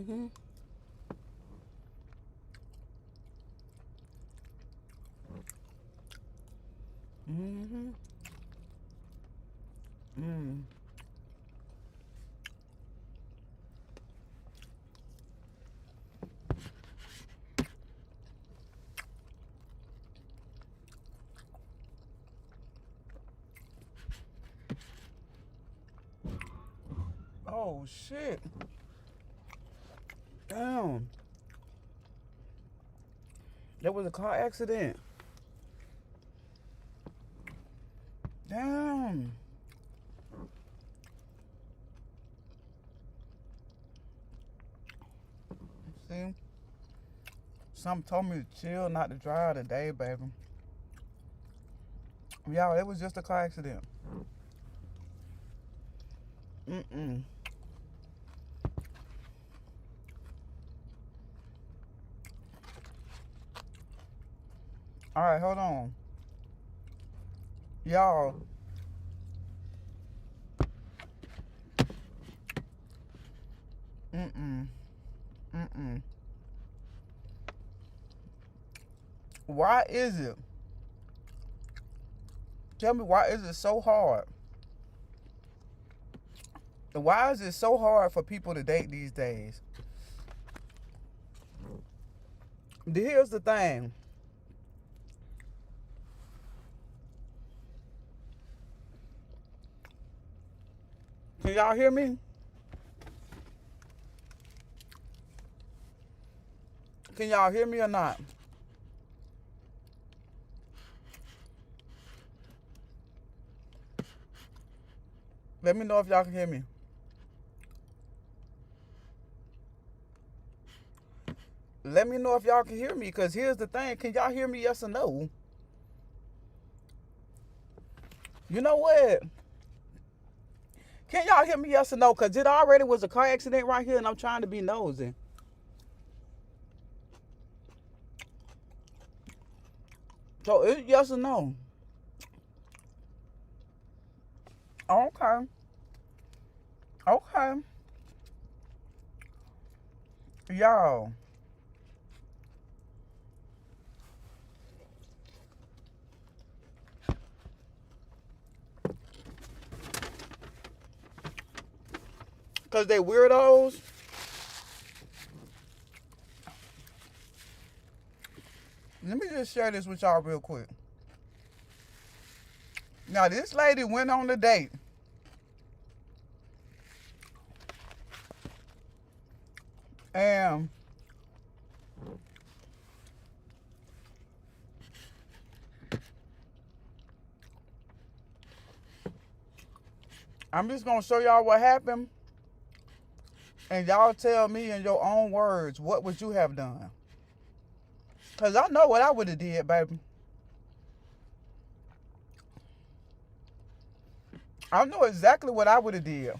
Mm-hmm. Mm-hmm. Mm. Oh shit. Damn. There was a car accident. Damn. See? Something told me to chill, not to drive today, baby. Y'all, it was just a car accident. Mm-mm. All right, hold on. Y'all. Mm-mm. Mm-mm. Why is it? Tell me, why is it so hard? Why is it so hard for people to date these days? Here's the thing. Can y'all hear me? Can y'all hear me or not? Let me know if y'all can hear me. Let me know if y'all can hear me, because here's the thing. Can y'all hear me, yes or no? You know what? Can y'all hear me, yes or no? Because it already was a car accident right here, and I'm trying to be nosy. So, it's yes or no? Okay. Okay. Y'all. Because they weirdos. Let me just share this with y'all real quick. Now, this lady went on a date. And I'm just going to show y'all what happened. And y'all tell me in your own words, what would you have done? Because I know what I would have did, baby. I know exactly what I would have did.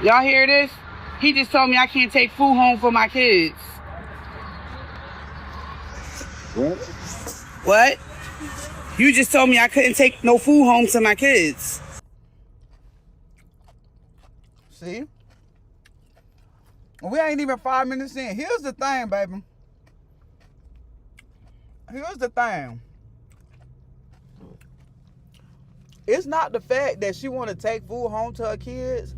Y'all hear this? He just told me I can't take food home for my kids. What? What? You just told me I couldn't take no food home to my kids. See? We ain't even 5 minutes in. Here's the thing, baby. Here's the thing. It's not the fact that she want to take food home to her kids.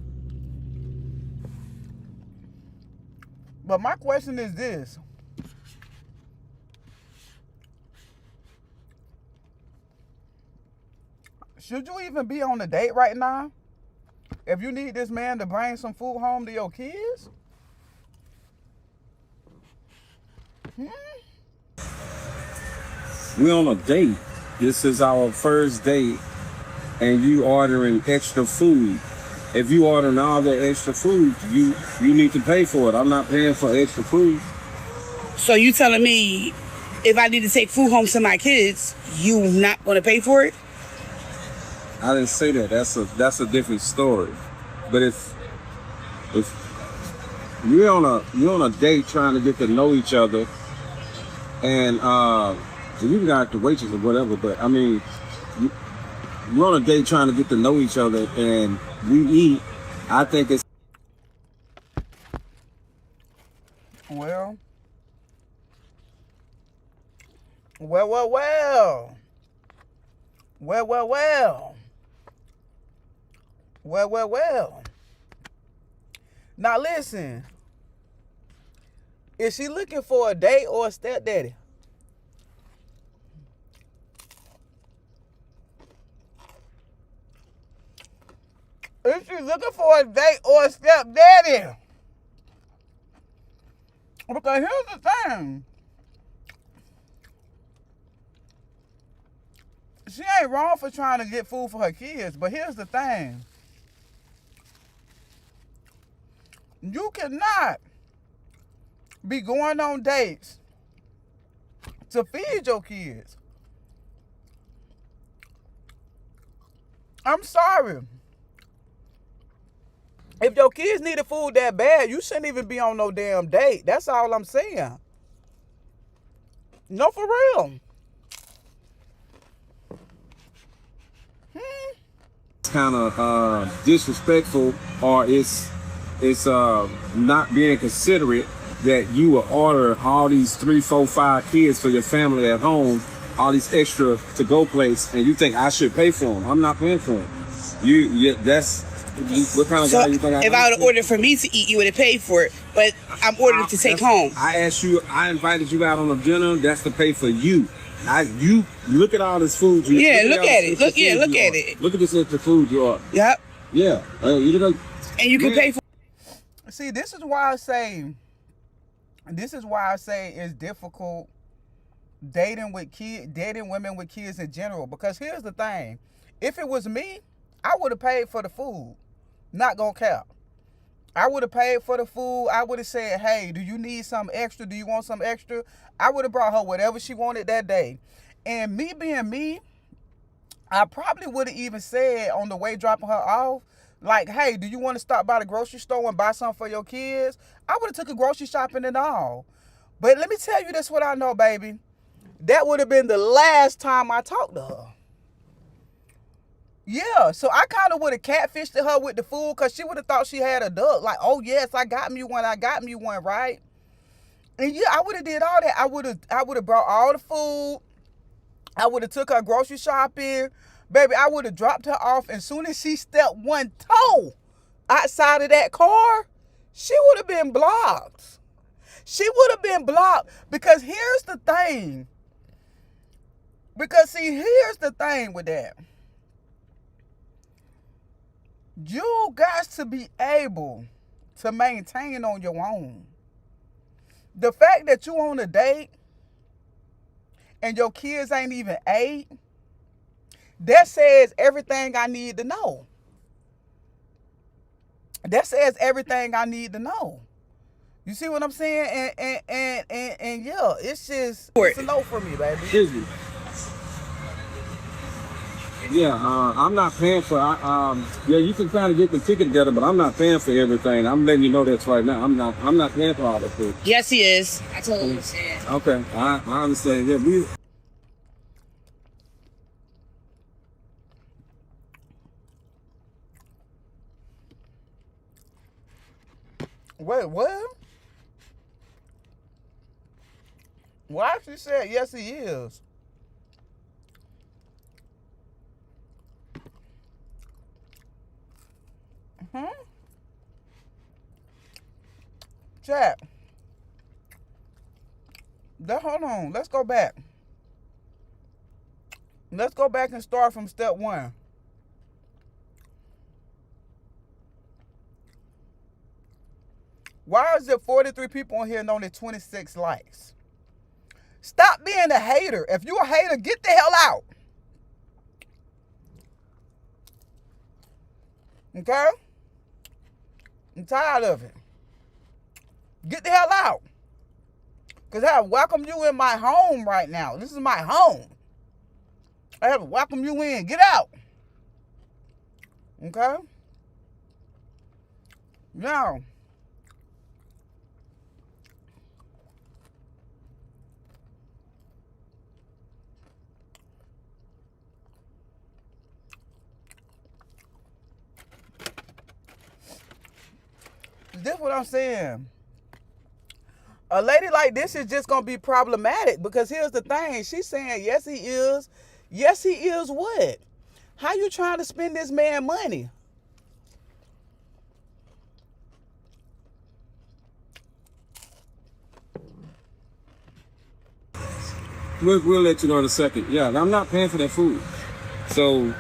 But my question is this. Should you even be on a date right now if you need this man to bring some food home to your kids? We on a date. This is our first date, and you ordering extra food. If you ordering all the extra food, you need to pay for it. I'm not paying for extra food. So you telling me if I need to take food home to my kids, you not going to pay for it? I didn't say that. That's a different story. But if you're on a date trying to get to know each other, and you got the waitress or whatever, but I mean, we're on a date trying to get to know each other and we eat, I think it's Well, well, well, well. Well, well, well. Well, well, well. Now listen. Is she looking for a date or a stepdaddy? Is she looking for a date or a stepdaddy? Because here's the thing. She ain't wrong for trying to get food for her kids, but here's the thing. You cannot be going on dates to feed your kids. I'm sorry. If your kids needed food that bad, you shouldn't even be on no damn date. That's all I'm saying. No, for real. kind of disrespectful, or it's not being considerate that you will order all these 3, 4, 5 kids for your family at home, all these extra to-go plates, and you think I should pay for them. I'm not paying for them. What kind of guy you think I am? If I would have ordered for me to eat, you would have paid for it. But I'm ordering to take home. I asked you, I invited you out on a dinner, that's to pay for you. You look at all this food you look at it. Look at it. Look at this extra food you are. Yep. Yeah. And you can pay for. See, this is why I say it's difficult dating women with kids in general. Because here's the thing. If it was me, I would have paid for the food. Not gonna cap. I would have paid for the food. I would have said, hey, do you need some extra? Do you want some extra? I would have brought her whatever she wanted that day. And me being me, I probably would have even said on the way dropping her off, like, hey, do you want to stop by the grocery store and buy something for your kids? I would have took her grocery shopping and all. But let me tell you this, what I know, baby. That would have been the last time I talked to her. Yeah, so I kind of would have catfished her with the food because she would have thought she had a duck. Like, oh, yes, I got me one, right? And yeah, I would have did all that. I would have brought all the food. I would have took her grocery shopping. Baby, I would have dropped her off. And as soon as she stepped one toe outside of that car, she would have been blocked. She would have been blocked because here's the thing. Because, see, here's the thing with that. You got to be able to maintain on your own. The fact that you on a date and your kids ain't even 8, that says everything I need to know. That says everything I need to know. You see what I'm saying? And yeah, it's a no for me, baby. Excuse me. Yeah, I'm not paying for. Yeah, you can kind of get the ticket together, but I'm not paying for everything. I'm letting you know that right now. I'm not paying for all the food. Yes, he is. I totally understand. Okay, I understand. Yeah, Wait, what? Well, she said yes, he is. Chat. Hold on. Let's go back. Let's go back and start from step 1. Why is there 43 people on here and only 26 likes? Stop being a hater. If you a hater, get the hell out. Okay? I'm tired of it. Get the hell out. Because I welcome you in my home right now. This is my home. I have to welcome you in. Get out. Okay? Now, this what I'm saying. A lady like this is just gonna be problematic because here's the thing. She's saying, yes, he is. Yes, he is what? How you trying to spend this man money? We'll let you know in a second. Yeah, I'm not paying for that food. So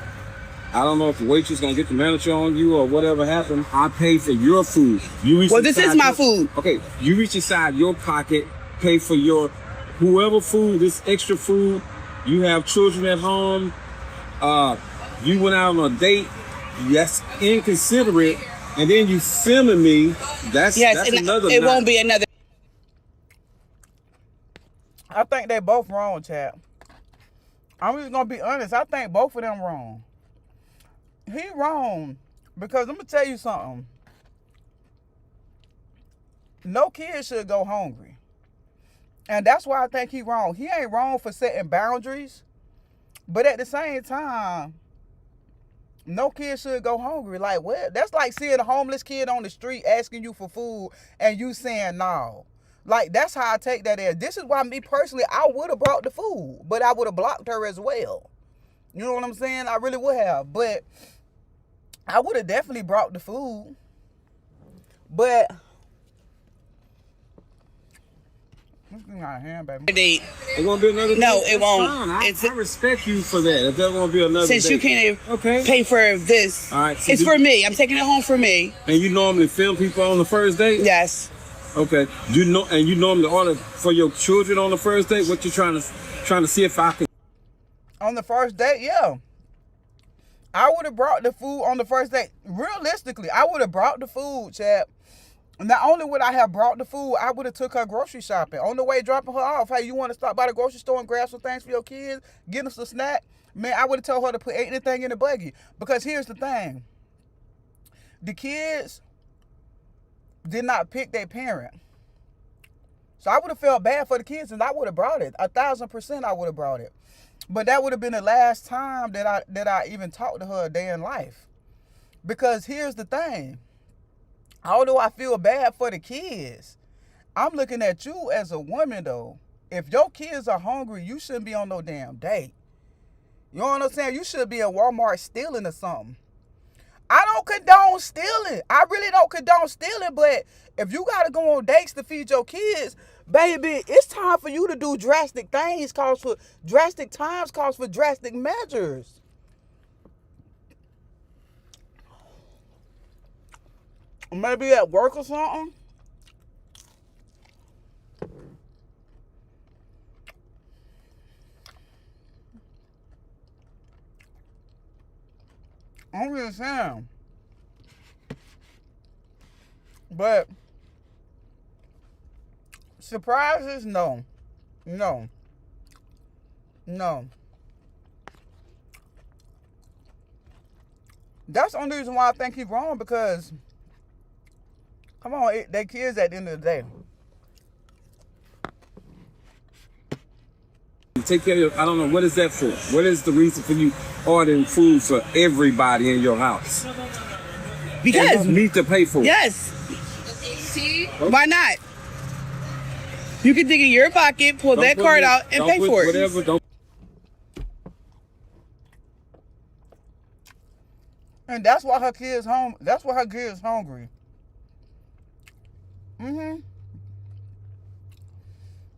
I don't know if the waitress gonna get the manager on you or whatever happened. I pay for your food. You reach Well, this is inside my your- food. Okay, you reach inside your pocket, pay for your whoever food, this extra food. You have children at home. You went out on a date. That's inconsiderate. And then you filming me. That's and another. it notch. won't be another. I think they both wrong, chap. I'm just gonna be honest. I think both of them wrong. He wrong because I'm gonna tell you something. No kid should go hungry, and that's why I think he wrong. He ain't wrong for setting boundaries, but at the same time, no kid should go hungry. Like, what? That's like seeing a homeless kid on the street asking you for food and you saying no. Like, that's how I take that as. This is why me personally, I would have brought the food, but I would have blocked her as well. You know what I'm saying? I really would have. But I would have definitely brought the food. But this is not a hand, baby. Date. It won't be another No, date? it That's won't. fine. It's- I respect you for that. If there won't be another Since date. you can't Okay. pay for this, All right, so it's for me. I'm taking it home for me. And you normally film people on the first date? Yes. Okay. And you normally order for your children on the first date? What you trying to see if I can? On the first date, yeah. I would have brought the food on the first date. Realistically, I would have brought the food, chap. Not only would I have brought the food, I would have took her grocery shopping. On the way dropping her off, hey, you want to stop by the grocery store and grab some things for your kids? Get them some snack? Man, I would have told her to put anything in the buggy. Because here's the thing. The kids did not pick their parent. So I would have felt bad for the kids and I would have brought it. 1,000% I would have brought it. But that would have been the last time that I even talked to her a day in life. Because here's the thing. Although I feel bad for the kids, I'm looking at you as a woman though. If your kids are hungry, you shouldn't be on no damn date. You know what I'm saying? You should be in Walmart stealing or something. I don't condone stealing. I really don't condone stealing, but if you gotta go on dates to feed your kids, baby, it's time for you to do drastic things, calls for drastic times, calls for drastic measures. Maybe at work or something. I'm just saying. But surprises, no. No. No. That's the only reason why I think he's wrong, because come on, they kids at the end of the day. Take care of I don't know, what is that for? What is the reason for you ordering food for everybody in your house? Because You need to pay for it. yes. Why not? You can dig in your pocket, pull Don't that put card it- out, and don't pay put for it. whatever, don't And that's why her kids home. That's why her kids hungry.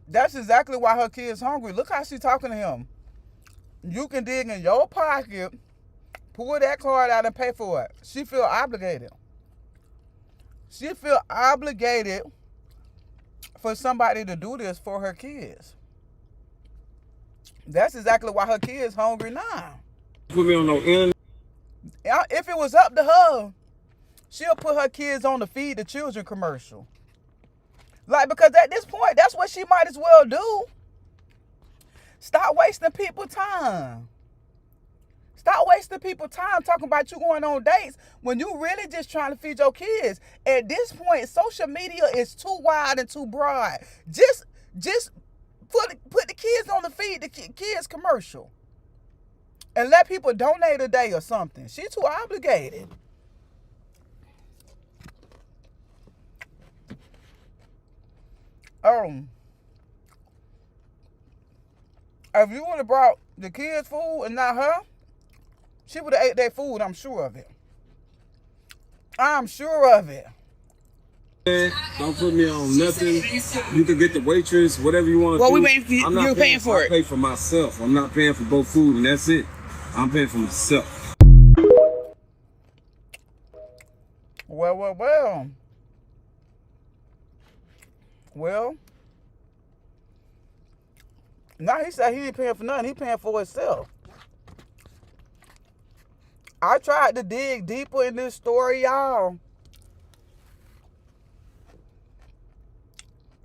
That's exactly why her kids hungry. Look how she talking to him. You can dig in your pocket, pull that card out and pay for it. She feel obligated. She feel obligated for somebody to do this for her kids. That's exactly why her kids hungry now. put me on no internet. If it was up to her, she'll put her kids on the Feed the Children commercial. Like, because at this point, that's what she might as well do. Stop wasting people's time. Stop wasting people's time talking about you going on dates when you really just trying to feed your kids. At this point, social media is too wide and too broad. Just put the kids on the Feed the Kids commercial. And let people donate a day or something. She's too obligated. if you would have brought the kids food and not her, she would have ate that food. I'm sure of it. I'm sure of it. Don't put me on nothing. You can get the waitress, whatever you want to do. Well, we waiting for you. You're paying for it. I pay for myself. I'm not paying for both food, and that's it. I'm paying for myself. Well. Now he said he ain't paying for nothing. He paying for himself. I tried to dig deeper in this story, y'all,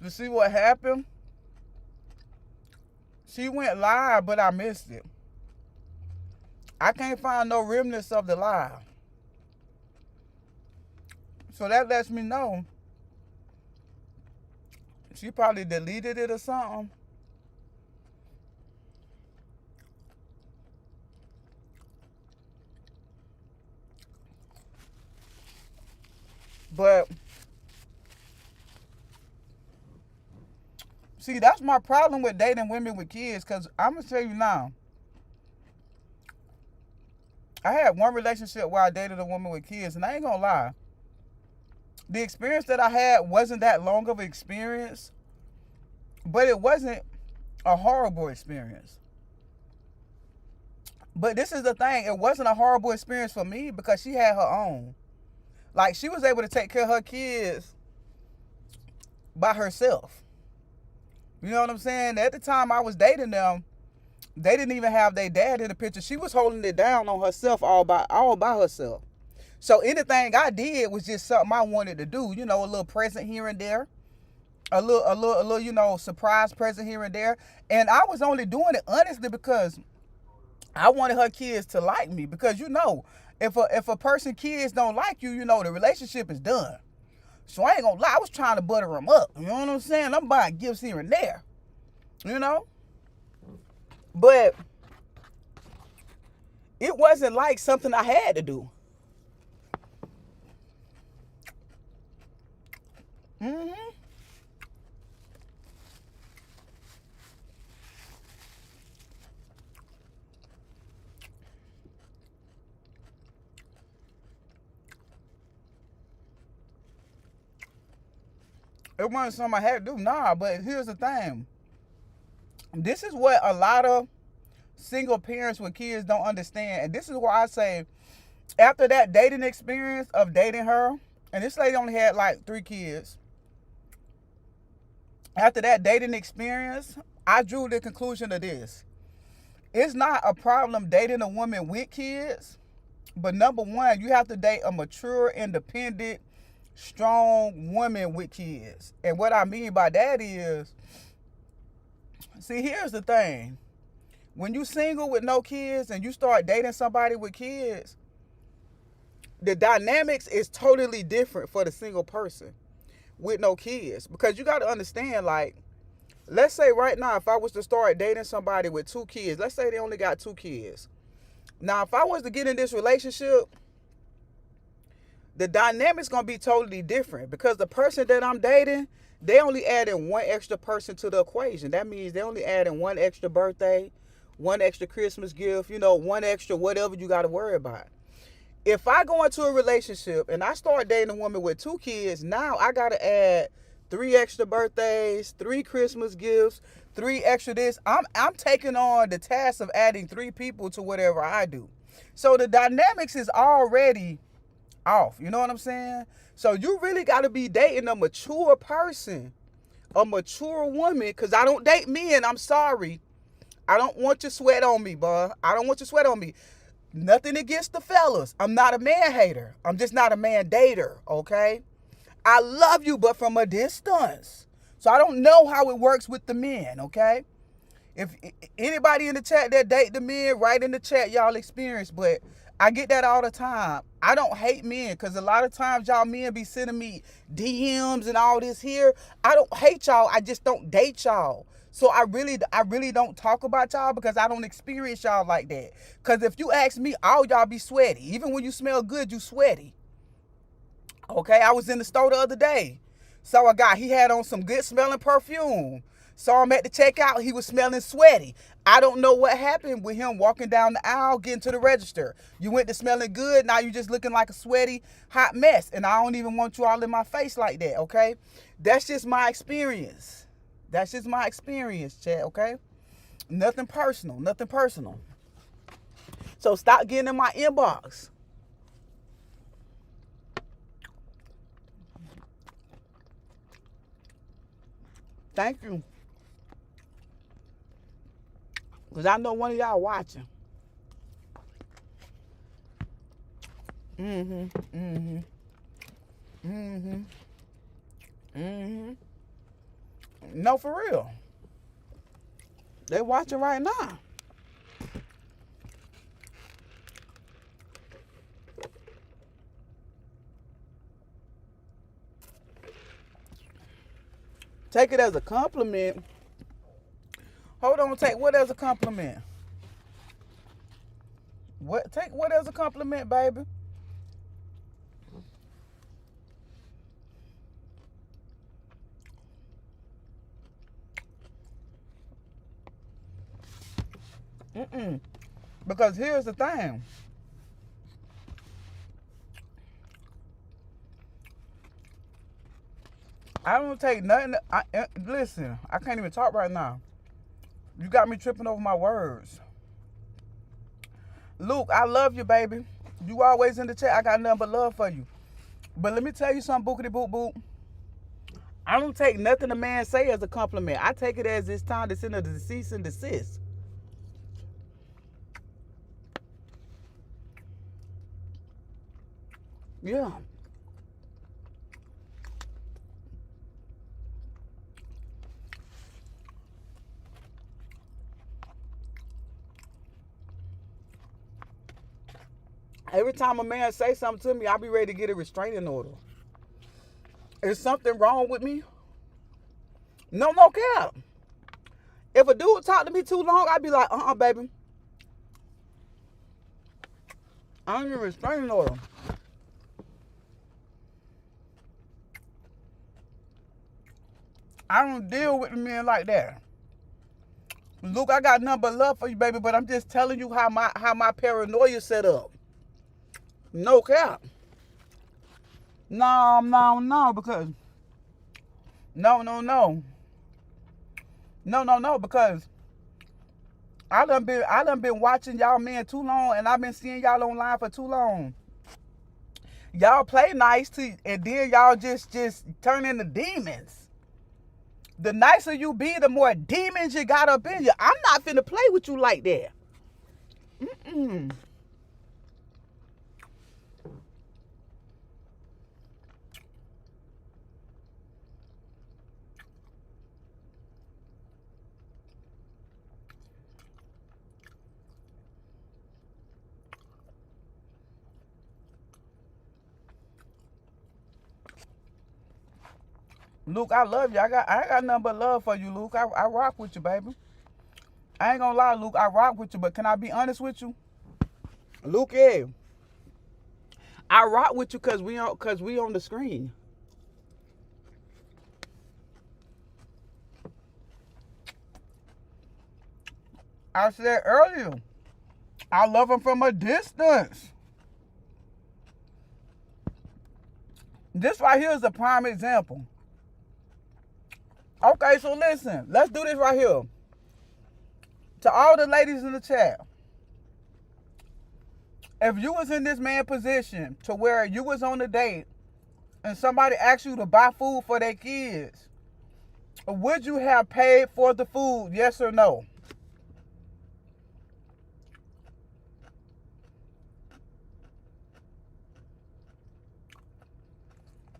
to see what happened. She went live, but I missed it. I can't find no remnants of the live. So that lets me know she probably deleted it or something. But see, that's my problem with dating women with kids, because I'm going to tell you now, I had one relationship where I dated a woman with kids, and I ain't going to lie. The experience that I had wasn't that long of an experience, but it wasn't a horrible experience. But this is the thing, it wasn't a horrible experience for me because she had her own. Like, she was able to take care of her kids by herself. You know what I'm saying? At the time I was dating them, they didn't even have their dad in the picture. She was holding it down on herself all by herself. So anything I did was just something I wanted to do. You know, a little present here and there. A little, you know, surprise present here and there. And I was only doing it honestly because I wanted her kids to like me. Because, you know, if a person kids don't like you, you know, the relationship is done. So I ain't gonna lie, I was trying to butter them up. You know what I'm saying? I'm buying gifts here and there. You know? But it wasn't like something I had to do. It wasn't something I had to do. Nah, but here's the thing. This is what a lot of single parents with kids don't understand. And this is why I say, after that dating experience of dating her, and this lady only had like 3 kids. After that dating experience, I drew the conclusion of this. It's not a problem dating a woman with kids, but number one, you have to date a mature, independent, strong woman with kids. And what I mean by that is, see, here's the thing. When you single with no kids and you start dating somebody with kids, the dynamics is totally different for the single person with no kids. Because you got to understand, like, let's say right now, if I was to start dating somebody with 2 kids, let's say they only got 2 kids. Now, if I was to get in this relationship, the dynamic's going to be totally different because the person that I'm dating, they only adding 1 extra person to the equation. That means they only adding 1 extra birthday, 1 extra Christmas gift, you know, 1 extra whatever you got to worry about. If I go into a relationship and I start dating a woman with 2 kids, now I got to add 3 extra birthdays, 3 Christmas gifts, 3 extra this. I'm taking on the task of adding 3 people to whatever I do. So the dynamics is already off. You know what I'm saying? So you really got to be dating a mature person, a mature woman, because I don't date men. I'm sorry. I don't want your sweat on me, bro. I don't want your sweat on me. Nothing against the fellas. I'm not a man hater. I'm just not a man dater, okay? I love you, but from a distance. So I don't know how it works with the men, okay? If anybody in the chat that date the men, write in the chat y'all experience, but I get that all the time. I don't hate men because a lot of times y'all men be sending me DMs and all this here. I don't hate y'all. I just don't date y'all. So I really don't talk about y'all because I don't experience y'all like that. Because if you ask me, all y'all be sweaty. Even when you smell good, you sweaty. Okay, I was in the store the other day. Saw a guy, he had on some good smelling perfume. Saw him at the checkout, he was smelling sweaty. I don't know what happened with him walking down the aisle, getting to the register. You went to smelling good, now you just looking like a sweaty, hot mess. And I don't even want you all in my face like that, okay? That's just my experience. That's just my experience, Chad, okay? Nothing personal, nothing personal. So stop getting in my inbox. Thank you. Because I know one of y'all watching. No, for real. They watching right now. Take it as a compliment. Hold on, take what as a compliment? What? Take what as a compliment, baby? Because here's the thing. I don't take nothing. Listen, I can't even talk right now. You got me tripping over my words. Luke, I love you, baby. You always in the chat. I got nothing but love for you. But let me tell you something, bookity boop boop. I don't take nothing a man say as a compliment. I take it as it's time to send a cease and desist. Yeah. Every time a man say something to me, I'll be ready to get a restraining order. Is something wrong with me? No cap. If a dude talk to me too long, I'd be like, baby. I need a restraining order. I don't deal with men like that. Luke, I got nothing but love for you, baby, but I'm just telling you how my paranoia set up. No cap. No, because no, because I done been watching y'all men too long, and I've been seeing y'all online for too long. Y'all play nice and then y'all just turn into demons. The nicer you be, the more demons you got up in you. I'm not finna play with you like that. Luke, I love you. I got nothing but love for you, Luke. I rock with you, baby. I ain't gonna lie, Luke. I rock with you, but can I be honest with you? Luke, yeah. I rock with you cause we on the screen. I said earlier, I love him from a distance. This right here is a prime example. Okay, so listen, let's do this right here. To all the ladies in the chat, if you was in this man position to where you was on a date and somebody asked you to buy food for their kids, would you have paid for the food, yes or no?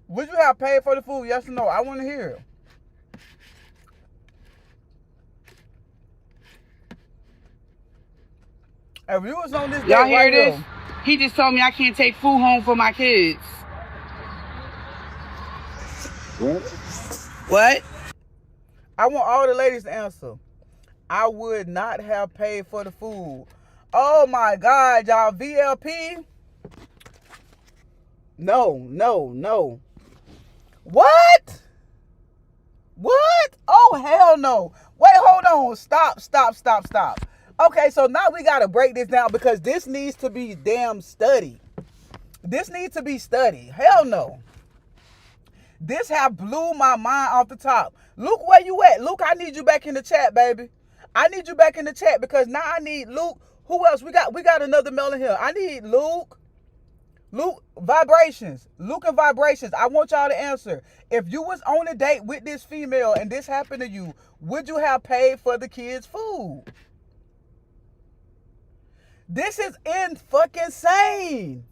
Would you have paid for the food, yes or no? I want to hear it. If you was on this y'all date hear right this? here, He just told me I can't take food home for my kids. What? I want all the ladies to answer. I would not have paid for the food. Oh my God, y'all, VLP? No. What? What? Oh, hell no. Wait, hold on. Stop. Okay, so now we got to break this down because this needs to be damn studied. This needs to be studied. Hell no. This have blew my mind off the top. Luke, where you at? Luke, I need you back in the chat, baby. I need you back in the chat because now I need Luke. Who else? We got another male in here. I need Luke. Luke, vibrations. Luke and vibrations. I want y'all to answer. If you was on a date with this female and this happened to you, would you have paid for the kids' food? This is fucking insane.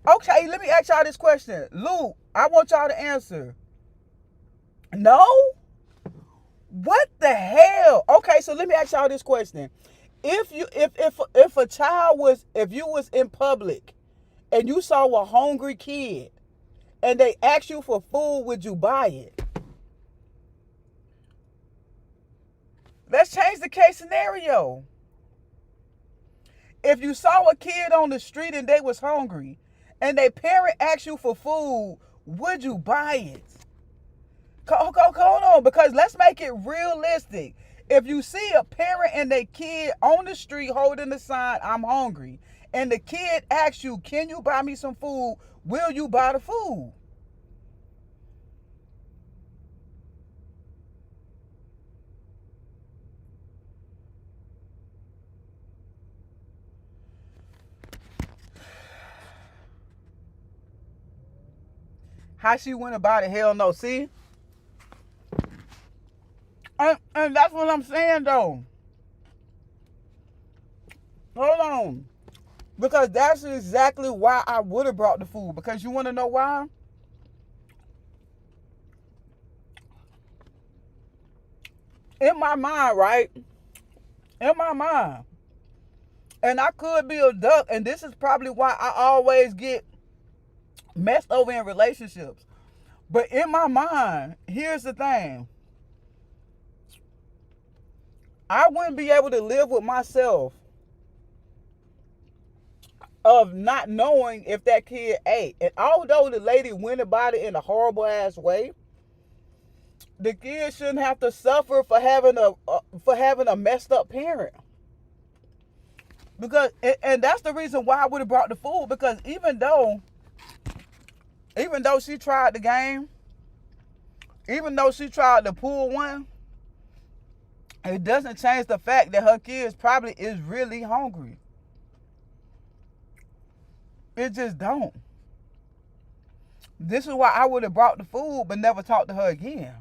Okay, let me ask y'all this question. Luke, I want y'all to answer. No? What the hell? Okay, so let me ask y'all this question. If you was in public and you saw a hungry kid and they asked you for food, would you buy it? Let's change the case scenario. If you saw a kid on the street and they was hungry and their parent asked you for food, would you buy it? Hold on, because let's make it realistic. If you see a parent and their kid on the street holding the sign, I'm hungry, and the kid asks you, can you buy me some food? Will you buy the food? How she went about it, hell no. See? And that's what I'm saying, though. Hold on. Because that's exactly why I would have brought the food. Because you want to know why? In my mind, right? In my mind. And I could be a duck. And this is probably why I always get messed over in relationships. But in my mind, here's the thing. I wouldn't be able to live with myself of not knowing if that kid ate. And although the lady went about it in a horrible ass way, the kid shouldn't have to suffer for having a messed up parent. Because and that's the reason why I would have brought the food. Because even though she tried the game, even though she tried to pull one, it doesn't change the fact that her kids probably is really hungry. It just don't. This is why I would have brought the food but never talked to her again.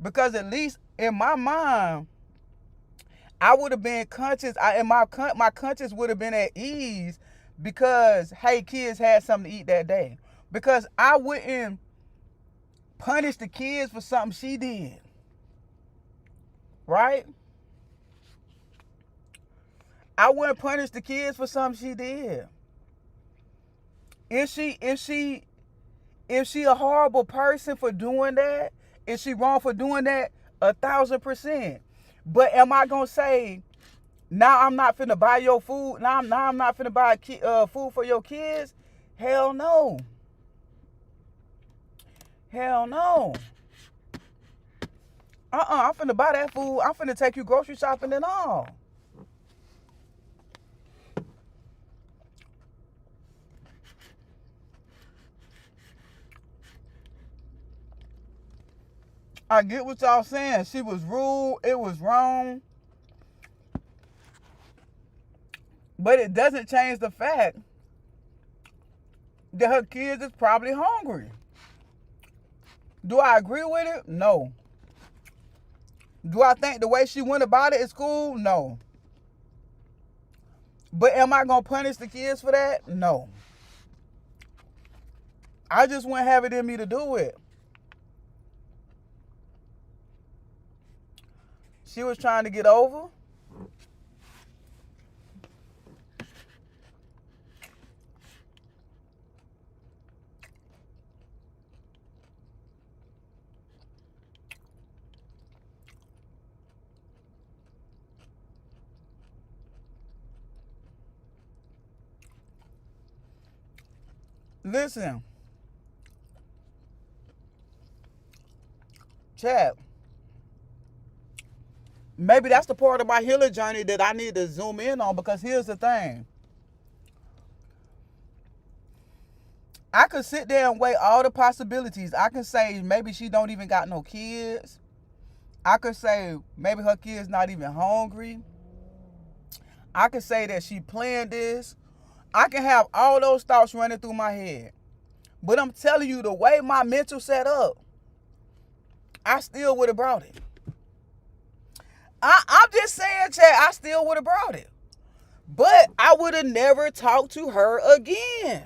Because at least in my mind, I would have been conscious. My conscience would have been at ease because, hey, kids had something to eat that day. Because I wouldn't punish the kids for something she did. Right? I wouldn't punish the kids for something she did. Is she a horrible person for doing that? Is she wrong for doing that? 1,000%. But am I gonna say, now I'm not finna buy your food? Now I'm not finna buy food for your kids? Hell no. Hell no. I'm finna buy that food. I'm finna take you grocery shopping and all. I get what y'all saying. She was rude. It was wrong. But it doesn't change the fact that her kids is probably hungry. Do I agree with it? No. Do I think the way she went about it is cool? No. But am I going to punish the kids for that? No. I just wouldn't have it in me to do it. She was trying to get over. Listen. Chat. Maybe that's the part of my healing journey that I need to zoom in on, because here's the thing. I could sit there and weigh all the possibilities. I can say maybe she don't even got no kids. I could say maybe her kid's not even hungry. I could say that she planned this. I can have all those thoughts running through my head. But I'm telling you, the way my mental set up, I still would have brought it. I'm just saying, Chad, I still would have brought it. But I would have never talked to her again.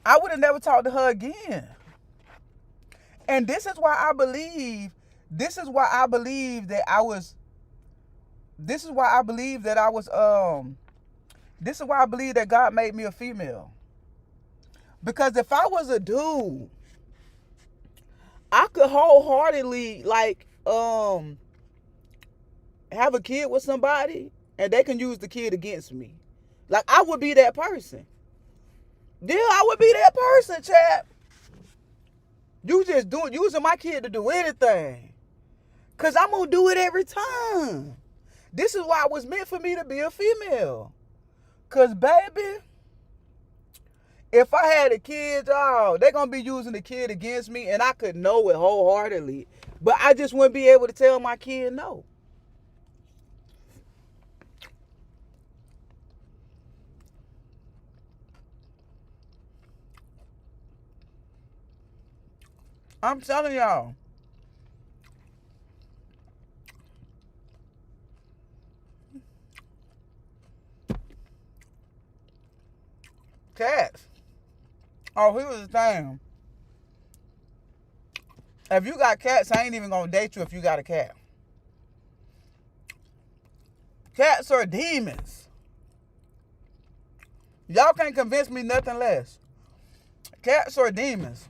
I would have never talked to her again. And this is why I believe that I was this is why I believe that God made me a female. Because if I was a dude, I could wholeheartedly have a kid with somebody and they can use the kid against me. Like, I would be that person. Yeah, I would be that person, chap. You just using my kid to do anything. Cause I'm gonna do it every time. This is why it was meant for me to be a female. Cause baby, if I had a kid, they're gonna be using the kid against me, and I could know it wholeheartedly. But I just wouldn't be able to tell my kid no. I'm telling y'all. Cats. Oh, here's the thing. If you got cats, I ain't even gonna date you if you got a cat. Cats are demons. Y'all can't convince me nothing less. Cats are demons.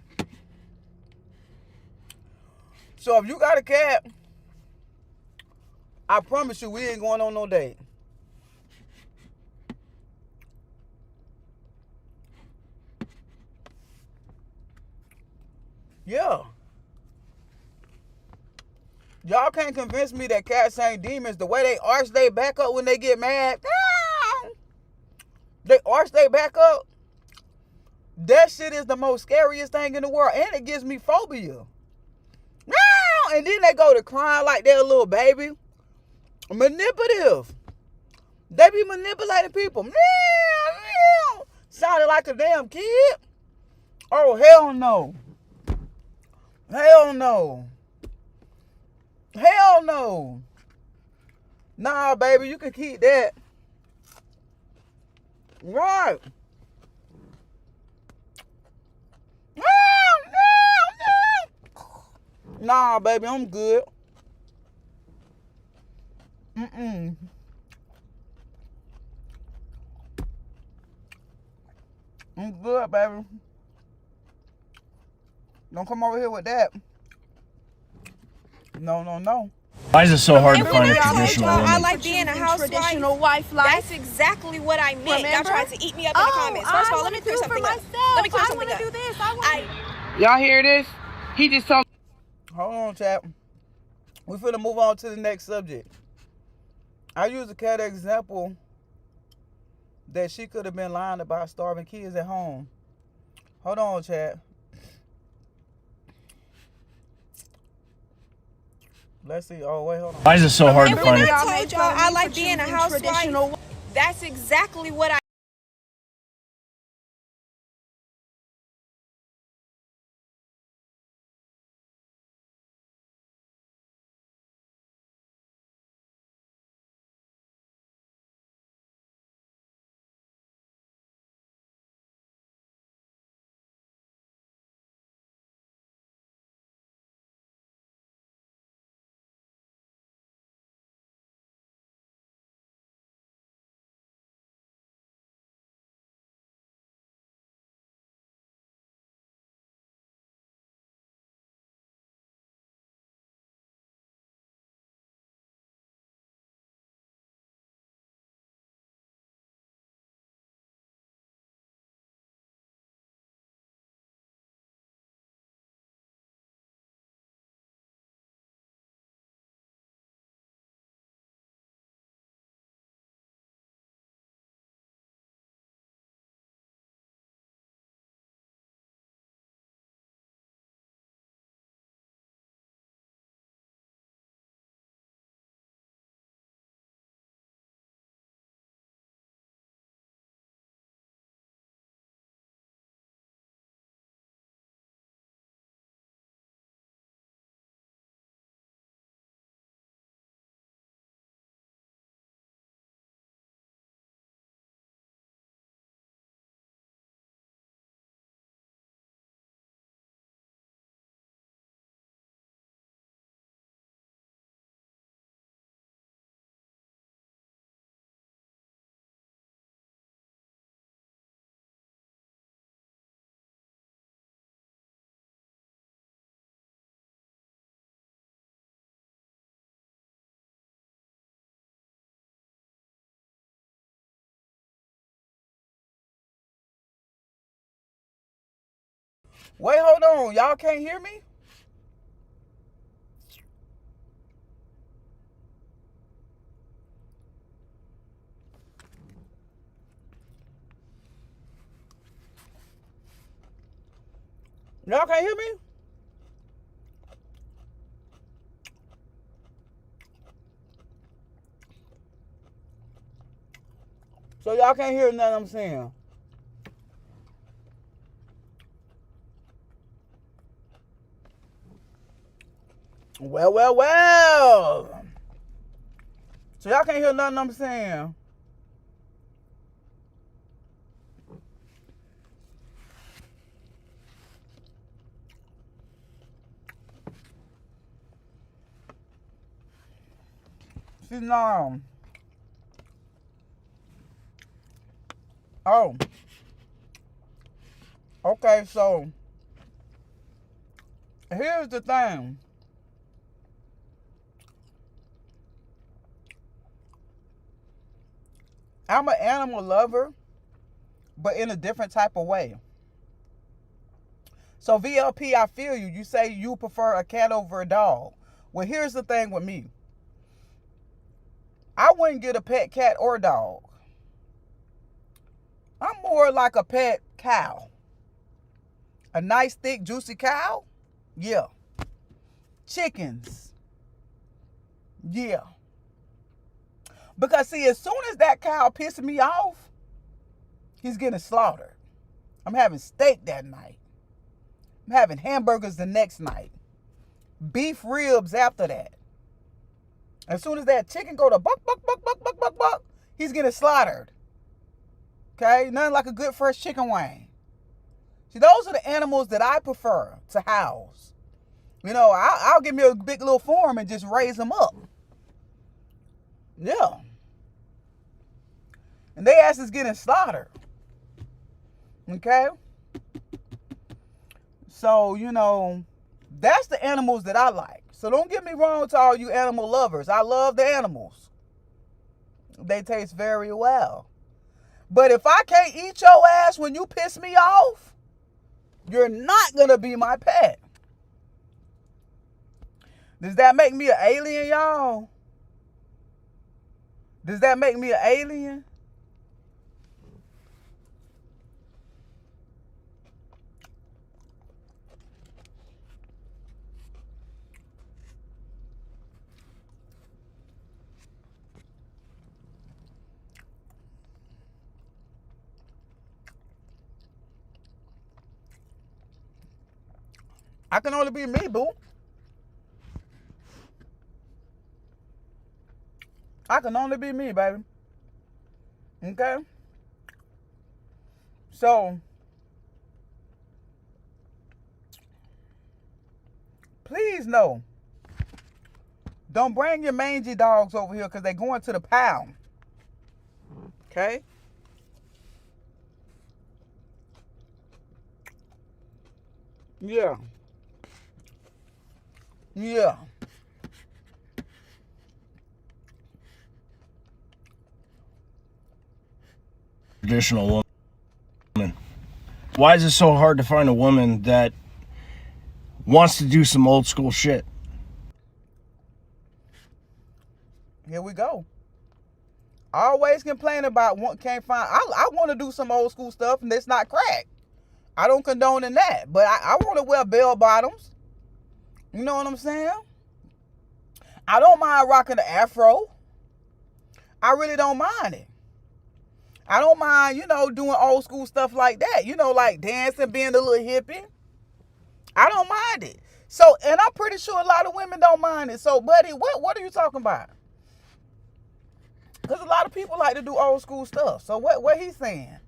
So if you got a cat, I promise you we ain't going on no date. Yeah. Y'all can't convince me that cats ain't demons. The way they arch their back up when they get mad. They arch their back up. That shit is the most scariest thing in the world. And it gives me phobia. And then they go to crying like they're a little baby. Manipulative. They be manipulating people. Sounded like a damn kid. Oh, hell no. Hell no. Hell no. Nah, baby, you can keep that. Right. Nah, baby, I'm good. I'm good, baby. Don't come over here with that. No. Why is it so hard to And find when a I told traditional y'all woman? I like being a housewife, traditional wife life. that's exactly what I meant. Y'all Remember? tried to eat me up in the comments. First of all, let me clear something up. Let me clear something up. Y'all hear this? He just told. Hold on, chap. We finna move on to the next subject. I use a cat example that she could have been lying about starving kids at home. Hold on, chat. Let's see. Oh, wait, hold on. Why is it so hard to And when find I a told y'all I like being a housewife, that's exactly what I Wait, hold on. Y'all can't hear me? Y'all can't hear me? So y'all can't hear nothing I'm saying. Well. So y'all can't hear nothing I'm saying. See, no. Oh. Okay, so here's the thing. I'm an animal lover, but in a different type of way. So VLP, I feel you. You say you prefer a cat over a dog. Well, here's the thing with me. I wouldn't get a pet cat or dog. I'm more like a pet cow. A nice, thick, juicy cow? Yeah. Chickens? Yeah. Because, see, as soon as that cow pisses me off, he's getting slaughtered. I'm having steak that night. I'm having hamburgers the next night. Beef ribs after that. As soon as that chicken go to buck, he's getting slaughtered. Okay? Nothing like a good fresh chicken wing. See, those are the animals that I prefer to house. You know, I'll give me a big little farm and just raise them up. Yeah. And they ass is getting slaughtered. Okay? So, you know, that's the animals that I like. So don't get me wrong to all you animal lovers. I love the animals. They taste very well. But if I can't eat your ass when you piss me off, you're not going to be my pet. Does that make me an alien, y'all? Does that make me an alien? I can only be me, boo. I can only be me, baby. Okay? So, please know, don't bring your mangy dogs over here because they're going to the pound. Okay? Yeah. Yeah. Traditional woman. Why is it so hard to find a woman that wants to do some old school shit? Here we go. Always complain about can't find. I want to do some old school stuff and it's not crack. I don't condone in that, but I want to wear bell bottoms. You know what I'm saying? I don't mind rocking the afro. I really don't mind it. I don't mind, you know, doing old school stuff like that. You know, like dancing, being a little hippie. I don't mind it. So, and I'm pretty sure a lot of women don't mind it. So, buddy, what are you talking about? Because a lot of people like to do old school stuff. So what he's saying?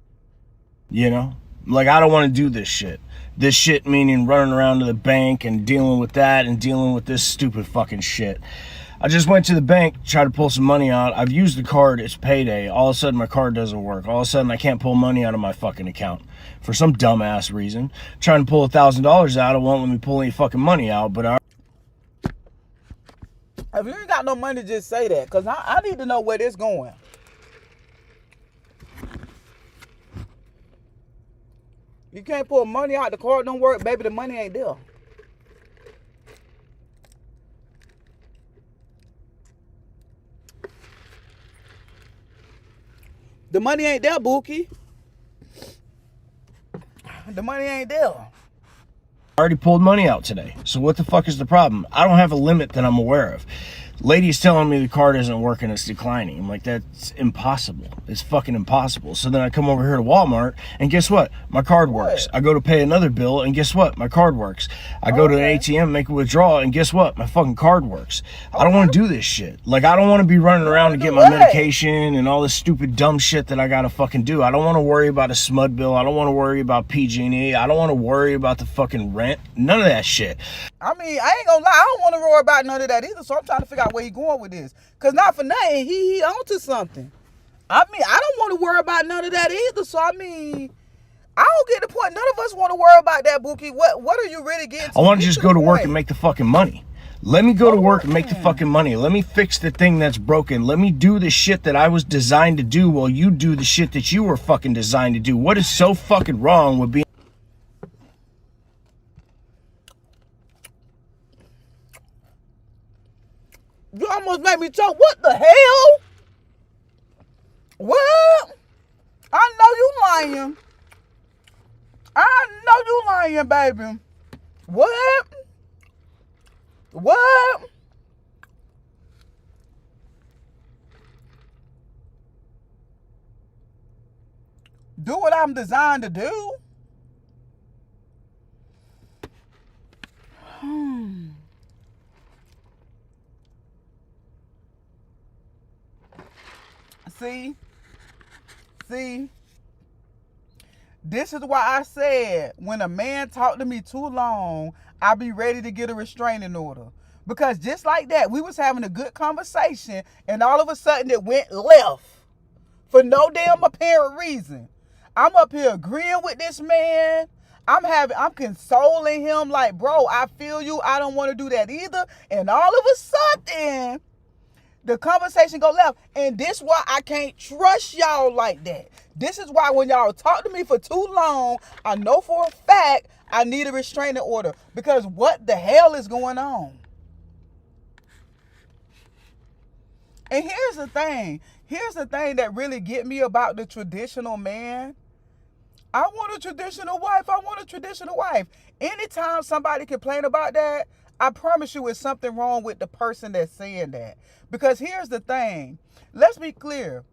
You know? Like, I don't want to do this shit. This shit meaning running around to the bank and dealing with that and dealing with this stupid fucking shit. I just went to the bank, tried to pull some money out. I've used the card, it's payday. All of a sudden my card doesn't work. All of a sudden I can't pull money out of my fucking account. For some dumbass reason. Trying to pull $1,000 out, it won't let me pull any fucking money out, but if you ain't got no money, just say that. Because I need to know where this going. You can't pull money out. The card don't work, baby. The money ain't there. The money ain't there, Bookie. The money ain't there. I already pulled money out today. So what the fuck is the problem? I don't have a limit that I'm aware of. Lady's telling me the card isn't working, it's declining. I'm like, that's impossible. It's fucking impossible. So then I come over here to Walmart, and guess what? My card works. I go to pay another bill, and guess what? My card works. I go to an ATM, make a withdrawal, and guess what? My fucking card works. I don't want to do this shit. Like, I don't want to be running around to get my medication and all this stupid dumb shit that I gotta fucking do. I don't want to worry about a SMUD bill. I don't want to worry about PG&E. I don't want to worry about the fucking rent. None of that shit. I mean, I ain't gonna lie, I don't want to worry about none of that either, so I'm trying to figure out where he going with this. Because not for nothing, he onto something. I mean, I don't want to worry about none of that either, so I mean, I don't get the point. None of us want to worry about that, Bookie. What are you really getting to? I want to just go to work and make the fucking money. Let me go to work and make the fucking money. Let me fix the thing that's broken. Let me do the shit that I was designed to do while you do the shit that you were fucking designed to do. What is so fucking wrong with being... You almost made me choke. What the hell? What? I know you lying. I know you lying, baby. What? What? Do what I'm designed to do? See, this is why I said when a man talk to me too long, I be ready to get a restraining order. Because just like that, we was having a good conversation and all of a sudden it went left for no damn apparent reason. I'm up here agreeing with this man. I'm consoling him like, bro, I feel you. I don't want to do that either. And all of a sudden, the conversation go left. And this why I can't trust y'all like that. This is why when y'all talk to me for too long, I know for a fact I need a restraining order. Because what the hell is going on? And here's the thing. Here's the thing that really get me about the traditional man. I want a traditional wife. I want a traditional wife. Anytime somebody complain about that, I promise you it's something wrong with the person that's saying that. Because here's the thing. Let's be clear.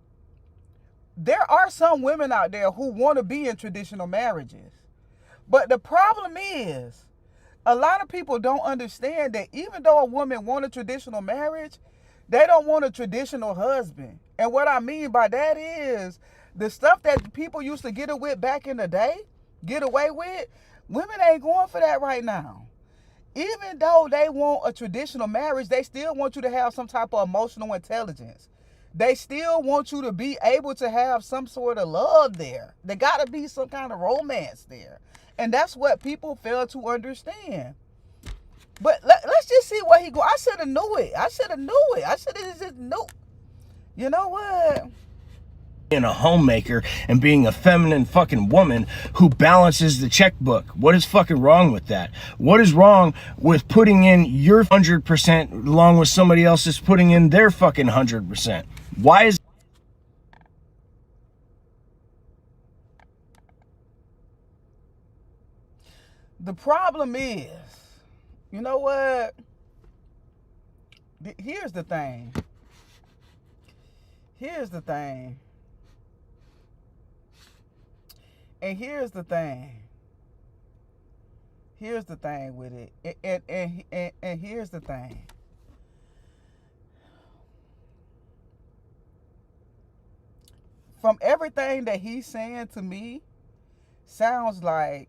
There are some women out there who want to be in traditional marriages. But the problem is, a lot of people don't understand that even though a woman wants a traditional marriage, they don't want a traditional husband. And what I mean by that is, the stuff that people used to get away with back in the day, women ain't going for that right now. Even though they want a traditional marriage, they still want you to have some type of emotional intelligence. They still want you to be able to have some sort of love there. There got to be some kind of romance there. And that's what people fail to understand. But let's just see where he go. I should have knew it. I should have just knew. You know what? Being a homemaker and being a feminine fucking woman who balances the checkbook. What is fucking wrong with that? What is wrong with putting in your 100% along with somebody else that's putting in their fucking 100%? Why is... The problem is, you know what? Here's the thing. And here's the thing. Here's the thing with it. And here's the thing. From everything that he's saying to me, sounds like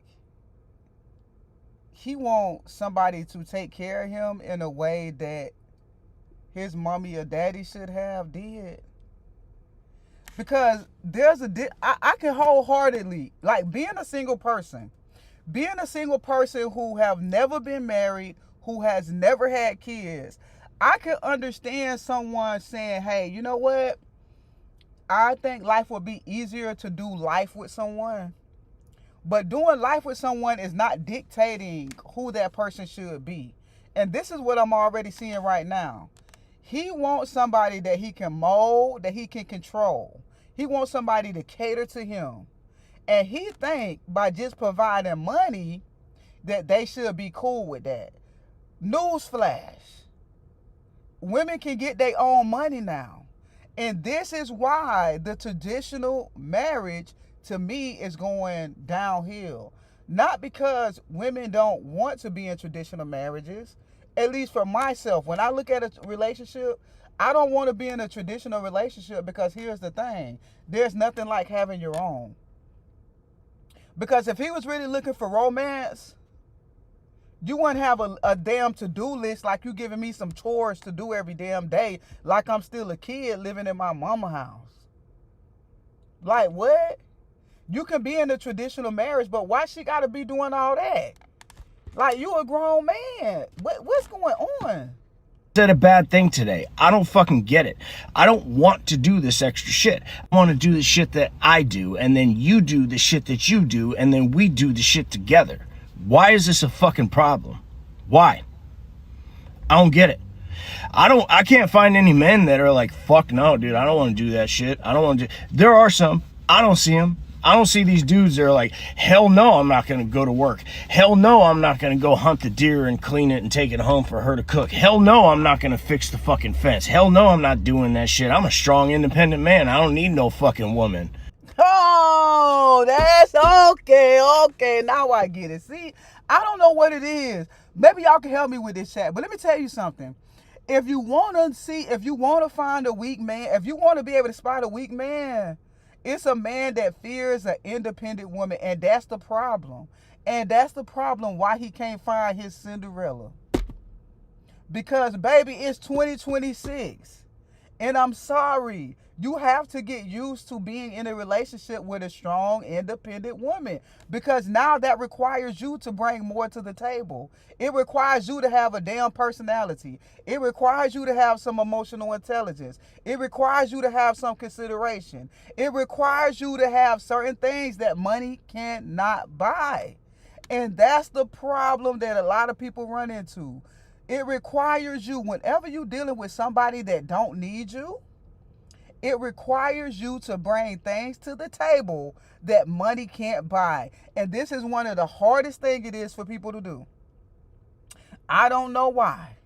he wants somebody to take care of him in a way that his mommy or daddy should have did. Because I can wholeheartedly, like being a single person who have never been married, who has never had kids, I can understand someone saying, hey, you know what? I think life would be easier to do life with someone But doing life with someone is not dictating who that person should be. And this is what I'm already seeing right now. He wants somebody that he can mold, that he can control. He wants somebody to cater to him. And he think by just providing money that they should be cool with that. Newsflash. Women can get their own money now. And this is why the traditional marriage, to me, is going downhill. Not because women don't want to be in traditional marriages. At least for myself, when I look at a relationship, I don't want to be in a traditional relationship because here's the thing. There's nothing like having your own. Because if he was really looking for romance, you wouldn't have a damn to-do list like you giving me some chores to do every damn day like I'm still a kid living in my mama house. Like, what? You can be in a traditional marriage, but why she got to be doing all that? Like, you a grown man. What's going on? Said a bad thing today. I don't fucking get it. I don't want to do this extra shit. I want to do the shit that I do, and then you do the shit that you do, and then we do the shit together. Why is this a fucking problem? Why? I don't get it. I can't find any men that are like, fuck no, dude, I don't want to do that shit. I don't want to do. There are some. I don't see them. I don't see these dudes that are like, hell no, I'm not going to go to work. Hell no, I'm not going to go hunt the deer and clean it and take it home for her to cook. Hell no, I'm not going to fix the fucking fence. Hell no, I'm not doing that shit. I'm a strong, independent man. I don't need no fucking woman. Oh, that's okay. Okay, now I get it. See, I don't know what it is. Maybe y'all can help me with this chat. But let me tell you something. If you want to find a weak man, if you want to be able to spot a weak man, it's a man that fears an independent woman, and that's the problem. And that's the problem why he can't find his Cinderella. Because, baby, it's 2026. And I'm sorry, you have to get used to being in a relationship with a strong, independent woman. Because now that requires you to bring more to the table. It requires you to have a damn personality. It requires you to have some emotional intelligence. It requires you to have some consideration. It requires you to have certain things that money cannot buy. And that's the problem that a lot of people run into. It requires you, whenever you're dealing with somebody that don't need you, it requires you to bring things to the table that money can't buy. And this is one of the hardest things it is for people to do. I don't know why.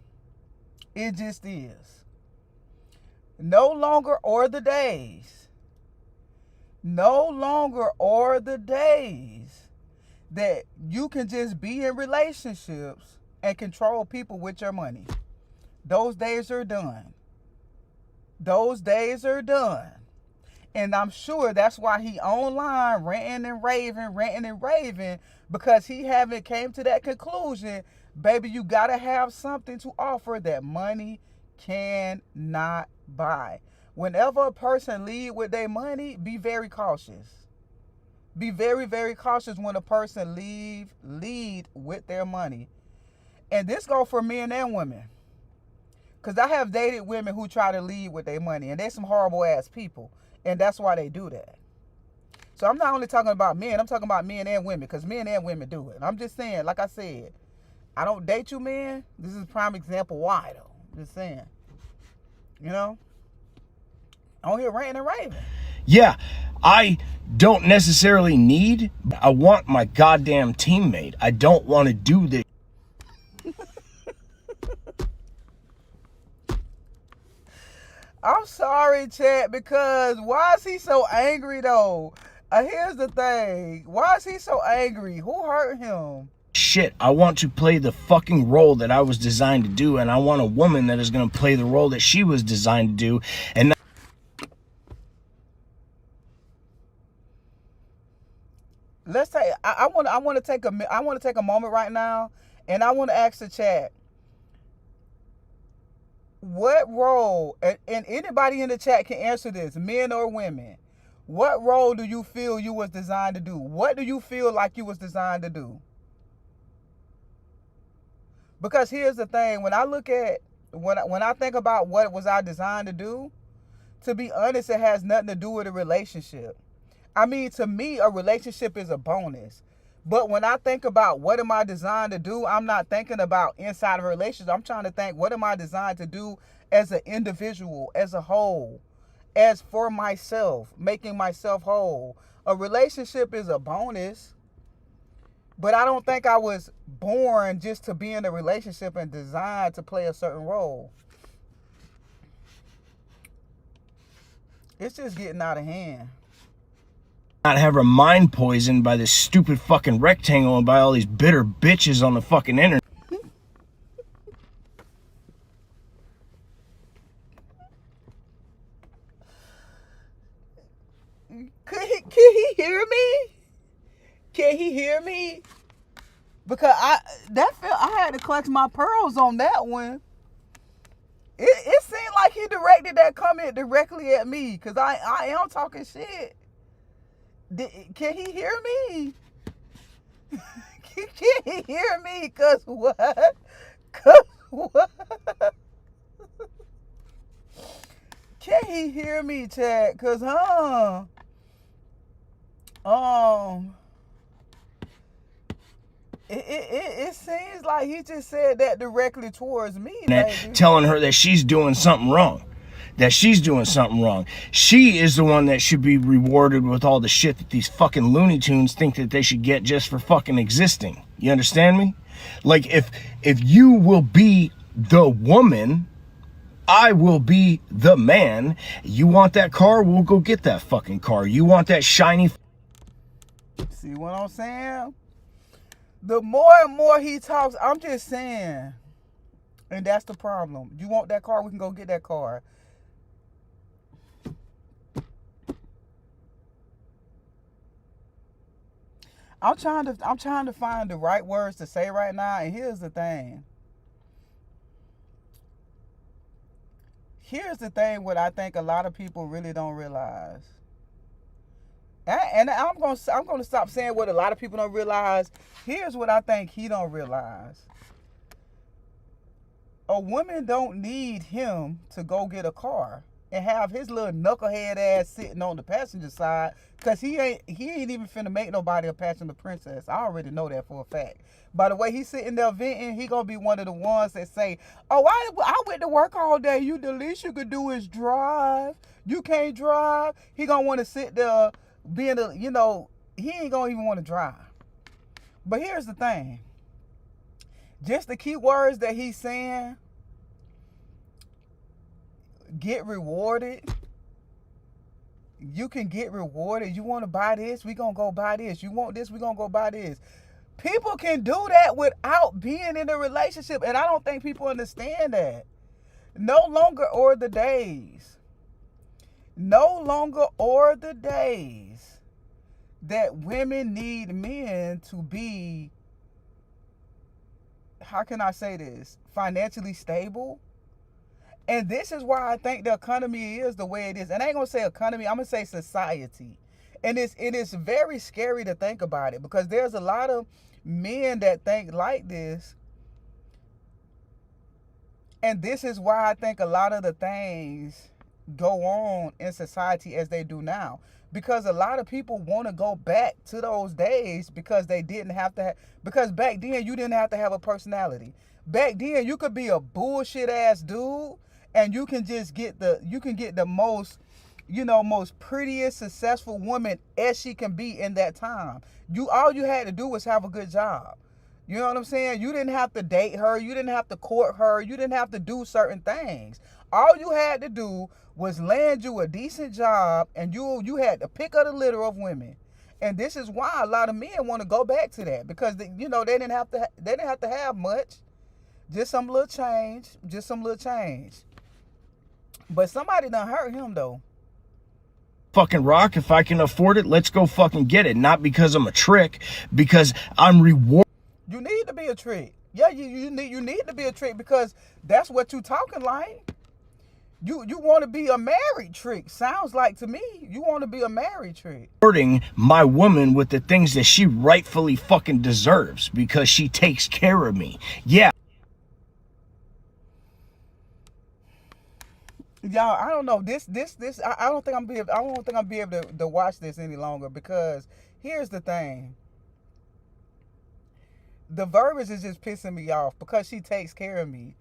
It just is. No longer are the days. No longer are the days that you can just be in relationships and control people with your money. Those days are done. Those days are done. And I'm sure that's why he online ranting and raving, because he haven't came to that conclusion. Baby, you gotta have something to offer that money cannot buy. Whenever a person lead with their money, be very cautious. Be very, very cautious when a person lead with their money. And this goes for men and women. Because I have dated women who try to lead with their money, and they're some horrible ass people. And that's why they do that. So I'm not only talking about men, I'm talking about men and women, because men and women do it. I'm just saying, like I said, I don't date you men. This is a prime example why, though. Just saying. You know? I'm here ranting and raving. Yeah, I don't necessarily need, I want my goddamn teammate. I don't want to do this. I'm sorry, chat, because why is he so angry, though? Here's the thing. Why is he so angry? Who hurt him? Shit, I want to play the fucking role that I was designed to do, and I want a woman that is going to play the role that she was designed to do. And let's say I want to take a moment right now, and I want to ask the chat, what role, and anybody in the chat can answer this, men or women, what role do you feel you was designed to do? What do you feel like you was designed to do? Because here's the thing, when I look at, when I think about what was I designed to do, to be honest, it has nothing to do with a relationship. I mean, to me, a relationship is a bonus. But when I think about what am I designed to do, I'm not thinking about inside of a relationship. I'm trying to think, what am I designed to do as an individual, as a whole, as for myself, making myself whole. A relationship is a bonus, but I don't think I was born just to be in a relationship and designed to play a certain role. It's just getting out of hand. Not have her mind poisoned by this stupid fucking rectangle and by all these bitter bitches on the fucking internet. Can he hear me? Can he hear me? Because I had to clutch my pearls on that one. It seemed like he directed that comment directly at me, because I am talking shit. Can he hear me? Can he hear me? Cause what? Cause what? Can he hear me, Chad? Cause it seems like he just said that directly towards me, baby. Telling her that she's doing something wrong. She is the one that should be rewarded with all the shit that these fucking Looney Tunes think that they should get just for fucking existing. You understand me? Like, if you will be the woman, I will be the man. You want that car? We'll go get that fucking car. You want that shiny... See what I'm saying? The more and more he talks, I'm just saying. And that's the problem. You want that car? We can go get that car. I'm trying to find the right words to say right now, and here's the thing. Here's the thing what I think a lot of people really don't realize. And I'm gonna stop saying what a lot of people don't realize. Here's what I think he don't realize. A woman don't need him to go get a car and have his little knucklehead ass sitting on the passenger side, because he ain't even finna make nobody a passenger princess. I already know that for a fact. By the way he's sitting there venting, he gonna be one of the ones that say, oh, I went to work all day. The least you could do is drive. You can't drive. He gonna want to sit there being he ain't gonna even want to drive. But here's the thing. Just the key words that he's saying: get rewarded. You can get rewarded. You want to buy this? We gonna go buy this. You want this? We gonna go buy this. People can do that without being in a relationship, and I don't think people understand that. No longer are the days that women need men to be, how can I say this, financially stable. And this is why I think the economy is the way it is. And I ain't gonna say economy, I'm gonna say society. And it is very scary to think about it, because there's a lot of men that think like this. And this is why I think a lot of the things go on in society as they do now, because a lot of people want to go back to those days, because they didn't have to because back then you didn't have to have a personality. Back then you could be a bullshit ass dude and you can get the most most prettiest, successful woman as she can be in that time. All you had to do was have a good job. You know what I'm saying? You didn't have to date her. You didn't have to court her. You didn't have to do certain things. All you had to do was land you a decent job, and you had the pick of the litter of women. And this is why a lot of men want to go back to that, because they didn't have to have much, just some little change. But somebody done hurt him though. Fucking rock, if I can afford it, let's go fucking get it. Not because I'm a trick, because I'm rewarded. You need to be a trick. Yeah, you need to be a trick, because that's what you talking like. You want to be a married trick. Sounds like to me you want to be a married trick. Rewarding my woman with the things that she rightfully fucking deserves, because she takes care of me. Yeah. Y'all, I don't know. I don't think I don't think I'll be able to watch this any longer, because here's the thing. The verbiage is just pissing me off, because she takes care of me.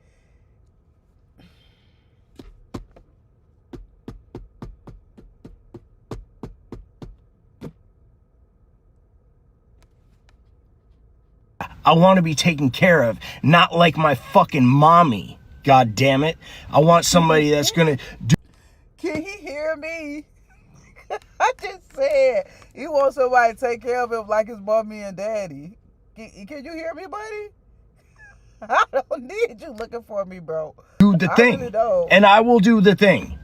I want to be taken care of, not like my fucking mommy. God damn it. I want somebody that's going to do. Can he hear me? I just said he wants somebody to take care of him like his mommy and daddy. Can you hear me, buddy? I don't need you looking for me, bro. Do the thing. Really don't. And I will do the thing.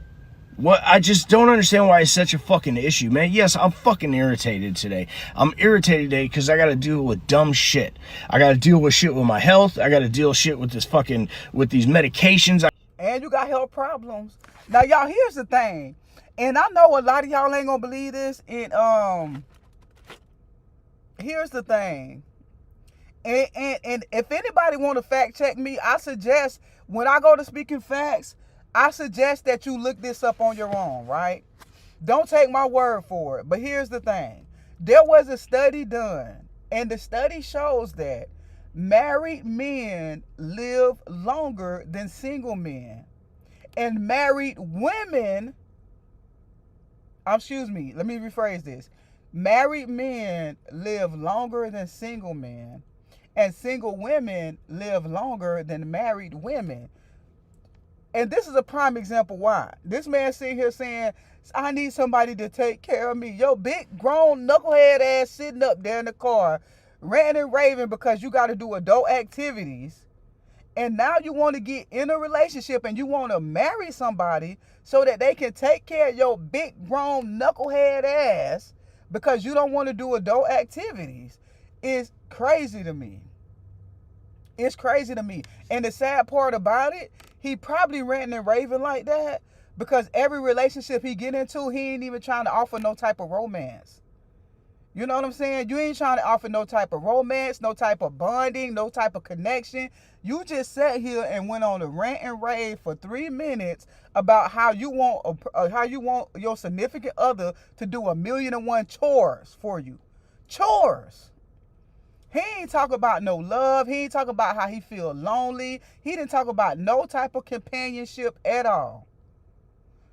What I just don't understand why it's such a fucking issue, man. Yes, I'm fucking irritated today. I'm irritated today because I got to deal with dumb shit. I got to deal with shit with my health. I got to deal shit with this fucking, with these medications. And you got health problems. Now, y'all, here's the thing. And I know a lot of y'all ain't gonna believe this. And here's the thing. And if anybody want to fact check me, I suggest, when I go to Speaking Facts, I suggest that you look this up on your own, right? Don't take my word for it. But here's the thing. There was a study done, and the study shows that married men live longer than single men. And married women, excuse me, let me rephrase this. Married men live longer than single men, and single women live longer than married women. And this is a prime example why. This man sitting here saying, I need somebody to take care of me. Yo, big, grown, knucklehead ass sitting up there in the car, ranting and raving because you got to do adult activities. And now you want to get in a relationship and you want to marry somebody so that they can take care of your big, grown, knucklehead ass because you don't want to do adult activities. It's crazy to me. It's crazy to me. And the sad part about it, he probably ranting and raving like that because every relationship he get into, he ain't even trying to offer no type of romance. You know what I'm saying? You ain't trying to offer no type of romance, no type of bonding, no type of connection. You just sat here and went on a rant and rave for 3 minutes about how you want your significant other to do 1,000,001 chores for you. Chores. He ain't talk about no love. He ain't talk about how he feel lonely. He didn't talk about no type of companionship at all.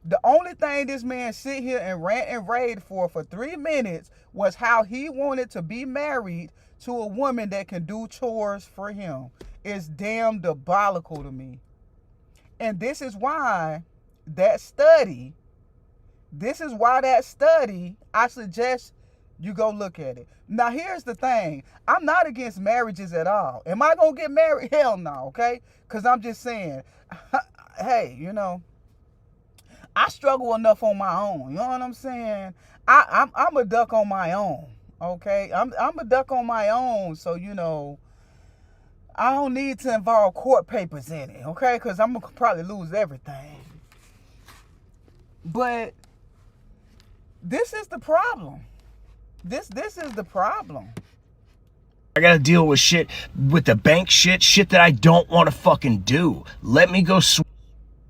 The only thing this man sit here and rant and rave for 3 minutes was how he wanted to be married to a woman that can do chores for him. It's damn diabolical to me. And this is why that study, I suggest you go look at it. Now, here's the thing. I'm not against marriages at all. Am I going to get married? Hell no, okay? Because I'm just saying, hey, you know, I struggle enough on my own. You know what I'm saying? I'm a duck on my own, okay? I'm a duck on my own, so, you know, I don't need to involve court papers in it, okay? Because I'm going to probably lose everything. But this is the problem. This is the problem. I gotta deal with shit, with the bank shit that I don't want to fucking do. Let me go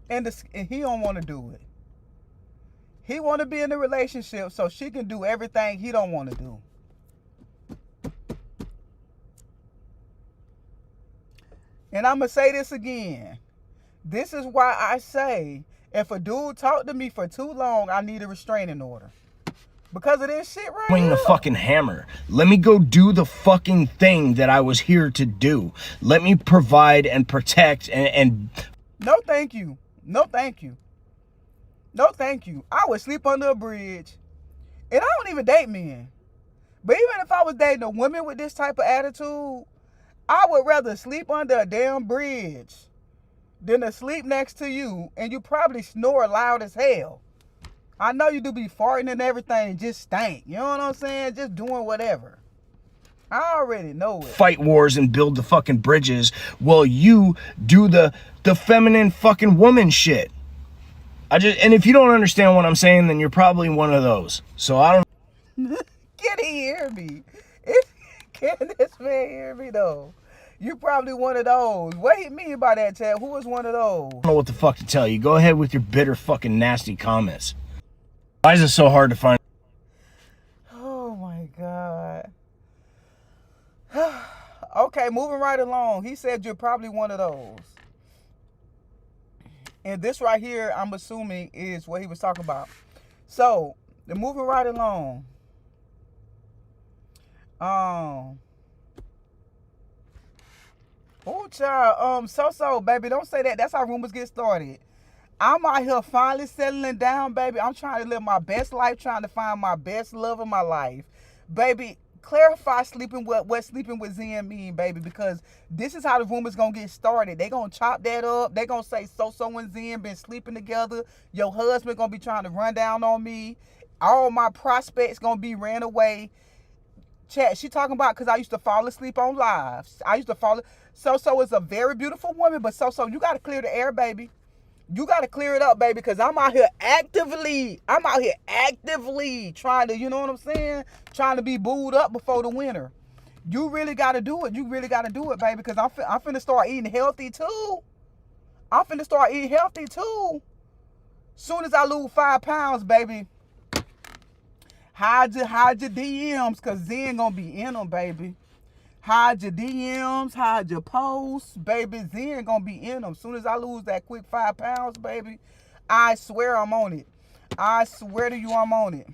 and he don't want to do it. He want to be in a relationship so she can do everything he don't want to do. And I'm going to say this again. This is why I say, if a dude talk to me for too long, I need a restraining order. Because of this shit right swing here. the fucking hammer. Let me go do the fucking thing that I was here to do. Let me provide and protect and... No, thank you. No, thank you. No, thank you. I would sleep under a bridge. And I don't even date men. But even if I was dating a woman with this type of attitude, I would rather sleep under a damn bridge than to sleep next to you and you probably snore loud as hell. I know you do be farting and everything, just stink. You know what I'm saying? Just doing whatever. I already know it. Fight wars and build the fucking bridges while you do the feminine fucking woman shit. And if you don't understand what I'm saying, then you're probably one of those. So I don't... Can he hear me? Can this man hear me though? You probably one of those. What he mean by that, Chad? Who is one of those? I don't know what the fuck to tell you. Go ahead with your bitter fucking nasty comments. Why is it so hard to find? Oh my God. Okay, moving right along. He said you're probably one of those. And this right here, I'm assuming, is what he was talking about. So, they're moving right along. Oh, child. So, baby, don't say that. That's how rumors get started. I'm out here finally settling down, baby. I'm trying to live my best life, trying to find my best love in my life. Baby, clarify what sleeping with Zen mean, baby, because this is how the rumors gonna get started. They gonna chop that up. They gonna say so and Zen been sleeping together. Your husband gonna be trying to run down on me. All my prospects gonna be ran away. Chat, she talking about because I used to fall asleep on lives. I used to fall. So is a very beautiful woman, but so you gotta clear the air, baby. You got to clear it up, baby, because I'm out here actively trying to, you know what I'm saying? Trying to be booed up before the winter. You really got to do it. You really got to do it, baby, because I'm finna start eating healthy, too. Soon as I lose 5 pounds, baby, hide your DMs, because Zen going to be in them, baby. Hide your DMs, hide your posts, baby. Zen gonna be in them. Soon as I lose that quick 5 pounds, baby, I swear I'm on it. I swear to you I'm on it.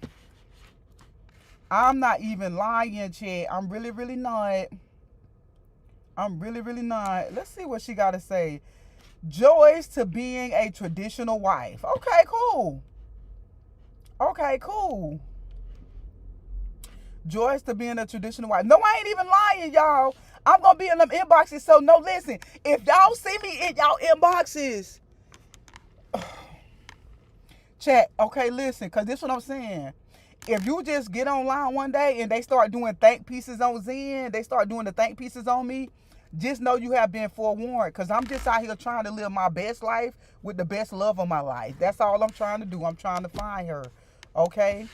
I'm not even lying, Chad. I'm really, really not. Let's see what she got to say. Joys to being a traditional wife. Okay, cool. Joyce to being a traditional wife. No, I ain't even lying, y'all. I'm going to be in them inboxes. So, no, listen. If y'all see me in y'all inboxes, chat, okay, listen, because this is what I'm saying. If you just get online one day and they start doing thank pieces on Zen, they start doing the thank pieces on me, just know you have been forewarned, because I'm just out here trying to live my best life with the best love of my life. That's all I'm trying to do. I'm trying to find her, okay?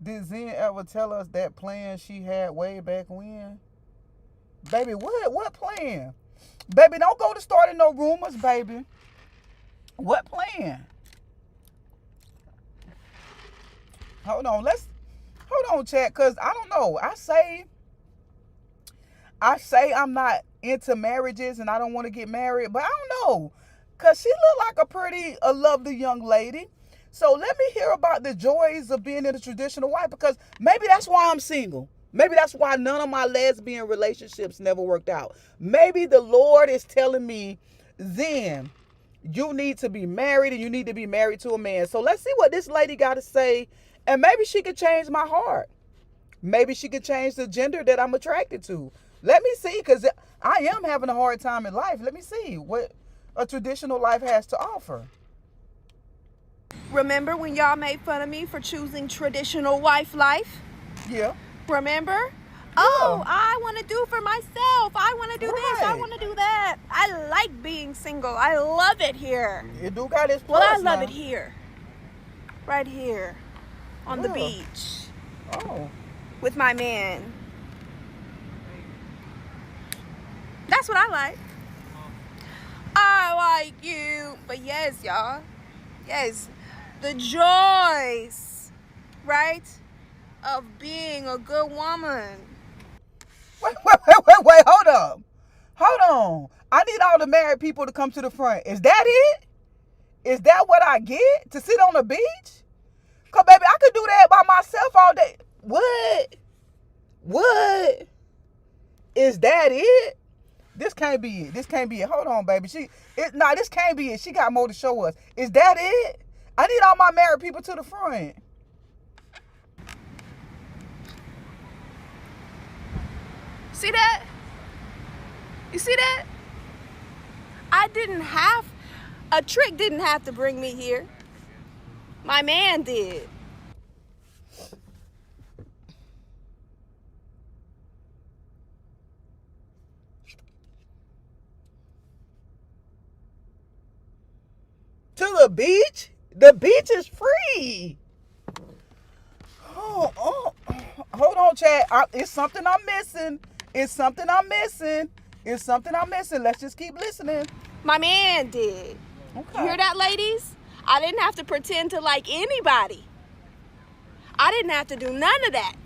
Did Zen ever tell us that plan she had way back when? Baby, what plan? Baby, don't go to starting no rumors, baby. What plan? Hold on, chat, because I don't know. I say I'm not into marriages and I don't want to get married, but I don't know. Because she looked like a lovely young lady. So let me hear about the joys of being in a traditional wife, because maybe that's why I'm single. Maybe that's why none of my lesbian relationships never worked out. Maybe the Lord is telling me, Zen, you need to be married and you need to be married to a man. So let's see what this lady got to say. And maybe she could change my heart. Maybe she could change the gender that I'm attracted to. Let me see, because I am having a hard time in life. Let me see what a traditional life has to offer. Remember when y'all made fun of me for choosing traditional wife life? Yeah. Remember? Yeah. Oh, I want to do for myself. I want to do this. I want to do that. I like being single. I love it here. It do got its plus. Well, I love it here. Right here. On the beach. Oh. With my man. That's what I like. I like you. But yes, y'all. Yes. The joys, right, of being a good woman. Wait, hold up. Hold on. I need all the married people to come to the front. Is that it? Is that what I get? To sit on the beach? Because, baby, I could do that by myself all day. What? Is that it? This can't be it. Hold on, baby. This can't be it. She got more to show us. Is that it? I need all my married people to the front. See that? You see that? A trick didn't have to bring me here. My man did. To the beach? The beach is free. Oh, hold on, Chad. It's something I'm missing. It's something I'm missing. It's something I'm missing. Let's just keep listening. My man did. Okay. You hear that, ladies? I didn't have to pretend to like anybody. I didn't have to do none of that.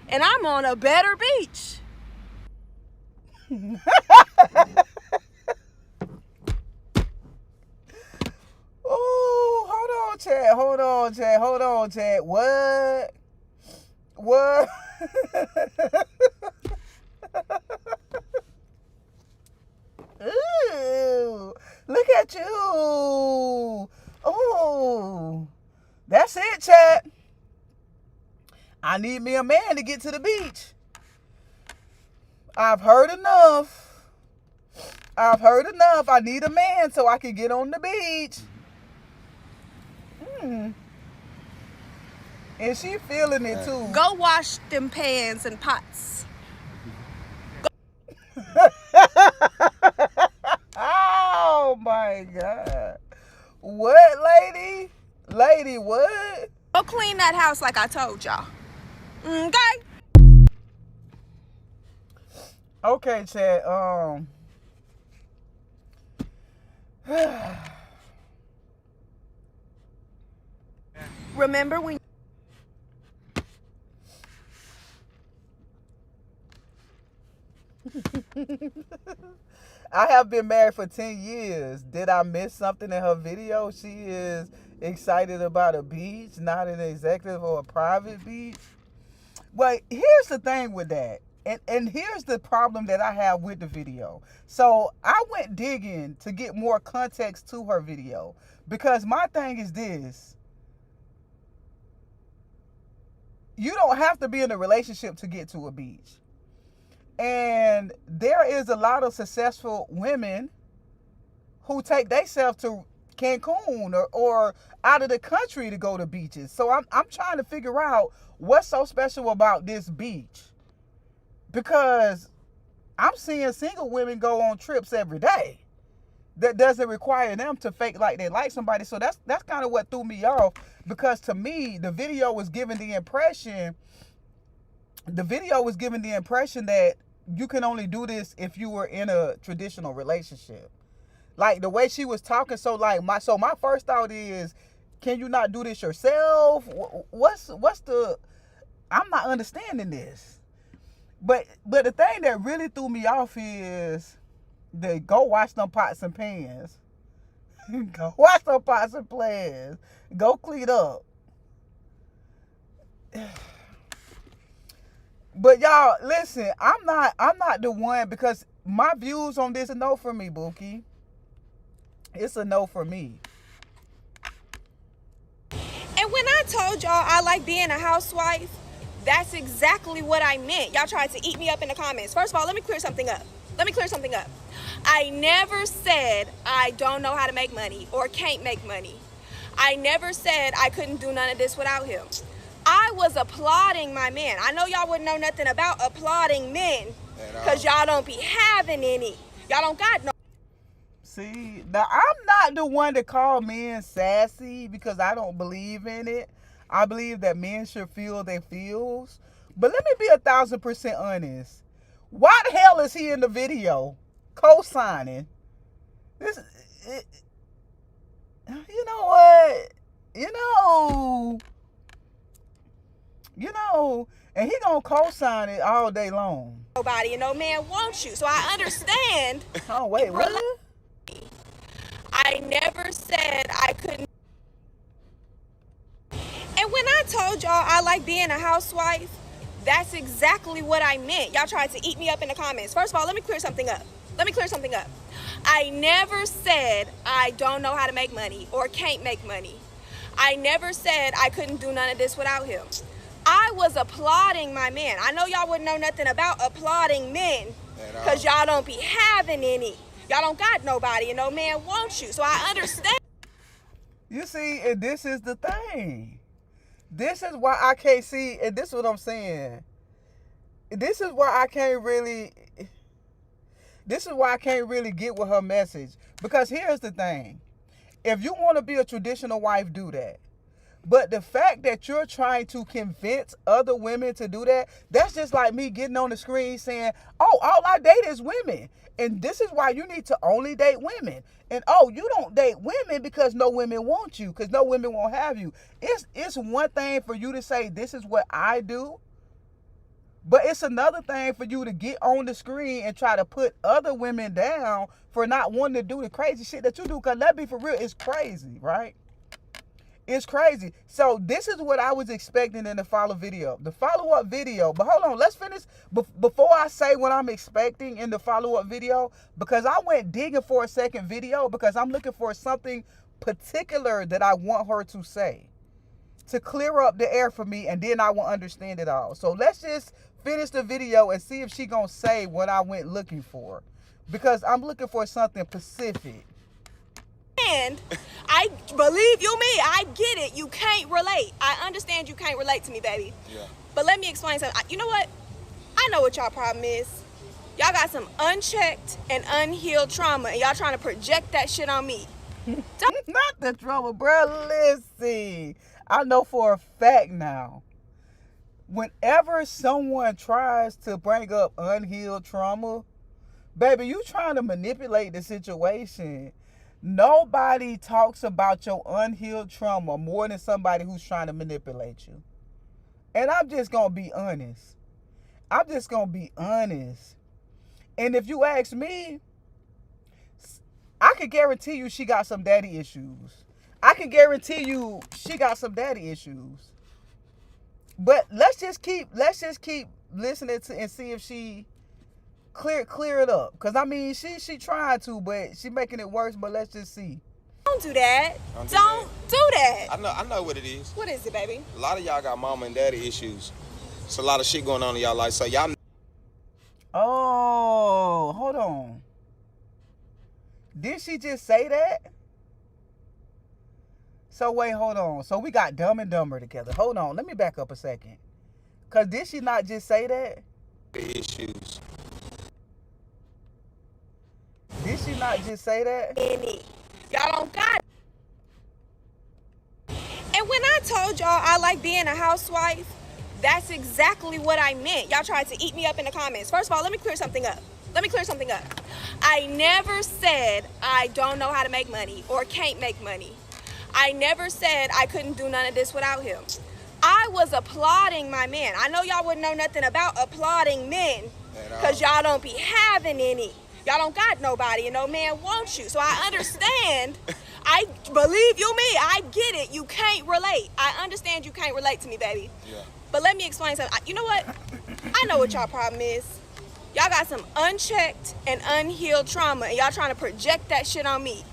And I'm on a better beach. Oh, hold on, Chad. Hold on, Chad. Hold on, Chad. What? What? Ooh, look at you. Oh, that's it, Chad. I need me a man to get to the beach. I've heard enough. I've heard enough. I need a man so I can get on the beach. And she feeling it too. Go wash them pans and pots. Oh my God. What, lady? Lady, what? Go clean that house like I told y'all. Okay? Okay, Chad. Remember when I have been married for 10 years. Did I miss something in her video? She is excited about a beach, not an executive or a private beach. Well, here's the thing with that. And here's the problem that I have with the video. So I went digging to get more context to her video. Because my thing is this. You don't have to be in a relationship to get to a beach. And there is a lot of successful women who take themselves to Cancun or out of the country to go to beaches. So I'm trying to figure out what's so special about this beach. Because I'm seeing single women go on trips every day. That doesn't require them to fake like they like somebody. So that's kind of what threw me off. Because to me, the video was giving the impression that you can only do this if you were in a traditional relationship. Like the way she was talking, so my first thought is, can you not do this yourself? What's the? I'm not understanding this. But the thing that really threw me off is the go wash them pots and pans. Go wash them pots and pans. Go clean up. But y'all, listen, I'm not the one, because my views on this are no for me, Bookie. It's a no for me. And when I told y'all I like being a housewife, that's exactly what I meant. Y'all tried to eat me up in the comments. First of all, let me clear something up. I never said I don't know how to make money or can't make money. I never said I couldn't do none of this without him. I was applauding my man. I know y'all wouldn't know nothing about applauding men because y'all don't be having any. Y'all don't got no. See, now I'm not the one to call men sassy because I don't believe in it. I believe that men should feel their feels. But let me be 1,000% honest. Why the hell is he in the video co-signing? You know what? And he gonna co-sign it all day long. Nobody and no man wants you. So I understand. Oh, wait, what? I never said I couldn't. And when I told y'all I like being a housewife, that's exactly what I meant. Y'all tried to eat me up in the comments. First of all, let me clear something up. I never said I don't know how to make money or can't make money. I never said I couldn't do none of this without him. I was applauding my man. I know y'all wouldn't know nothing about applauding men because y'all don't be having any. Y'all don't got nobody and no man wants you. So I understand. You see, and this is the thing. This is why I can't see, and this is what I'm saying. This is why I can't really get with her message. Because here's the thing. If you want to be a traditional wife, do that. But the fact that you're trying to convince other women to do that, that's just like me getting on the screen saying, oh, all I date is women. And this is why you need to only date women. And oh, you don't date women because no women want you, because no women won't have you. It's one thing for you to say, this is what I do. But it's another thing for you to get on the screen and try to put other women down for not wanting to do the crazy shit that you do. Because let's be for real, it's crazy, right? It's crazy. So this is what I was expecting in the follow-up video. The follow-up video. But hold on, let's finish. Before I say what I'm expecting in the follow-up video, because I went digging for a second video because I'm looking for something particular that I want her to say to clear up the air for me, and then I will understand it all. So let's just finish the video and see if she gonna say what I went looking for, because I'm looking for something specific. And I believe you me, I get it. You can't relate. I understand you can't relate to me, baby. Yeah. But let me explain something. You know what? I know what y'all problem is. Y'all got some unchecked and unhealed trauma, and y'all trying to project that shit on me. Not the trauma, bro. Listen, I know for a fact now, whenever someone tries to bring up unhealed trauma, baby, you trying to manipulate the situation. Nobody talks about your unhealed trauma more than somebody who's trying to manipulate you. And I'm just going to be honest. I'm just going to be honest. And if you ask me, I can guarantee you she got some daddy issues. I can guarantee you she got some daddy issues. But let's just keep listening to and see if she clear it up. Cause I mean she trying to, but she making it worse. But let's just see. Don't do that. Don't do that. I know what it is. What is it, baby? A lot of y'all got mama and daddy issues. It's a lot of shit going on in y'all life. So y'all. Oh, hold on. Did she just say that? So wait, hold on. So we got Dumb and Dumber together. Hold on. Let me back up a second. Cause did she not just say that? Issues. Did she not just say that? Y'all don't got it. And when I told y'all I like being a housewife, that's exactly what I meant. Y'all tried to eat me up in the comments. First of all, let me clear something up. I never said I don't know how to make money or can't make money. I never said I couldn't do none of this without him. I was applauding my man. I know y'all wouldn't know nothing about applauding men because y'all don't be having any. Y'all don't got nobody and no man wants you. So I understand. I believe you me. I get it. You can't relate. I understand you can't relate to me, baby. Yeah. But let me explain something. You know what? I know what y'all problem is. Y'all got some unchecked and unhealed trauma, and y'all trying to project that shit on me.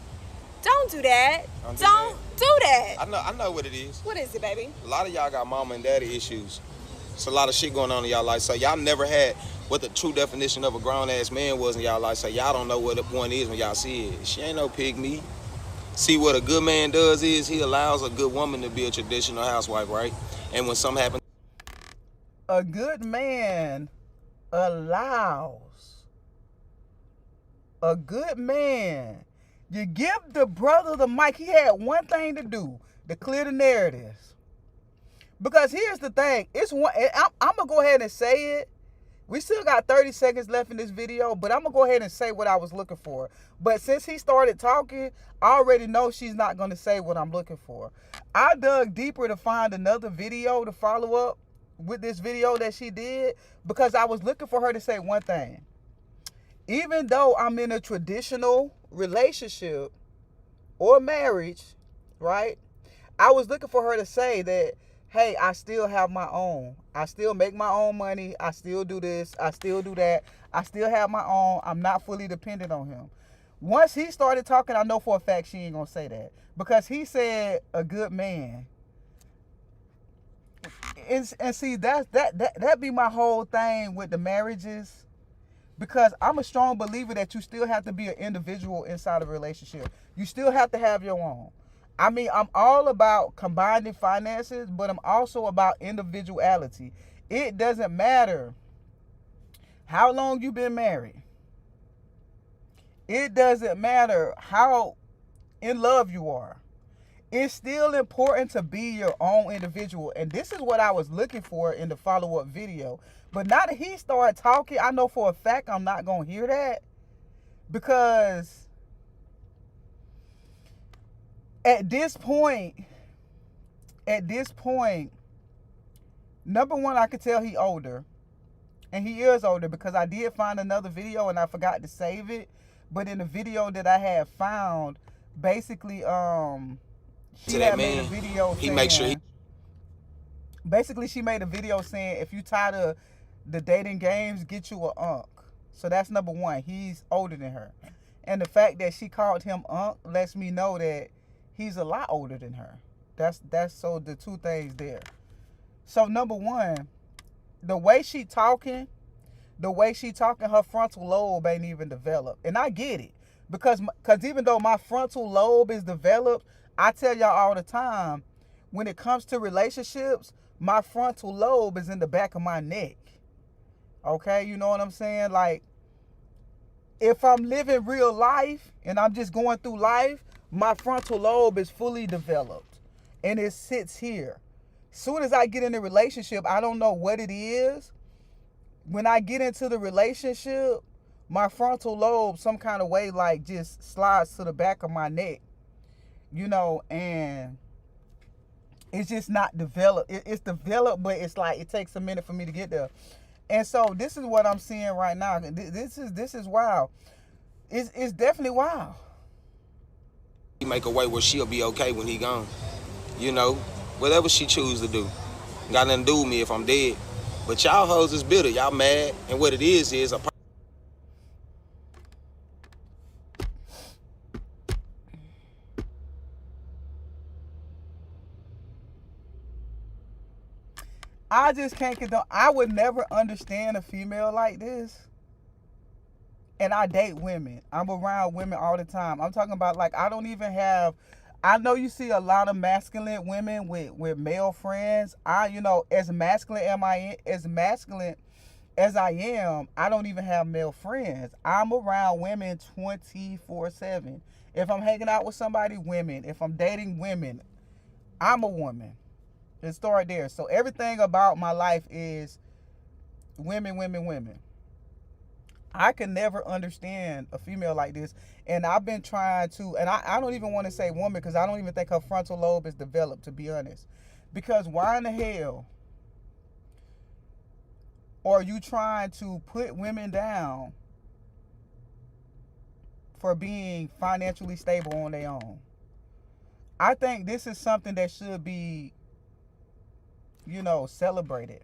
Don't do that. Don't do that. I know what it is. What is it, baby? A lot of y'all got mama and daddy issues. It's a lot of shit going on in y'all life. So y'all never had what the true definition of a grown ass man was in y'all life. So y'all don't know what one is when y'all see it. She ain't no pygmy. See, what a good man does is he allows a good woman to be a traditional housewife, right? And when something happens, A good man allows. A good man. You give the brother the mic. He had one thing to do, to clear the narratives. Because here's the thing. It's one. I'm going to go ahead and say it. We still got 30 seconds left in this video, but I'm going to go ahead and say what I was looking for. But since he started talking, I already know she's not going to say what I'm looking for. I dug deeper to find another video to follow up with this video that she did, because I was looking for her to say one thing. Even though I'm in a traditional relationship or marriage, right? I was looking for her to say that, hey, I still have my own. I still make my own money. I still do this. I still do that. I still have my own. I'm not fully dependent on him. Once he started talking, I know for a fact she ain't gonna say that, because he said a good man. And see, that be my whole thing with the marriages, because I'm a strong believer that you still have to be an individual inside of a relationship. You still have to have your own. I mean, I'm all about combining finances, but I'm also about individuality. It doesn't matter how long you've been married. It doesn't matter how in love you are. it's still important to be your own individual. And this is what I was looking for in the follow-up video. But now that he started talking, I know for a fact I'm not going to hear that. Because at this point, number one, I could tell he older. And he is older because I did find another video and I forgot to save it. But in the video that I had found, basically, she had made a video saying, basically she made a video saying, if you tired of the dating games, get you a unk. So that's number one. He's older than her. And the fact that she called him unk lets me know that he's a lot older than her. That's so the two things there. So number one, the way she talking, her frontal lobe ain't even developed. And I get it. Because even though my frontal lobe is developed, I tell y'all all the time, when it comes to relationships, my frontal lobe is in the back of my neck. Okay, you know what I'm saying? Like, if I'm living real life and I'm just going through life, my frontal lobe is fully developed. And it sits here. Soon as I get in a relationship, I don't know what it is. When I get into the relationship, my frontal lobe some kind of way like just slides to the back of my neck. You know, and it's just not developed. It's developed, but it's like it takes a minute for me to get there. And so this is what I'm seeing right now. This is wild. It's definitely wild. He make a way where she'll be okay when he gone. You know, whatever she choose to do. Got nothing to do with me if I'm dead. But y'all hoes is bitter. Y'all mad. And what it is a I just can't condone. I would never understand a female like this. And I date women. I'm around women all the time. I'm talking about, like, I don't even have, I know you see a lot of masculine women with male friends. As masculine as I am, I don't even have male friends. I'm around women 24/7. If I'm hanging out with somebody, women. If I'm dating women, I'm a woman. It started there. So everything about my life is women, women, women. I can never understand a female like this. And I've been trying to, and I don't even want to say woman because I don't even think her frontal lobe is developed, to be honest. Because why in the hell are you trying to put women down for being financially stable on their own? I think this is something that should be, celebrated.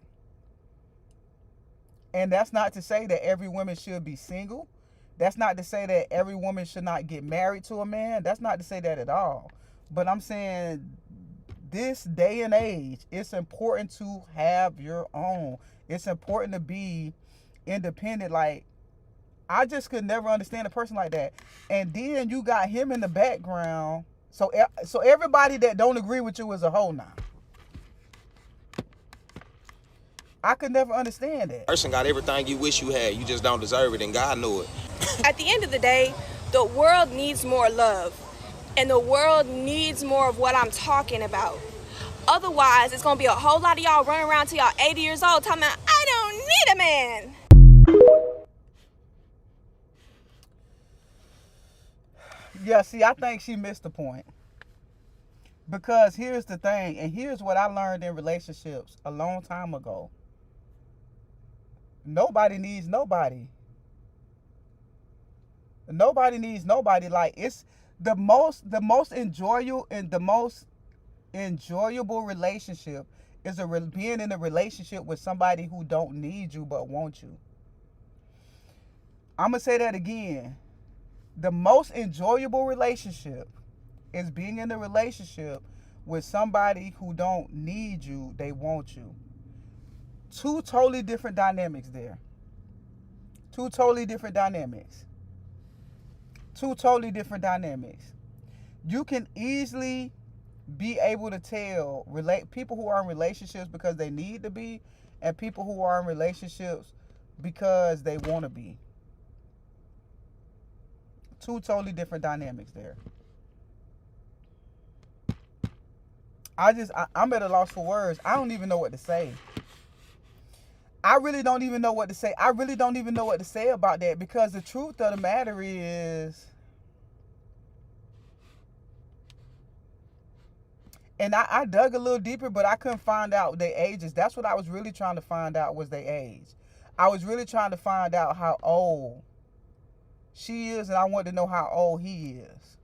And that's not to say that every woman should be single. That's not to say that every woman should not get married to a man. That's not to say that at all. But I'm saying this day and age, it's important to have your own. It's important to be independent. Like, I just could never understand a person like that. And then you got him in the background. So everybody that don't agree with you is a hoe now. I could never understand that. Person got everything you wish you had. You just don't deserve it, and God knew it. At the end of the day, the world needs more love. And the world needs more of what I'm talking about. Otherwise, it's going to be a whole lot of y'all running around till y'all 80 years old talking about, I don't need a man. Yeah, see, I think she missed the point. Because here's the thing, and here's what I learned in relationships a long time ago. Nobody needs nobody. Nobody needs nobody. Like, it's the most enjoyable and the most enjoyable relationship is being in a relationship with somebody who don't need you but want you. I'm gonna say that again. The most enjoyable relationship is being in a relationship with somebody who don't need you, they want you. Two totally different dynamics there. Two totally different dynamics. You can easily be able to tell people who are in relationships because they need to be, and people who are in relationships because they want to be. Two totally different dynamics there. I'm at a loss for words. I don't even know what to say. I really don't even know what to say. I really don't even know what to say about that, because the truth of the matter is, and I dug a little deeper, but I couldn't find out their ages. That's what I was really trying to find out, was their age. I was really trying to find out how old she is, and I wanted to know how old he is.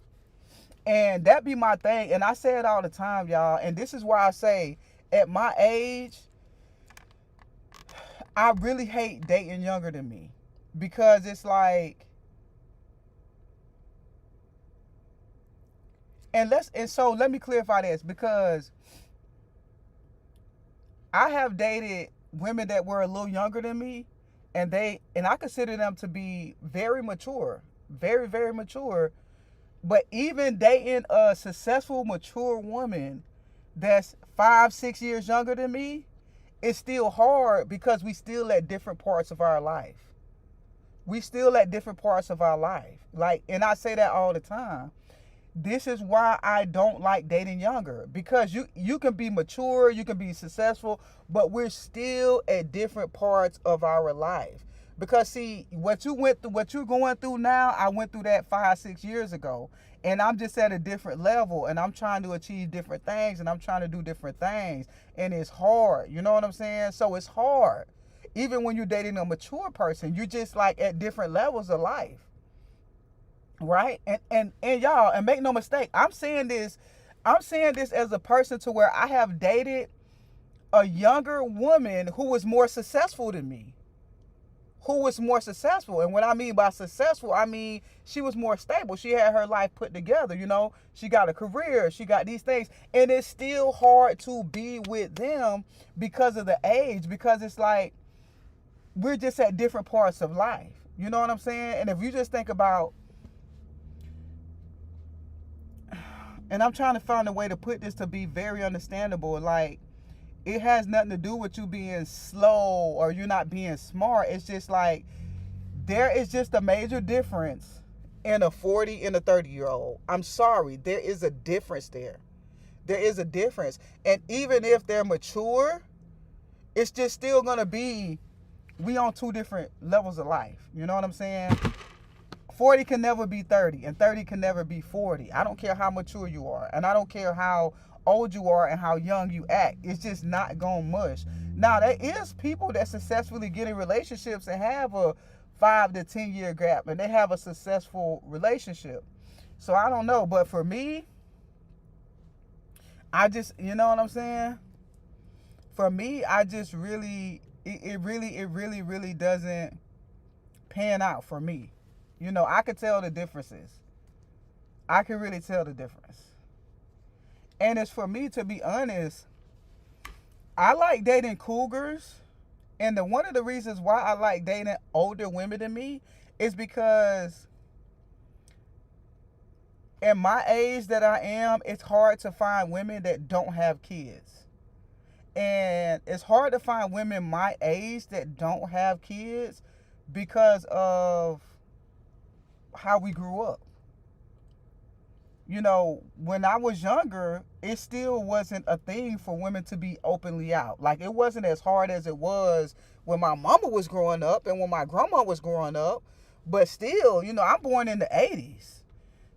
And that be my thing. And I say it all the time, y'all. And this is why I say, at my age, I really hate dating younger than me. Because it's like, and so let me clarify this, because I have dated women that were a little younger than me, and I consider them to be very mature, very, very mature. But even dating a successful, mature woman that's 5-6 years younger than me, it's still hard, because we still at different parts of our life. We still at different parts of our life. Like, and I say that all the time. This is why I don't like dating younger, because you can be mature, you can be successful, but we're still at different parts of our life. Because see, what you're going through now, I went through that 5-6 years ago, and I'm just at a different level, and I'm trying to achieve different things, and I'm trying to do different things, and it's hard. You know what I'm saying? So it's hard. Even when you're dating a mature person, you're just like at different levels of life. Right? And y'all, and make no mistake, I'm saying this as a person to where I have dated a younger woman who was more successful than me. Who was more successful. And what I mean by successful, I mean she was more stable. She had her life put together, you know. She got a career, she got these things. And it's still hard to be with them because of the age, because it's like we're just at different parts of life. You know what I'm saying? And if you just think about, and I'm trying to find a way to put this to be very understandable, like, it has nothing to do with you being slow or you not being smart. It's just like, there is just a major difference in a 40 and a 30-year-old. I'm sorry, there is a difference there. There is a difference. And even if they're mature, it's just still gonna be, we on two different levels of life. You know what I'm saying? 40 can never be 30, and 30 can never be 40. I don't care how mature you are, and I don't care how old you are and how young you act. It's just not gonna mush. Now, there is people that successfully get in relationships and have a 5 to 10 year gap, and they have a successful relationship. So I don't know, but for me, I just, you know what I'm saying? For me, I just really, it really doesn't pan out for me. You know, I could tell the differences. I can really tell the difference. And it's for me, to be honest, I like dating cougars. And one of the reasons why I like dating older women than me is because in my age that I am, it's hard to find women that don't have kids. And it's hard to find women my age that don't have kids because of how we grew up. You know, when I was younger, it still wasn't a thing for women to be openly out. Like, it wasn't as hard as it was when my mama was growing up and when my grandma was growing up. But still, you know, I'm born in the 80s.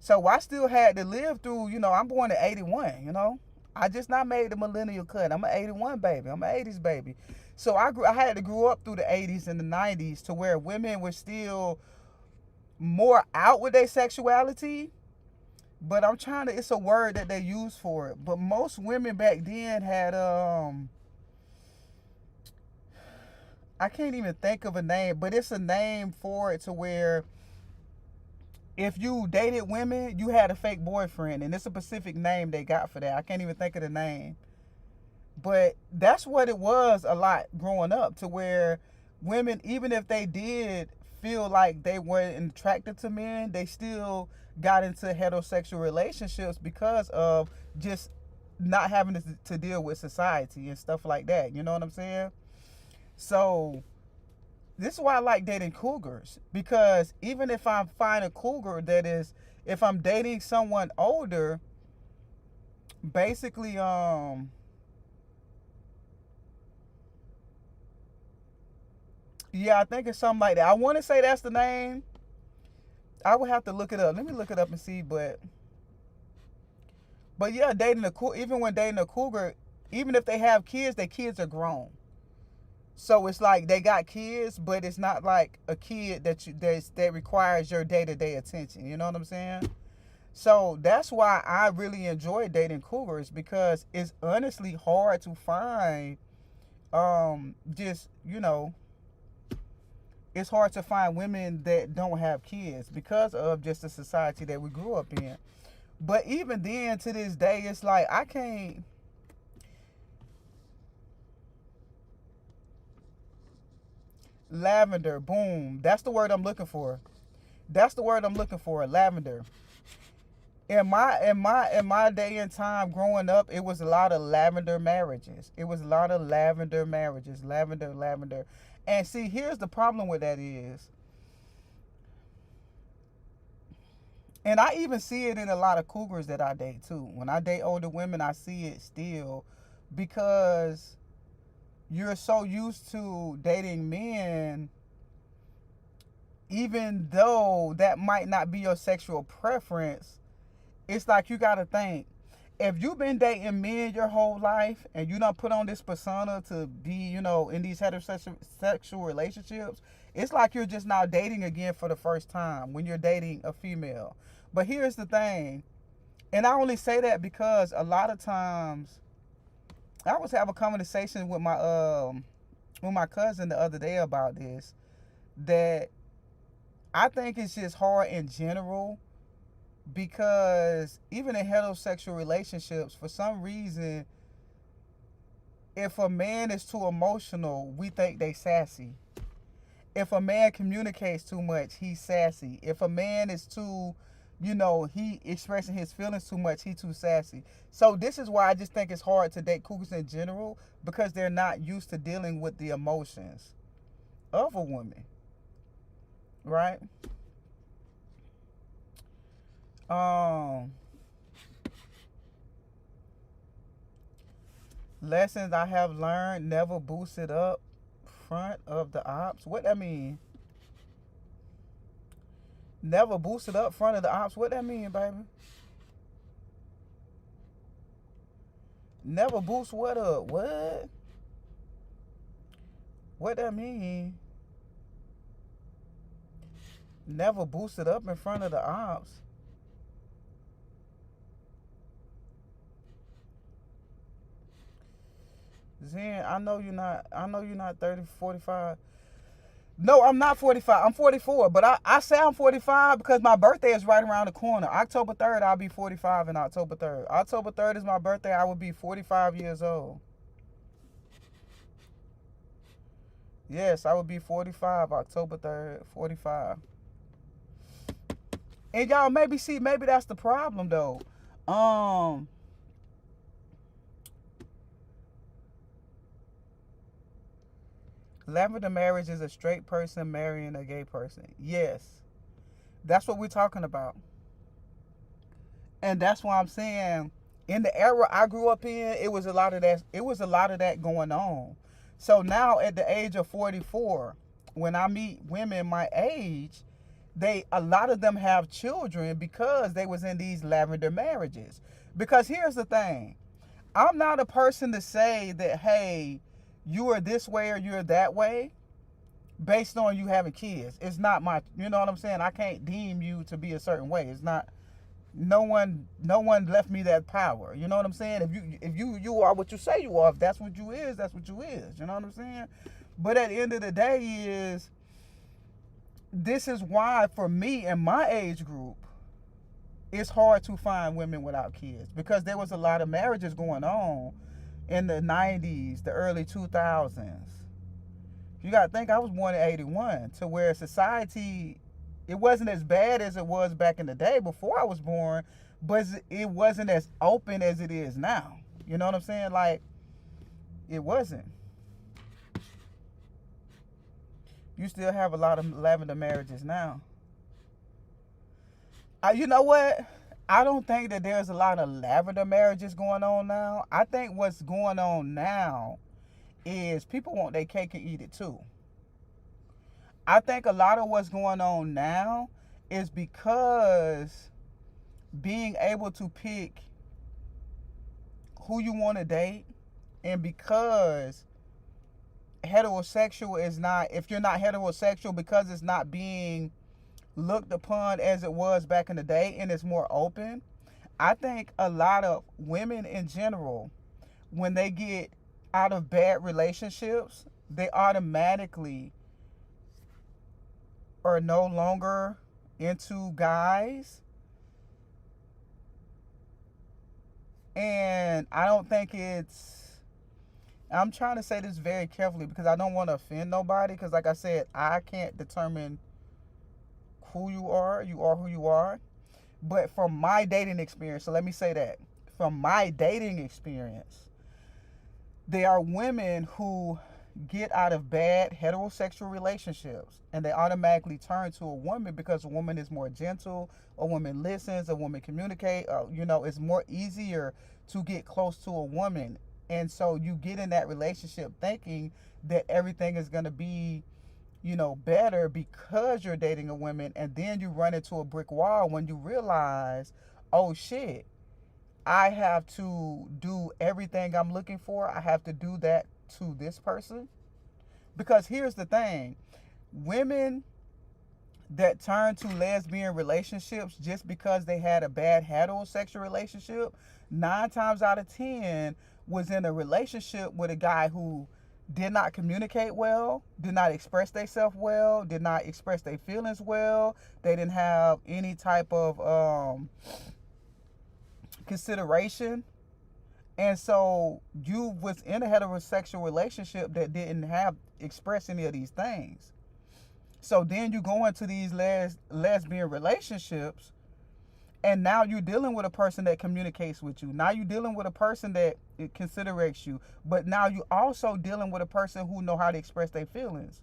So I still had to live through, you know, I'm born in 81, you know. I just not made the millennial cut. I'm an 81 baby. I'm an 80s baby. So I had to grow up through the 80s and the 90s to where women were still more out with their sexuality. But I'm trying to, it's a word that they use for it. But most women back then had, I can't even think of a name, but it's a name for it to where if you dated women, you had a fake boyfriend. And it's a specific name they got for that. I can't even think of the name. But that's what it was a lot growing up, to where women, even if they did feel like they weren't attracted to men, they still got into heterosexual relationships because of just not having to deal with society and stuff like that. You know what I'm saying? So this is why I like dating cougars, because even if I find a cougar that is, if I'm dating someone older, basically, yeah, I think it's something like that. I want to say that's the name. I would have to look it up. Let me look it up and see. But yeah, even when dating a cougar, even if they have kids, their kids are grown. So it's like they got kids, but it's not like a kid that requires your day-to-day attention. You know what I'm saying? So that's why I really enjoy dating cougars, because it's honestly hard to find just, it's hard to find women that don't have kids because of just the society that we grew up in. But even then, to this day, it's like I can't. Lavender, boom. That's the word I'm looking for. Lavender. In my day and time growing up, it was a lot of lavender marriages. Lavender. And see, here's the problem with that is, and I even see it in a lot of cougars that I date too. When I date older women, I see it still, because you're so used to dating men, even though that might not be your sexual preference. It's like you gotta think, if you've been dating men your whole life and you don't put on this persona to be, in these heterosexual relationships, it's like you're just now dating again for the first time when you're dating a female. But here's the thing, and I only say that because a lot of times, I was having a conversation with my cousin the other day about this, that I think it's just hard in general, because even in heterosexual relationships, for some reason, if a man is too emotional, we think they sassy. If a man communicates too much, he's sassy. If a man is too, he expressing his feelings too much, he too sassy. So this is why I just think it's hard to date cougars in general, because they're not used to dealing with the emotions of a woman, right? Lessons I have learned: never boost it up front of the ops. What that mean? Never boost it up front of the ops. What that mean, baby? Never boost what up? What? What that mean? Never boost it up in front of the ops. Zen, I know you're not 30, 45. No, I'm not 45. I'm 44. But I say I'm 45 because my birthday is right around the corner. October 3rd, I'll be 45 in October 3rd. October 3rd is my birthday. I will be 45 years old. Yes, I will be 45 October 3rd, 45. And y'all maybe that's the problem though. Lavender marriage is a straight person marrying a gay person. Yes. That's what we're talking about. And that's why I'm saying, in the era I grew up in, it was a lot of that going on. So now at the age of 44, when I meet women my age, a lot of them have children because they was in these lavender marriages. Because here's the thing. I'm not a person to say that, hey, you are this way or you're that way based on you having kids. It's not my, you know what I'm saying? I can't deem you to be a certain way. It's not, no one left me that power. You know what I'm saying? If you are what you say you are, if that's what you is, that's what you is. You know what I'm saying? But at the end of the day this is why for me in my age group, it's hard to find women without kids, because there was a lot of marriages going on in the 90s, the early 2000s. You got to think, I was born in 81, to where society, it wasn't as bad as it was back in the day before I was born, but it wasn't as open as it is now. You know what I'm saying? Like, it wasn't. You still have a lot of lavender marriages now. You know what? I don't think that there's a lot of lavender marriages going on now. I think what's going on now is people want their cake and eat it too. I think a lot of what's going on now is because being able to pick who you want to date, and because heterosexual is not, if you're not heterosexual, because it's not being looked upon as it was back in the day and it's more open. I think a lot of women in general, when they get out of bad relationships, they automatically are no longer into guys. And I don't think I'm trying to say this very carefully because I don't want to offend nobody, because like I said, I can't determine who you are who you are. But from my dating experience, so let me say that, from my dating experience, there are women who get out of bad heterosexual relationships and they automatically turn to a woman because a woman is more gentle, a woman listens, a woman communicates, it's more easier to get close to a woman. And so you get in that relationship thinking that everything is going to be, better because you're dating a woman, and then you run into a brick wall when you realize, oh shit, I have to do everything I'm looking for. I have to do that to this person. Because here's the thing, women that turn to lesbian relationships just because they had a bad heterosexual relationship, 9 times out of 10 was in a relationship with a guy who did not communicate well, did not express themselves well, did not express their feelings well. They didn't have any type of consideration. And so you was in a heterosexual relationship that didn't have express any of these things. So then you go into these lesbian relationships, and now you're dealing with a person that communicates with you. Now you're dealing with a person that considerates you. But now you're also dealing with a person who know how to express their feelings.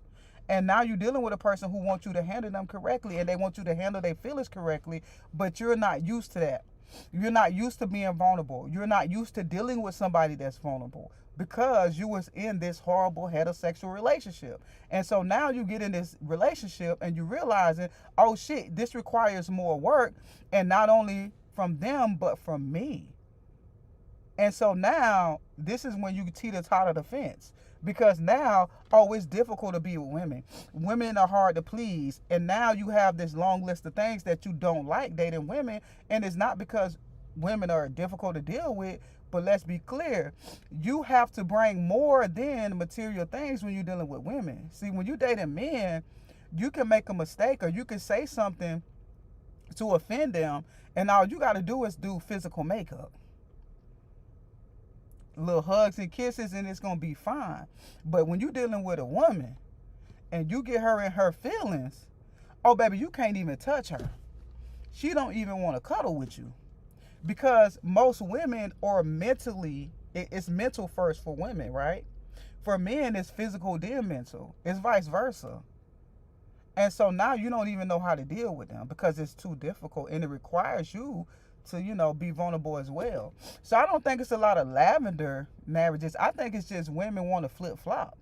And now you're dealing with a person who wants you to handle them correctly, and they want you to handle their feelings correctly, but you're not used to that. You're not used to being vulnerable. You're not used to dealing with somebody that's vulnerable because you was in this horrible heterosexual relationship. And so now you get in this relationship and you realizing, oh shit, this requires more work, and not only from them, but from me. And so now this is when you teeter-totter the fence, because now, oh, it's difficult to be with women. Women are hard to please. And now you have this long list of things that you don't like dating women. And it's not because women are difficult to deal with, but let's be clear, you have to bring more than material things when you're dealing with women. See, when you're dating men, you can make a mistake or you can say something to offend them, and all you got to do is do physical makeup. Little hugs and kisses, and it's gonna be fine. But when you're dealing with a woman and you get her in her feelings, oh baby, you can't even touch her. She don't even want to cuddle with you, because most women are mentally, it's mental first for women, right? For men, it's physical then mental. It's vice versa. And so now you don't even know how to deal with them because it's too difficult, and it requires you to, be vulnerable as well. So I don't think it's a lot of lavender marriages. I think it's just women want to flip-flop.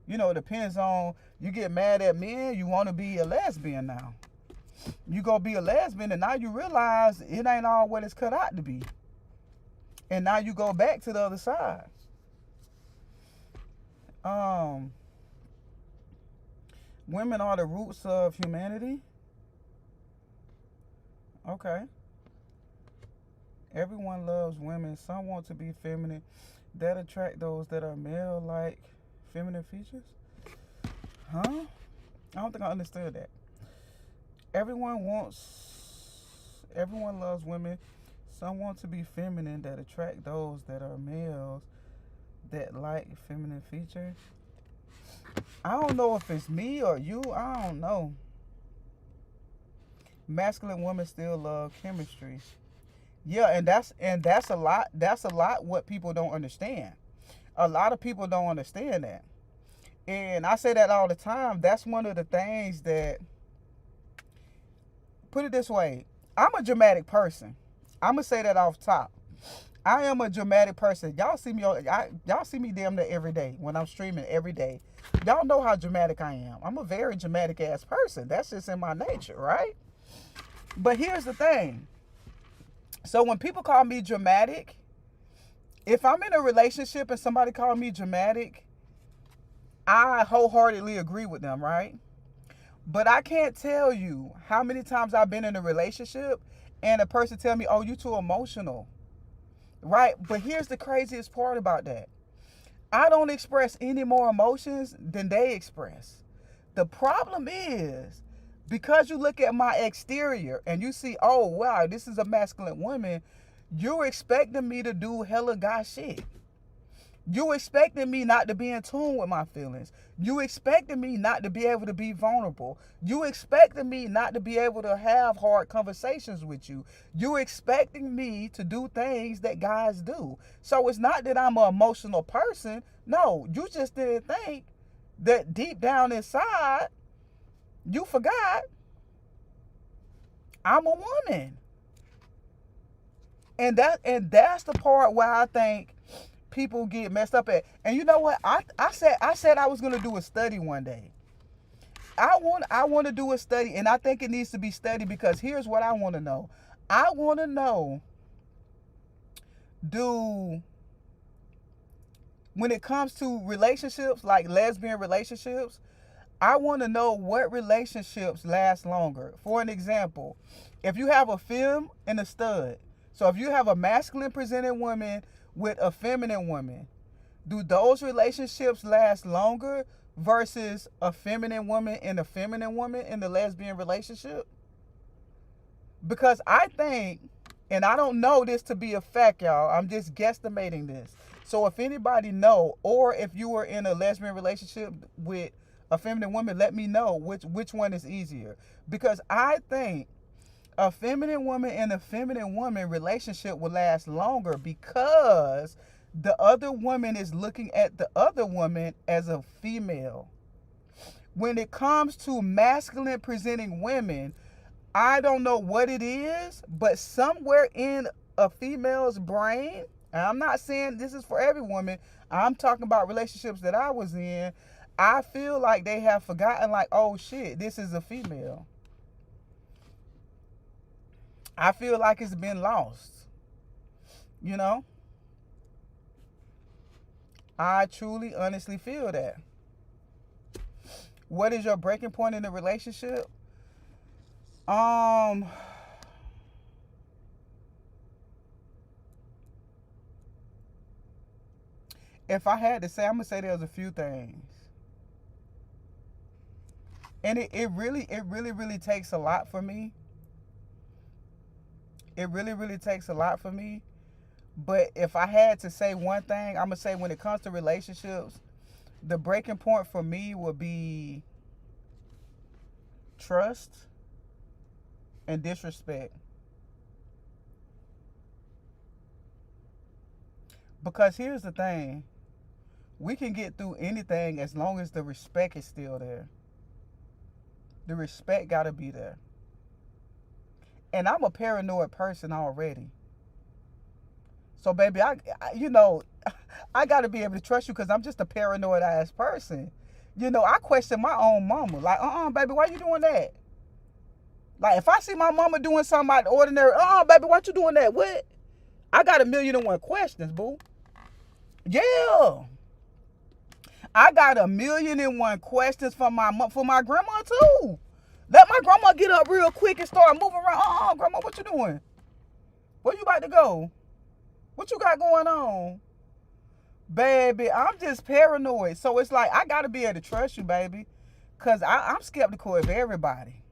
It depends on, you get mad at men, you want to be a lesbian now. You go be a lesbian, and now you realize it ain't all what it's cut out to be. And now you go back to the other side. Women are the roots of humanity. Okay. Everyone loves women. Some want to be feminine. That attract those that are male, like feminine features. Huh? I don't think I understood that. Everyone loves women. Some want to be feminine. That attract those that are males that like feminine features. I don't know if it's me or you. I don't know. Masculine women still love chemistry. Yeah, and that's a lot. That's a lot what people don't understand. A lot of people don't understand that. And I say that all the time. That's one of the things that, put it this way, I'm a dramatic person. I'm gonna say that off top. I am a dramatic person. Y'all see me y'all see me damn near every day when I'm streaming every day. Y'all know how dramatic I am. I'm a very dramatic ass person. That's just in my nature, right? But here's the thing. So when people call me dramatic, if I'm in a relationship and somebody call me dramatic, I wholeheartedly agree with them, right? But I can't tell you how many times I've been in a relationship and a person tell me, oh, you too emotional. Right? But here's the craziest part about that. I don't express any more emotions than they express. The problem is, because you look at my exterior and you see, oh, wow, this is a masculine woman, you're expecting me to do hella guy shit. You expecting me not to be in tune with my feelings. You expecting me not to be able to be vulnerable. You expecting me not to be able to have hard conversations with you. You expecting me to do things that guys do. So it's not that I'm an emotional person. No, you just didn't think that deep down inside, you forgot I'm a woman. And that's the part where I think people get messed up at. And you know what? I said I was gonna do a study one day. I want to do a study, and I think it needs to be studied because here's what I want to know. I want to know, when it comes to relationships, like lesbian relationships, I want to know what relationships last longer. For an example, if you have a femme and a stud, so if you have a masculine presenting woman with a feminine woman, do those relationships last longer versus a feminine woman and a feminine woman in the lesbian relationship? Because I think, and I don't know this to be a fact, y'all, I'm just guesstimating this. So if anybody know, or if you were in a lesbian relationship with a feminine woman, let me know which one is easier. Because I think a feminine woman and a feminine woman relationship will last longer because the other woman is looking at the other woman as a female. When it comes to masculine presenting women, I don't know what it is, but somewhere in a female's brain, and I'm not saying this is for every woman, I'm talking about relationships that I was in, I feel like they have forgotten, like, oh shit, this is a female. I feel like it's been lost. You know? I truly, honestly feel that. What is your breaking point in the relationship? If I had to say, I'm gonna say there's a few things. And it really takes a lot for me. It really takes a lot for me. But if I had to say one thing, I'm going to say when it comes to relationships, the breaking point for me would be trust and disrespect. Because here's the thing. We can get through anything as long as the respect is still there. The respect got to be there. And I'm a paranoid person already. So, baby, I got to be able to trust you because I'm just a paranoid ass person. You know, I question my own mama. Like, baby, why you doing that? Like, if I see my mama doing something out of the ordinary, baby, why you doing that? What? I got 1,000,001 questions, boo. Yeah. I got 1,000,001 questions for my grandma, too. Let my grandma get up real quick and start moving around. Grandma, what you doing? Where you about to go? What you got going on? Baby, I'm just paranoid. So it's like, I got to be able to trust you, baby. Because I'm skeptical of everybody.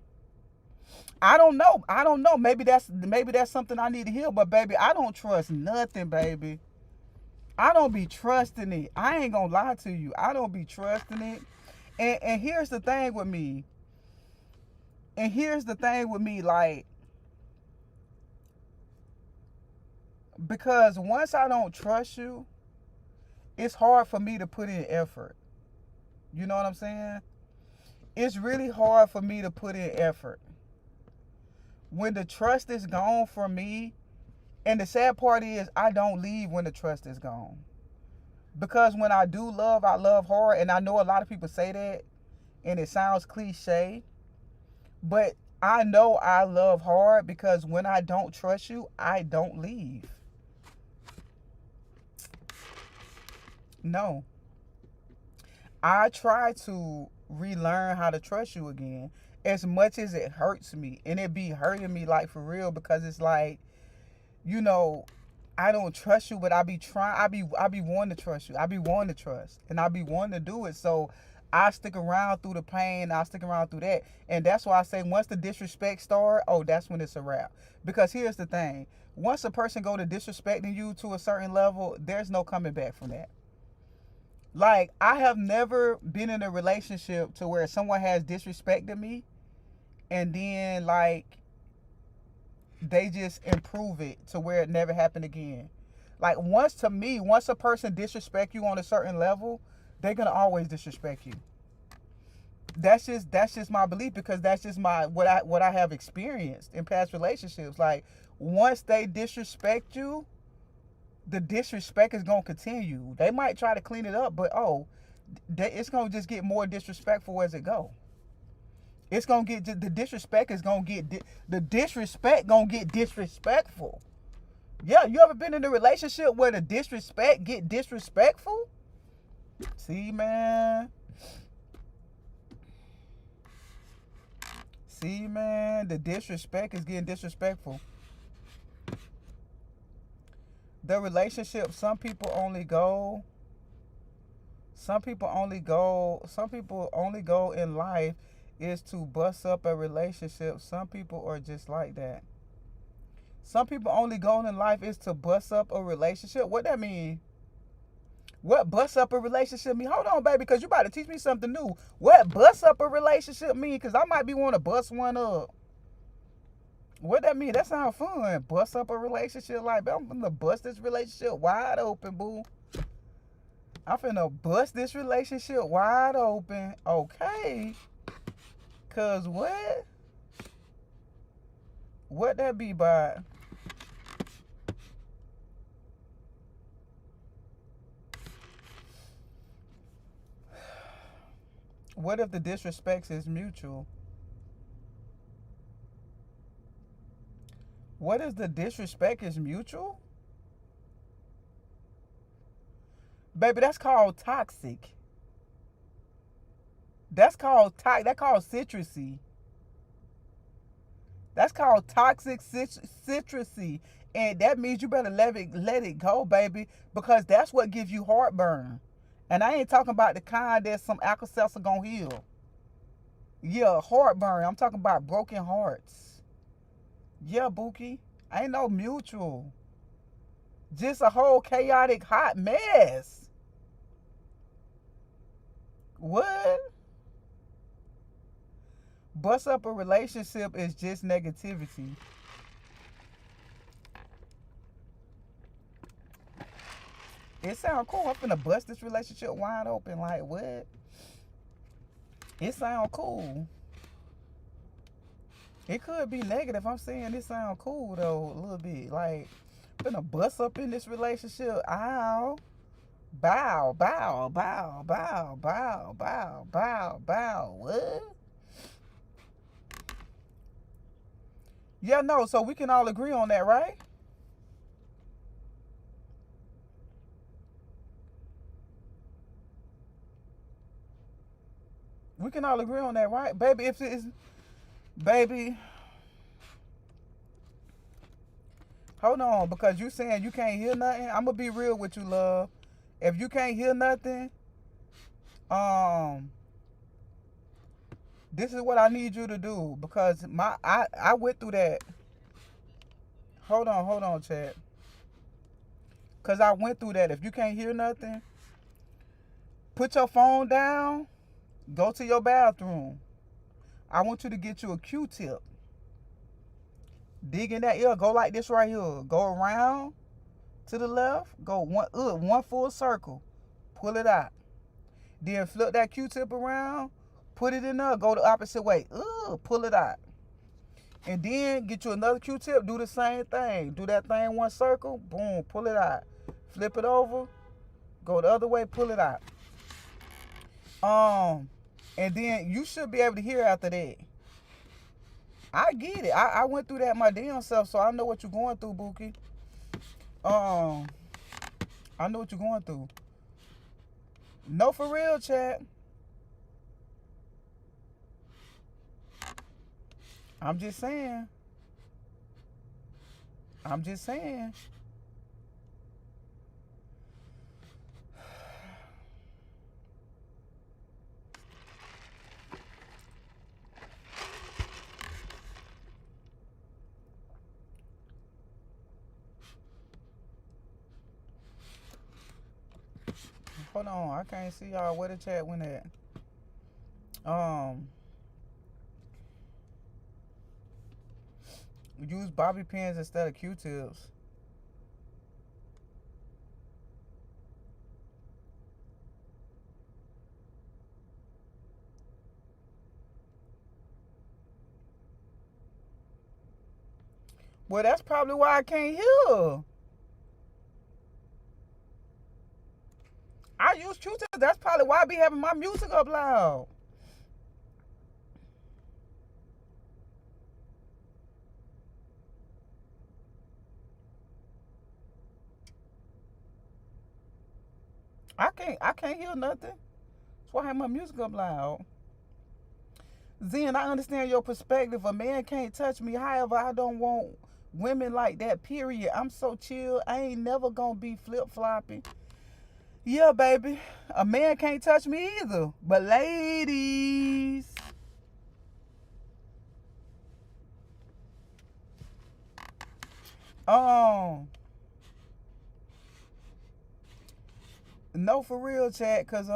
I don't know. Maybe that's something I need to hear. But, baby, I don't trust nothing, baby. I don't be trusting it. I ain't going to lie to you. I don't be trusting it. And here's the thing with me. Like, because once I don't trust you, it's hard for me to put in effort. You know what I'm saying? It's really hard for me to put in effort. When the trust is gone from me, And the sad part is I don't leave when the trust is gone. Because when I do love, I love hard. And I know a lot of people say that, and it sounds cliche. But I know I love hard because when I don't trust you, I don't leave. No. I try to relearn how to trust you again, as much as it hurts me. And it be hurting me like for real, because it's like, you know, I don't trust you, but I be trying. I be wanting to trust you. I be wanting to trust, and I be wanting to do it. So I stick around through the pain. I stick around through that, and that's why I say once the disrespect start, oh, that's when it's a wrap. Because here's the thing: once a person go to disrespecting you to a certain level, there's no coming back from that. Like, I have never been in a relationship to where someone has disrespected me, and then like they just improve it to where it never happened again. Like, once a person disrespect you on a certain level, they're gonna always disrespect you. That's just my belief, because that's just what I have experienced in past relationships. Like, once they disrespect you, the disrespect is gonna continue. They might try to clean it up, but it's gonna just get more disrespectful as it go. It's gonna get the disrespect gonna get disrespectful. Yeah, you ever been in a relationship where the disrespect get disrespectful? See, man. The disrespect is getting disrespectful. The relationship, some people only go in life is to bust up a relationship. Some people are just like that. Some people only go in life is to bust up a relationship. What that mean? What bust up a relationship mean? Hold on, baby, because you about to teach me something new. What bust up a relationship mean? Because I might be wanting to bust one up. What that mean? That sounds fun. Bust up a relationship. Like, I'm finna bust this relationship wide open, boo. I'm finna bust this relationship wide open. Okay. Cause what? What that be by? What if the disrespect is mutual? What if the disrespect is mutual? Baby, that's called toxic. That's called citrusy. That's called toxic citrusy. And that means you better let it go, baby, because that's what gives you heartburn. And I ain't talking about the kind that some Alka-Seltzer gonna heal. Yeah, heartburn. I'm talking about broken hearts. Yeah, Bookie. Ain't no mutual. Just a whole chaotic hot mess. What? Bust up a relationship is just negativity. It sound cool. I'm finna bust this relationship wide open. Like, what? It sound cool. It could be negative. I'm saying it sound cool though, a little bit. Like, finna bust up in this relationship. Ow. Bow, bow, bow, bow, bow, bow, bow, bow. What? Yeah, no, so we can all agree on that, right? We can all agree on that, right? Baby, if it is, baby, hold on, because you saying you can't hear nothing. I'm going to be real with you, love. If you can't hear nothing, this is what I need you to do, because I went through that. Hold on, chat. Because I went through that. If you can't hear nothing, put your phone down. Go to your bathroom. I want you to get you a Q-tip. Dig in that ear. Go like this right here. Go around to the left. Go one full circle. Pull it out. Then flip that Q-tip around. Put it in there. Go the opposite way. Pull it out. And then get you another Q-tip, do the same thing. Do that thing one circle, boom, pull it out. Flip it over, go the other way, pull it out. And then you should be able to hear after that. I get it. I went through that my damn self, so I know what you're going through, Bookie. I know what you're going through. No, for real, chat. I'm just saying. I'm just saying. Hold on, I can't see y'all where the chat went at. Use bobby pins instead of Q-tips. Well, that's probably why I can't hear. I use Q-tips. That's probably why I be having my music up loud. I can't hear nothing. That's why I have my music up loud. Zen, I understand your perspective. A man can't touch me. However, I don't want women like that, period. I'm so chill. I ain't never gonna be flip-flopping. Yeah, baby. A man can't touch me either. But ladies, no, for real, chat, cause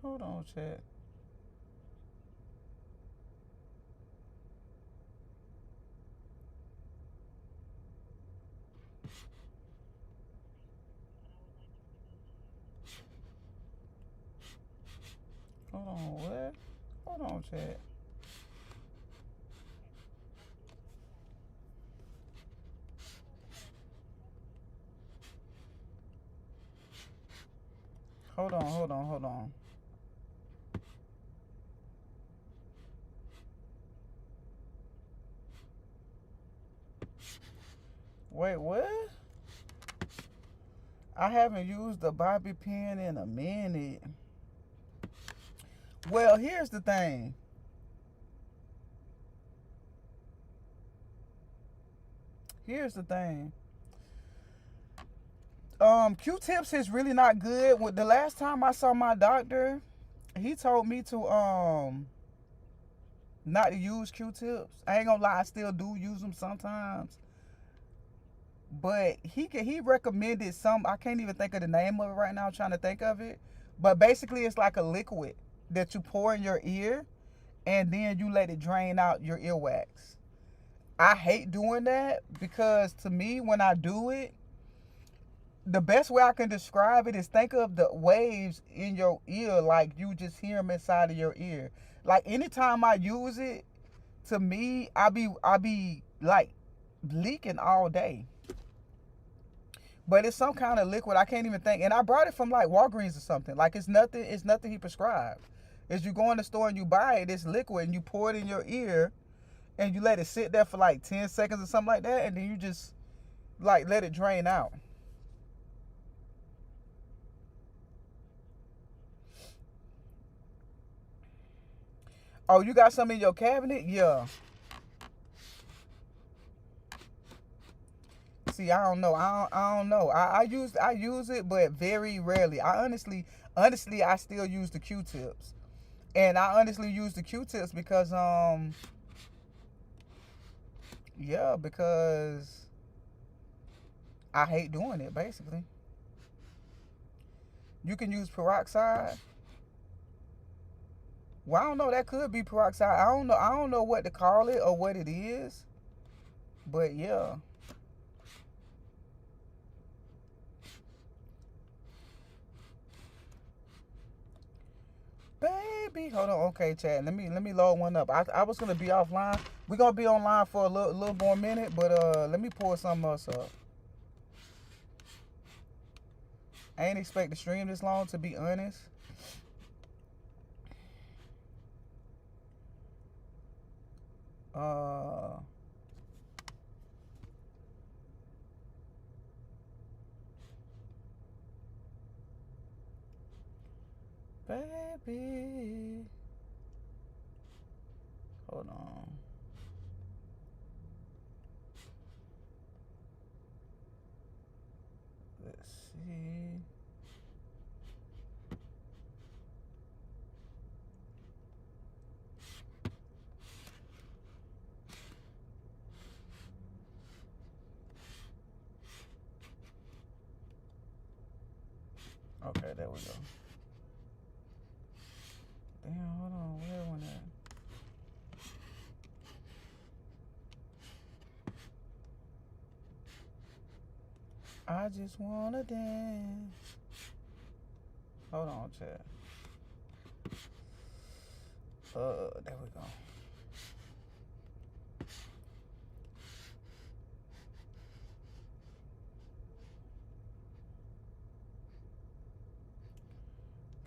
hold on, chat. Hold on, what? Hold on, chat. Hold on. Wait, what? I haven't used the bobby pin in a minute. Well, here's the thing. Q-tips is really not good. With the last time I saw my doctor, he told me to not to use Q-tips. I ain't gonna lie, I still do use them sometimes. But he recommended some, I can't even think of the name of it right now, I'm trying to think of it. But basically it's like a liquid that you pour in your ear and then you let it drain out your earwax. I hate doing that because to me, when I do it, the best way I can describe it is think of the waves in your ear like you just hear them inside of your ear. Like anytime I use it, to me, I be like leaking all day. But it's some kind of liquid, I can't even think. And I brought it from like Walgreens or something. Like it's nothing he prescribed. Is you go in the store and you buy it, it's liquid, and you pour it in your ear and you let it sit there for like 10 seconds or something like that, and then you just like let it drain out. Oh, you got some in your cabinet? Yeah. See, I don't know. I don't know. I use it, but very rarely. I honestly, I still use the Q-tips. And I honestly use the Q-tips because because I hate doing it, basically. You can use peroxide. Well, I don't know. That could be peroxide. I don't know what to call it or what it is. But yeah. Baby, hold on. Okay, chat. Let me load one up. I was gonna be offline. We're gonna be online for a little more minute, but let me pull something else up. I ain't expect to stream this long, to be honest. Baby, hold on. Let's see. Okay, there we go. Damn, hold on, where one at? I just wanna dance. Hold on, chat. There we go.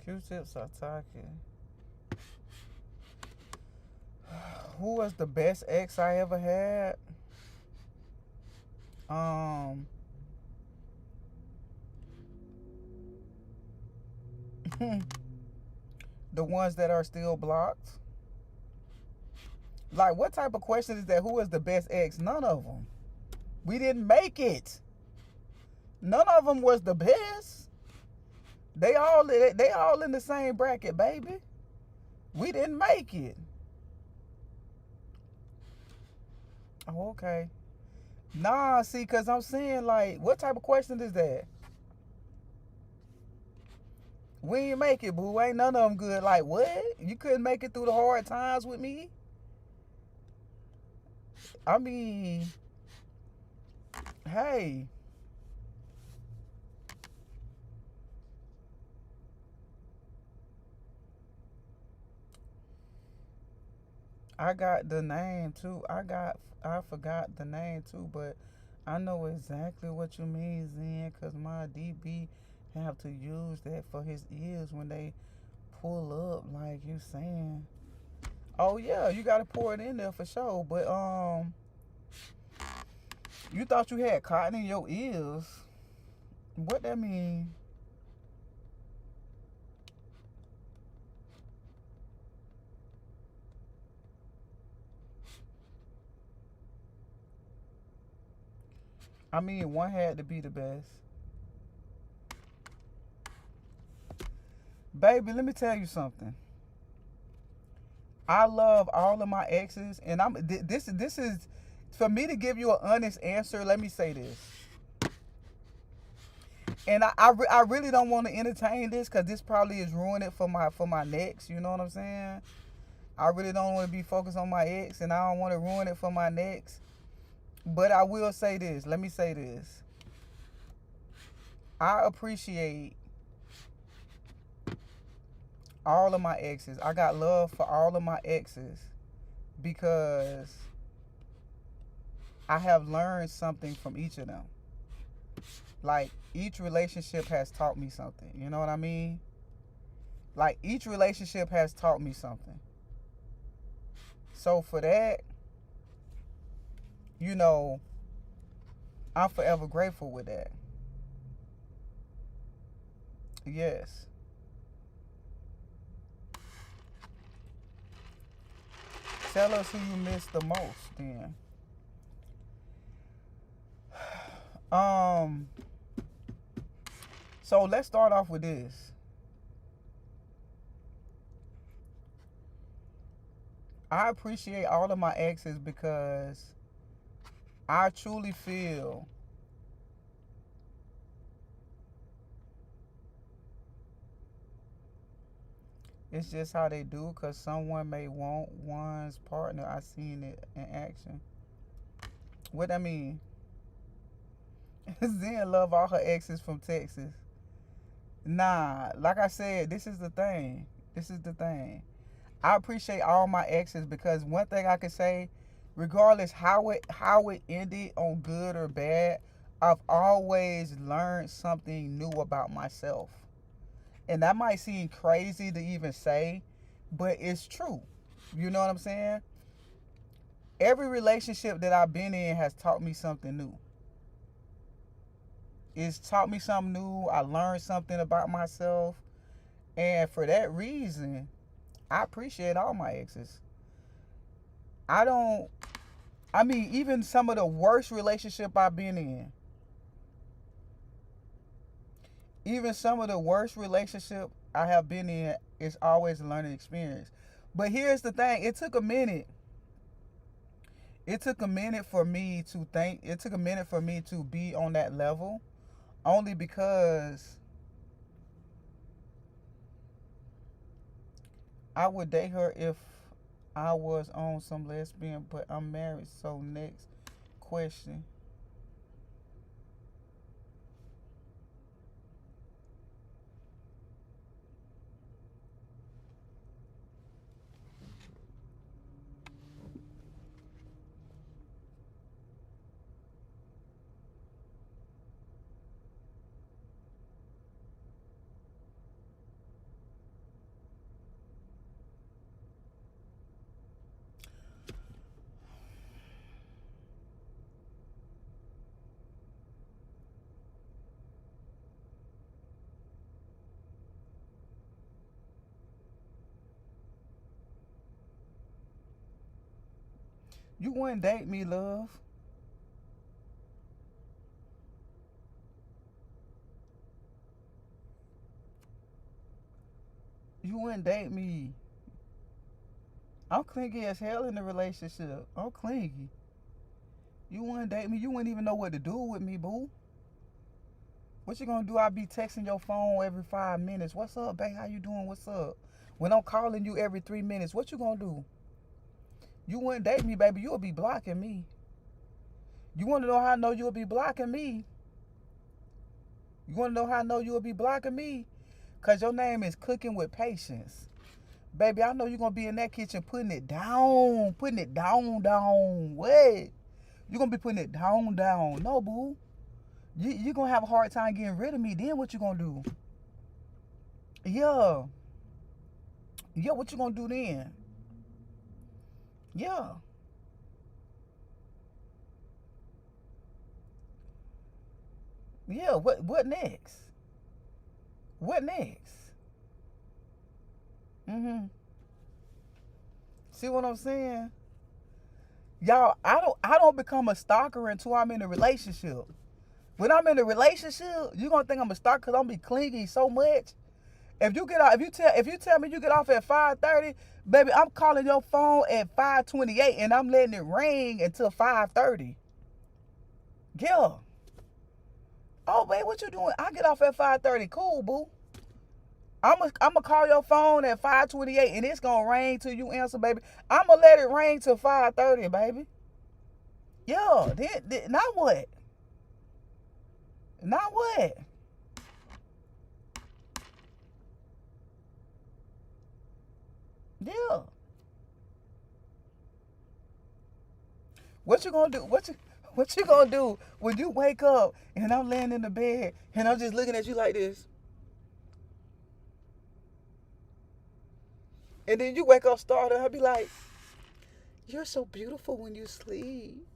Q-Tip Satake. Who was the best ex I ever had? The ones that are still blocked. Like, what type of question is that? Who was the best ex? None of them. We didn't make it. None of them was the best. They all in the same bracket, baby. We didn't make it. Oh, okay. Nah, see, cause I'm saying, like, what type of question is that? We ain't make it, boo. Ain't none of them good. Like, what? You couldn't make it through the hard times with me? I mean, hey. I got the name too. I forgot the name too, but I know exactly what you mean, Zen, cause my DB have to use that for his ears when they pull up, like you saying. Oh yeah, you gotta pour it in there for sure. But you thought you had cotton in your ears. What that mean? I mean, one had to be the best. Baby, let me tell you something. I love all of my exes, and this is for me to give you an honest answer. Let me say this, and I really don't want to entertain this because this probably is ruining it for my next. You know what I'm saying? I really don't want to be focused on my ex, and I don't want to ruin it for my next. But I will say this. Let me say this. I appreciate all of my exes. I got love for all of my exes because I have learned something from each of them. Like, each relationship has taught me something. You know what I mean? Like, each relationship has taught me something. So for that, you know, I'm forever grateful with that. Yes. Tell us who you miss the most then. So let's start off with this. I appreciate all of my exes because I truly feel it's just how they do, because someone may want one's partner. I seen it in action. What that mean? Zen love all her exes from Texas. Nah, like I said, this is the thing. I appreciate all my exes because one thing I can say, regardless how it ended on good or bad, I've always learned something new about myself. And that might seem crazy to even say, but it's true. You know what I'm saying? Every relationship that I've been in has taught me something new. It's taught me something new. I learned something about myself. And for that reason, I appreciate all my exes. Even some of the worst relationship I've been in. Even some of the worst relationship I have been in is always a learning experience. But here's the thing. It took a minute. It took a minute for me to think. It took a minute for me to be on that level. Only because I would date her if I was on some lesbian, but I'm married. So next question. You wouldn't date me, love. You wouldn't date me. I'm clingy as hell in the relationship. I'm clingy. You wouldn't date me. You wouldn't even know what to do with me, boo. What you gonna do? I be texting your phone every 5 minutes. What's up, babe? How you doing? What's up? When I'm calling you every 3 minutes, what you gonna do? You wouldn't date me, baby. You'll be blocking me. You want to know how I know you'll be blocking me? You want to know how I know you'll be blocking me? Because your name is Cooking with Patience. Baby, I know you're going to be in that kitchen putting it down. What? You're going to be putting it down. No, boo. You're going to have a hard time getting rid of me. Then what you going to do? Yeah, what you going to do then? Yeah. Yeah, what next? What next? See what I'm saying? Y'all, I don't become a stalker until I'm in a relationship. When I'm in a relationship, you're gonna think I'm a stalker because I'm be clingy so much. If you tell me you get off at 5:30, baby, I'm calling your phone at 5:28 and I'm letting it ring until 5:30. Yeah. Oh, babe, what you doing? I get off at 5:30. Cool, boo. I'ma call your phone at 5:28 and it's gonna ring till you answer, baby. I'ma let it ring till 5:30, baby. Yeah. Then now what? Now what? Yeah. What you gonna do? What you gonna do when you wake up and I'm laying in the bed and I'm just looking at you like this? And then you wake up, start up, I'll be like, you're so beautiful when you sleep.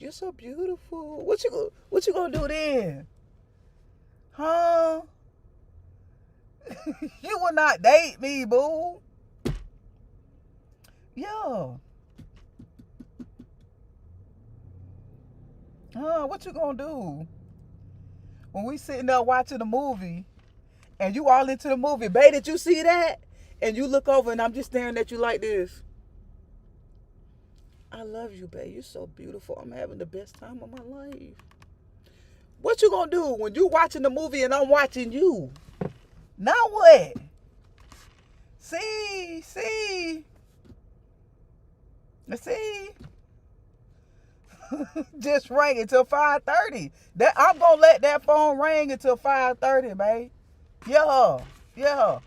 You're so beautiful. What you gonna do then? Huh? You will not date me, boo. Yeah. What you gonna do? When we sitting there watching a movie and you all into the movie, babe, did you see that? And you look over and I'm just staring at you like this. I love you, babe. You're so beautiful. I'm having the best time of my life. What you gonna do when you watching the movie and I'm watching you? Now what? See? Just ring until 5:30. That I'm gonna let that phone ring until 5:30, babe. Yeah, yeah,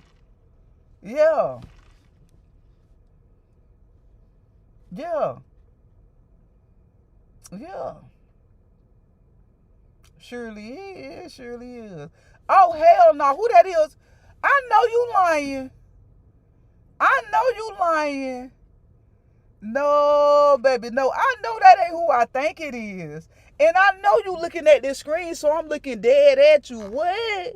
yeah, yeah, yeah. Surely is, surely is. Oh hell no, who that is? I know you lying. I know you lying. No, baby, no. I know that ain't who I think it is. And I know you looking at this screen, so I'm looking dead at you. What?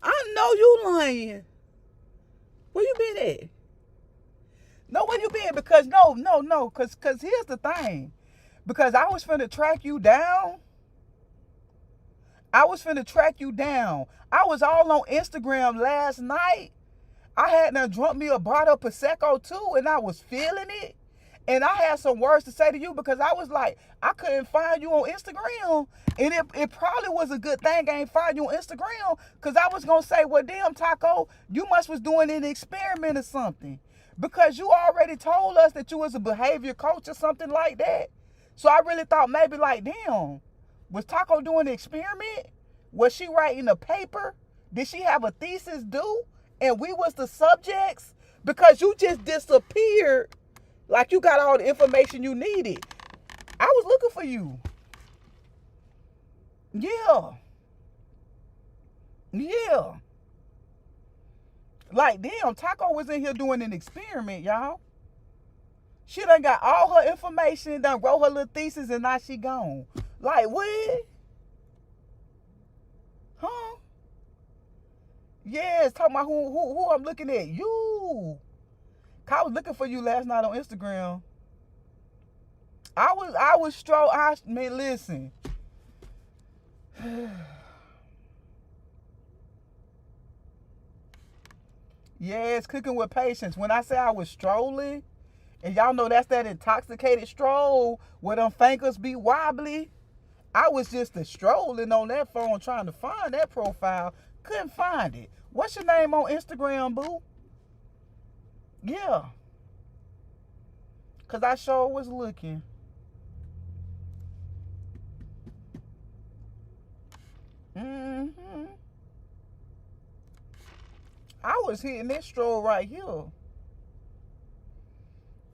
I know you lying. Where you been at? No, where you been? Because no. Cause here's the thing. Because I was finna track you down. I was all on Instagram last night. I had done drunk me a bottle of Prosecco too, and I was feeling it. And I had some words to say to you because I was like, I couldn't find you on Instagram. And it probably was a good thing I ain't find you on Instagram because I was going to say, well, damn, Taco, you must was doing an experiment or something. Because you already told us that you was a behavior coach or something like that. So I really thought maybe like, damn, was Taco doing an experiment? Was she writing a paper? Did she have a thesis due? And we was the subjects? Because you just disappeared like you got all the information you needed. I was looking for you. Yeah. Yeah. Like, damn, Taco was in here doing an experiment, y'all. She done got all her information, done wrote her little thesis, and now she gone. Like, what? Huh? Yes, talking about who I'm looking at. You. I was looking for you last night on Instagram. I mean, listen. Yes, cooking with patience. When I say I was strolling, and y'all know that's that intoxicated stroll where them fingers be wobbly. I was just strolling on that phone trying to find that profile. Couldn't find it. What's your name on Instagram, boo? Yeah. Because I sure was looking. Mm-hmm. I was hitting this stroll right here.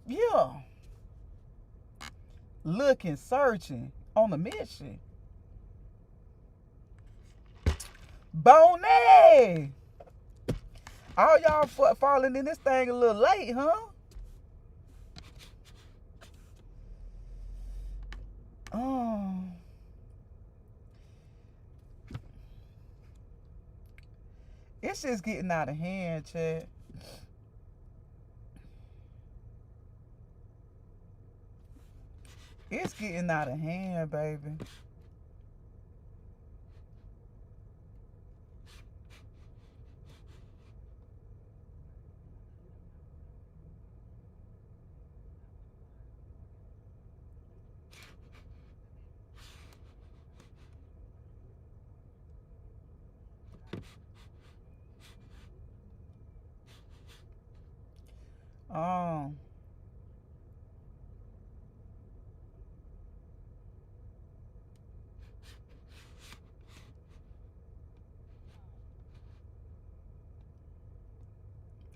Yeah. Looking, searching, on a mission. Bonet! All y'all falling in this thing a little late, huh? Oh. It's just getting out of hand, Chad. It's getting out of hand, baby. Oh.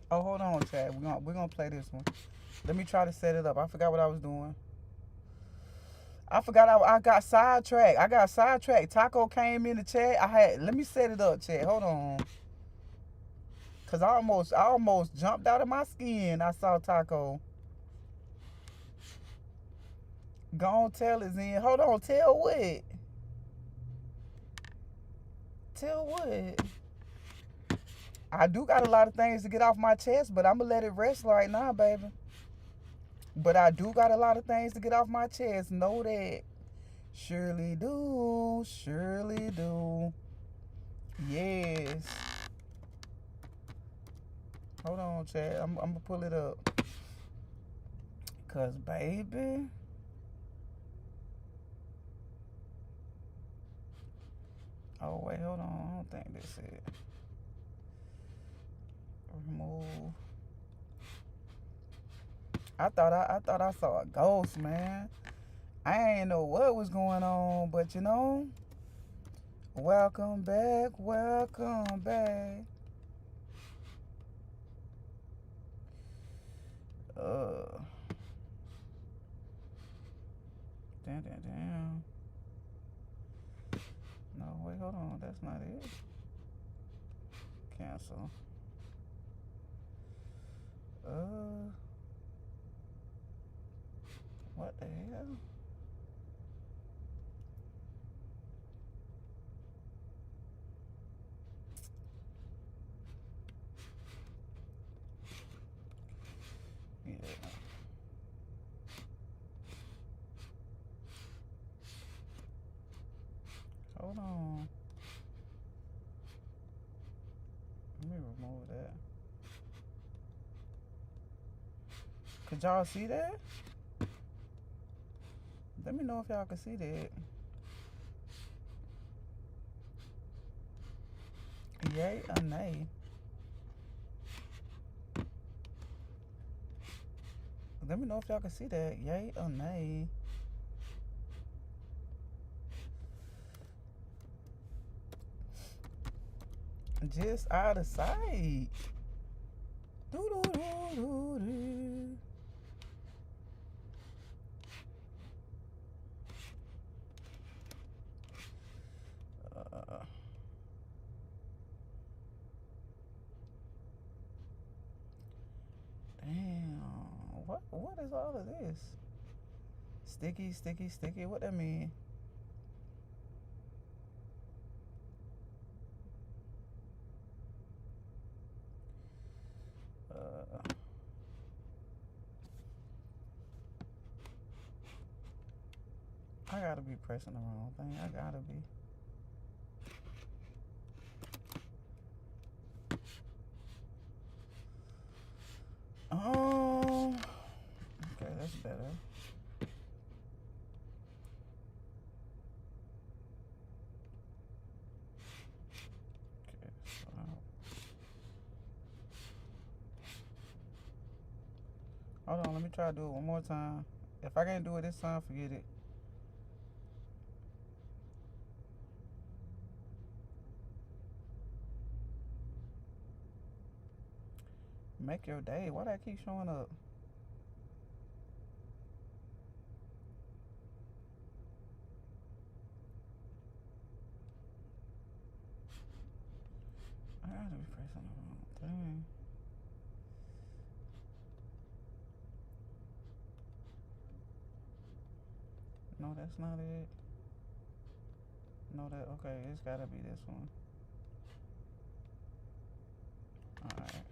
Oh, hold on, Chad. We're gonna play this one. Let me try to set it up. I forgot what I was doing. I forgot I got sidetracked. Taco came in the chat. Let me set it up, Chad. Hold on. Cause I almost jumped out of my skin. I saw Taco. Gon' tell is in. Hold on, tell what? Tell what? I do got a lot of things to get off my chest, but I'm gonna let it rest right now, baby. But I do got a lot of things to get off my chest. Know that. Surely do. Surely do. Yes. Hold on, Chad. I'm gonna pull it up. Cause baby. Oh wait, hold on. I don't think this it. Remove. I thought I saw a ghost, man. I ain't know what was going on, but you know, welcome back, welcome back. Damn. No, wait, hold on. That's not it. Cancel. What the hell? Yeah. Hold on. Let me remove that. Could y'all see that? Let me know if y'all can see that. Yay or nay? Let me know if y'all can see that. Yay or nay? Just out of sight. Doo-doo-doo-doo-doo. Damn. What is all of this? Sticky, sticky, sticky. What that mean? I gotta be pressing the wrong thing. I gotta be. Okay, that's better. Okay, so hold on, let me try to do it one more time. If I can't do it this time, forget it. Make your day. Why that keep showing up? I gotta be pressing the wrong thing. No, that's not it. No, that okay. It's gotta be this one. All right.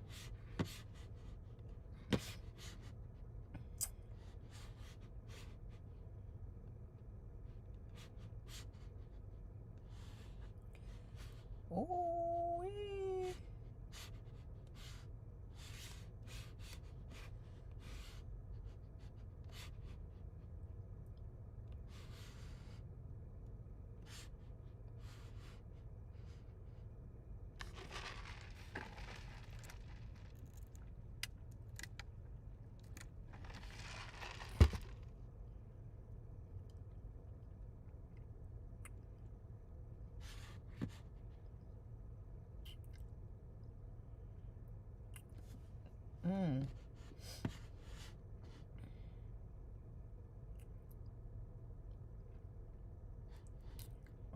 Ooh-wee.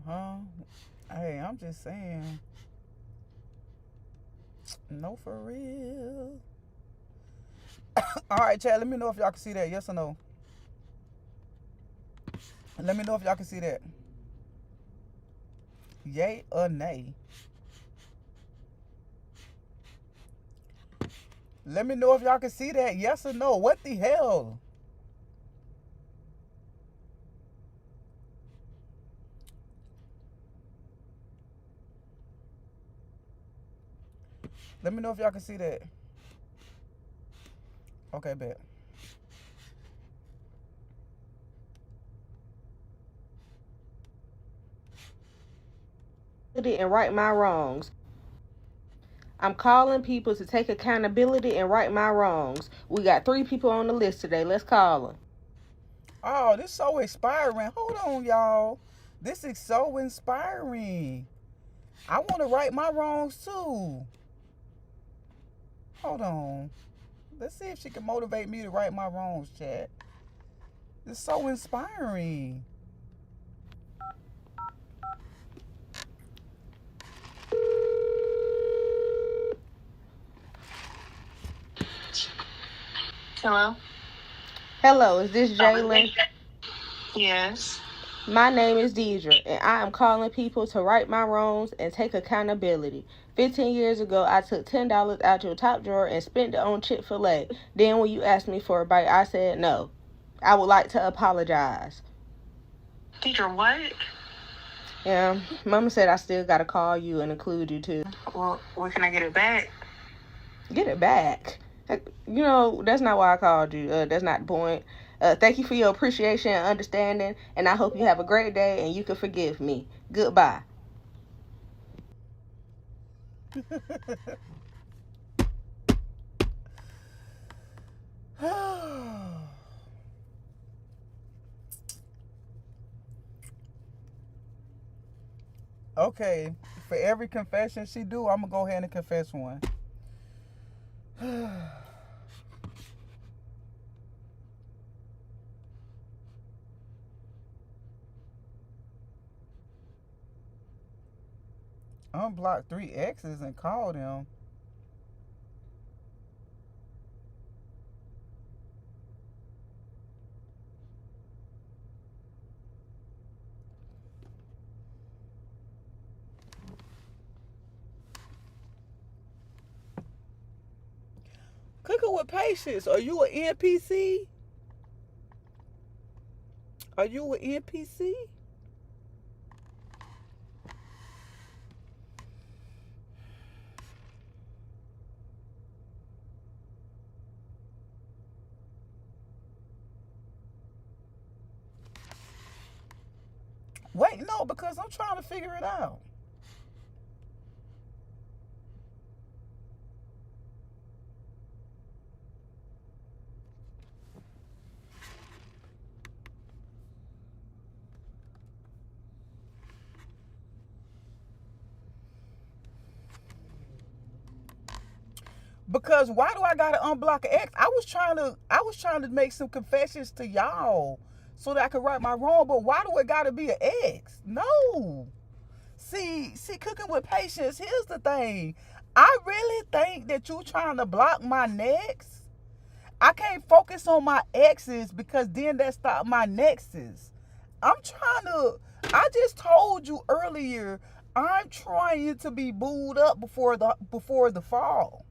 Huh? Hey, I'm just saying. No, for real. All right, Chad, let me know if y'all can see that. Yes or no? Let me know if y'all can see that. Yay or nay? Let me know if y'all can see that. Yes or no? What the hell? Let me know if y'all can see that. Okay, bet. and right my wrongs. I'm calling people to take accountability and right my wrongs. We got 3 people on the list today. Let's call them. Oh, this is so inspiring. Hold on, y'all. This is so inspiring. I want to right my wrongs too. Hold on. Let's see if she can motivate me to right my wrongs, chat. It's so inspiring. Hello? Hello, is this Jalen? Yes. My name is Deidre, and I am calling people to right my wrongs and take accountability. 15 years ago, I took $10 out your top drawer and spent it on Chick-fil-A. Then when you asked me for a bite, I said no. I would like to apologize. Deidre, what? Yeah, Mama said I still gotta call you and include you too. Well, where can I get it back? Get it back. You know, that's not why I called you. That's not the point. Thank you for your appreciation and understanding, and I hope you have a great day and you can forgive me. Goodbye. Okay, for every confession she do, I'm gonna go ahead and confess one. Unblock 3 exes and call them. Cooking with Patience. Are you an NPC? Are you an NPC? Wait, no, because I'm trying to figure it out. Because why do I gotta unblock an ex? I was trying to make some confessions to y'all so that I could right my wrong, but why do it gotta be an ex? No. See, Cooking with Patience, here's the thing. I really think that you trying to block my next. I can't focus on my exes because then that stop my nexus. I just told you earlier, I'm trying to be booed up before the fall.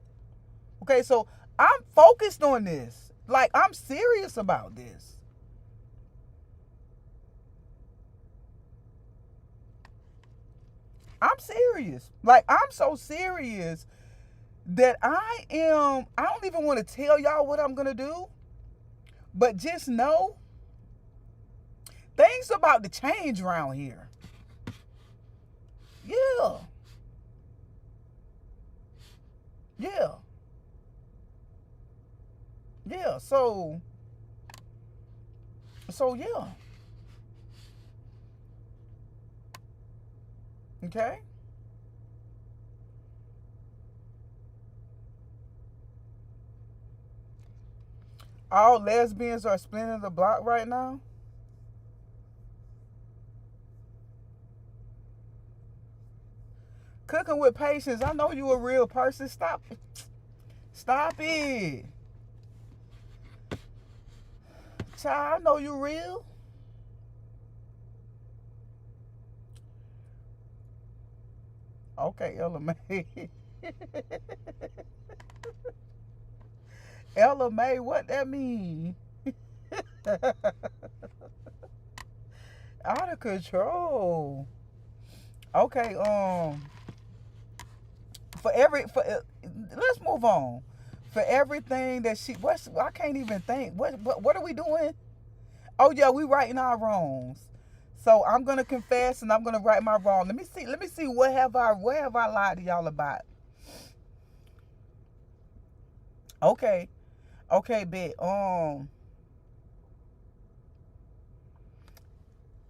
Okay, so I'm focused on this. Like, I'm serious about this. I'm serious. Like, I'm so serious that I don't even want to tell y'all what I'm going to do. But just know, things about to change around here. Yeah. Yeah. Yeah, so yeah. Okay? All lesbians are splitting the block right now? Cooking with Patience, I know you a real person. Stop it. Child, I know you real. Okay, Ella May. Ella May, what that mean? Out of control. Okay, let's move on. For everything that I can't even think. What are we doing? Oh yeah, we righting our wrongs. So I'm gonna confess and I'm gonna right my wrong. Let me see what have I lied to y'all about. Okay, bet.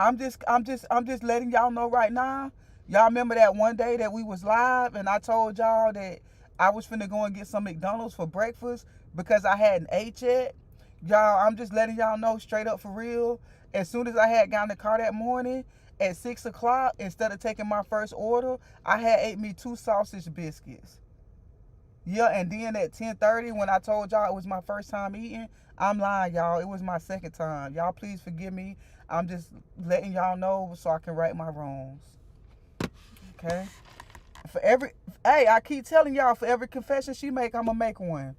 I'm just letting y'all know right now. Y'all remember that one day that we was live and I told y'all that I was finna go and get some McDonald's for breakfast because I hadn't ate yet? Y'all, I'm just letting y'all know straight up for real. As soon as I had got in the car that morning at 6 o'clock, instead of taking my first order, I had ate me 2 sausage biscuits. Yeah, and then at 10:30 when I told y'all it was my first time eating, I'm lying, y'all. It was my second time. Y'all please forgive me. I'm just letting y'all know so I can right my wrongs. Okay? I keep telling y'all, for every confession she make, I'm gonna make one.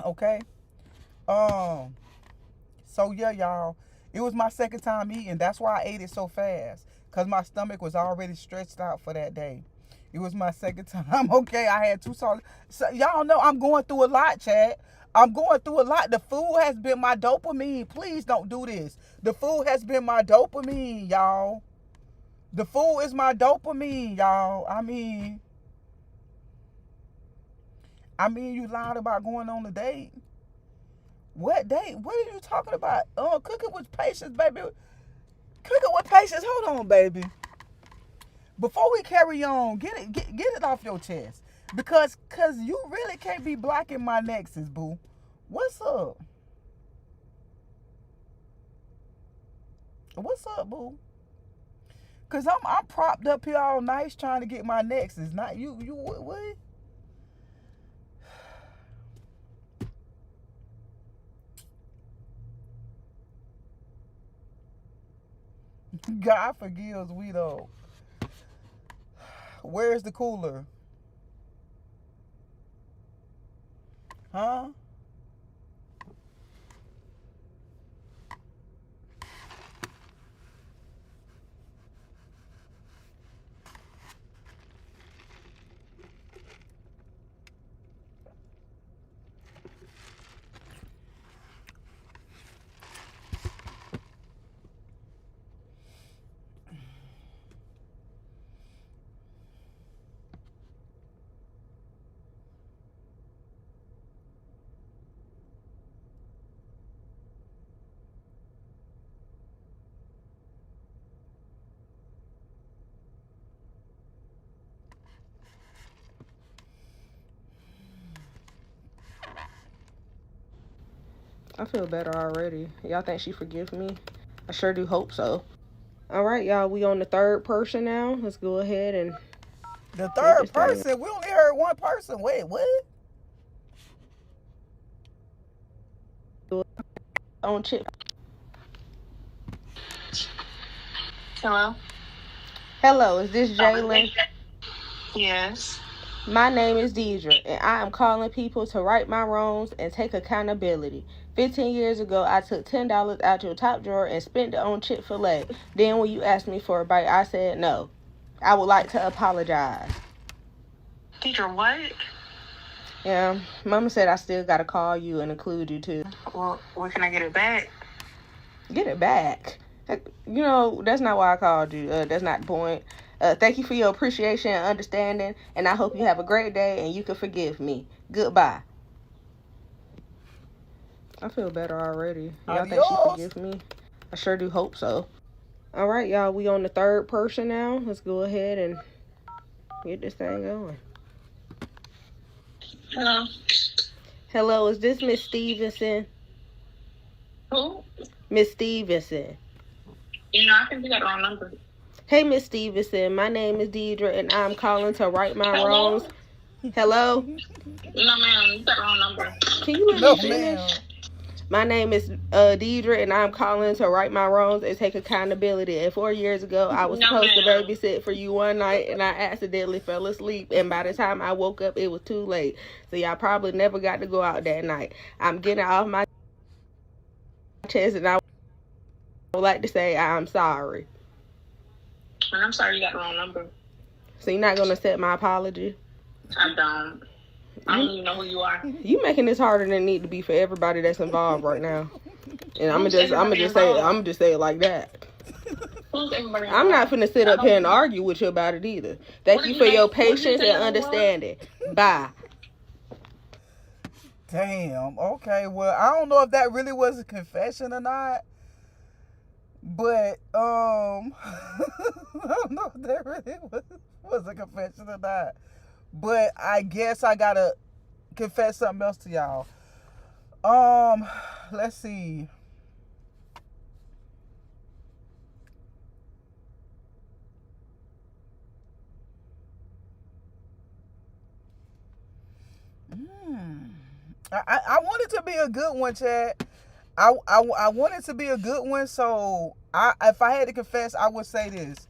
Okay? So yeah, y'all, it was my second time eating. That's why I ate it so fast, because my stomach was already stretched out for that day. It was my second time. Okay, I had 2 sauces. So y'all know I'm going through a lot, chat. I'm going through a lot. The food has been my dopamine. Please don't do this. The food has been my dopamine, y'all. The food is my dopamine, y'all. I mean, you lied about going on a date. What date? What are you talking about? Cooking with patience, baby. Cooking with patience. Hold on, baby. Before we carry on, get it off your chest. Because you really can't be blocking my nexus, boo. What's up? What's up, boo? Cause I'm propped up here all nice trying to get my nexus. Not you what? God forgives, we though. Where's the cooler? Huh? I feel better already. Y'all think she forgive me? I sure do hope so. All right, y'all. We on the third person now. Let's go ahead and... The third person? We only heard one person. Wait, what? On Chip. Hello? Hello, is this Jalen? Yes. My name is Deidre, and I am calling people to right my wrongs and take accountability. 15 years ago, I took $10 out your top drawer and spent it on Chick-fil-A. Then when you asked me for a bite, I said no. I would like to apologize. Deidre, what? Yeah, Mama said I still got to call you and include you too. Well, where can I get it back? Get it back? You know, that's not why I called you. That's not the point. Thank you for your appreciation and understanding, and I hope you have a great day and you can forgive me. Goodbye. I feel better already. Y'all think she forgive me? I sure do hope so. All right, y'all. We on the third person now. Let's go ahead and get this thing going. Hello? Hello, is this Miss Stevenson? Who? Miss Stevenson. You know, I think you got the wrong number. Hey, Miss Stevenson. My name is Deidre, and I'm calling to right my wrongs. Hello? No, ma'am. You got the wrong number. Can you let me finish? My name is Deidre, and I'm calling to right my wrongs and take accountability. And 4 years ago, I was supposed to babysit for you one night, and I accidentally fell asleep. And by the time I woke up, it was too late. So y'all probably never got to go out that night. I'm getting off my chest, and I would like to say I'm sorry. And I'm sorry you got the wrong number. So you're not going to accept my apology? I don't. I don't even know who you are. You making this harder than it need to be for everybody that's involved right now. And I'm gonna just say it like that. Who's everybody? I'm not finna sit up here and argue with you about it either. Thank you for your patience and understanding. Bye. Damn. Okay. Well, I don't know if that really was a confession or not. But I don't know if that really was a confession or not. But I guess I gotta confess something else to y'all. Let's see. I want it to be a good one, Chad. I want it to be a good one. So if I had to confess, I would say this.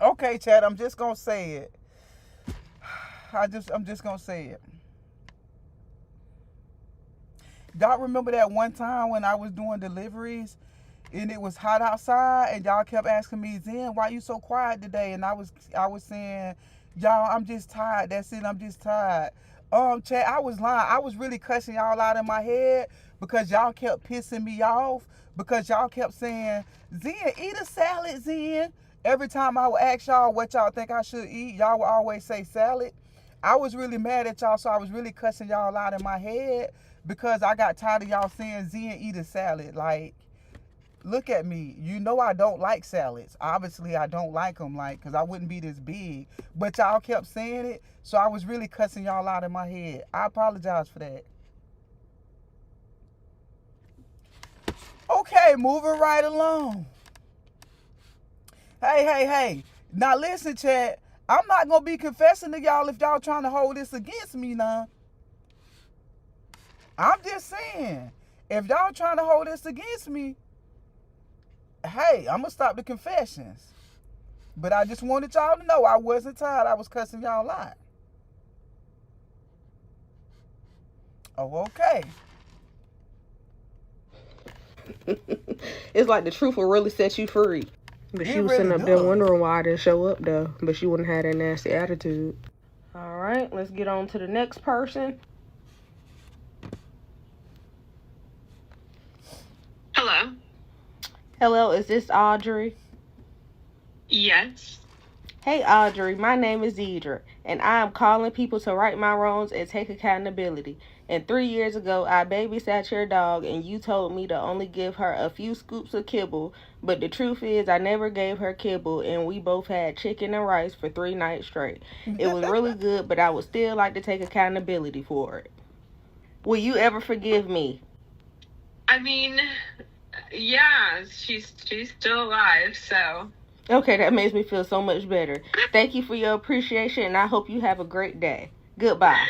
Okay, Chad, I'm just gonna say it. I'm just gonna say it. Y'all remember that one time when I was doing deliveries and it was hot outside and y'all kept asking me, Zen, why you so quiet today? And I was saying, y'all, I'm just tired. That's it, I'm just tired. Chad, I was lying. I was really cussing y'all out in my head because y'all kept pissing me off because y'all kept saying, Zen, eat a salad, Zen. Every time I would ask y'all what y'all think I should eat, y'all would always say salad. I was really mad at y'all, so I was really cussing y'all out in my head because I got tired of y'all saying, Zen, eat a salad. Like, look at me. You know I don't like salads. Obviously, I don't like them, like, because I wouldn't be this big. But y'all kept saying it, so I was really cussing y'all out in my head. I apologize for that. Okay, moving right along. Hey. Now listen, Chad. I'm not going to be confessing to y'all if y'all trying to hold this against me now. I'm just saying. If y'all trying to hold this against me, hey, I'm going to stop the confessions. But I just wanted y'all to know I wasn't tired. I was cussing y'all out. Oh, okay. It's like the truth will really set you free. But she was sitting up there wondering why I didn't show up, though. But she wouldn't have that nasty attitude. All right, let's get on to the next person. Hello. Hello, is this Audrey? Yes. Hey, Audrey, my name is Deidre, and I am calling people to right my wrongs and take accountability. And 3 years ago, I babysat your dog, and you told me to only give her a few scoops of kibble, but the truth is I never gave her kibble, and we both had chicken and rice for 3 nights straight. It was really good, but I would still like to take accountability for it. Will you ever forgive me? I mean, yeah, she's still alive, so... Okay, that makes me feel so much better. Thank you for your appreciation, and I hope you have a great day. Goodbye.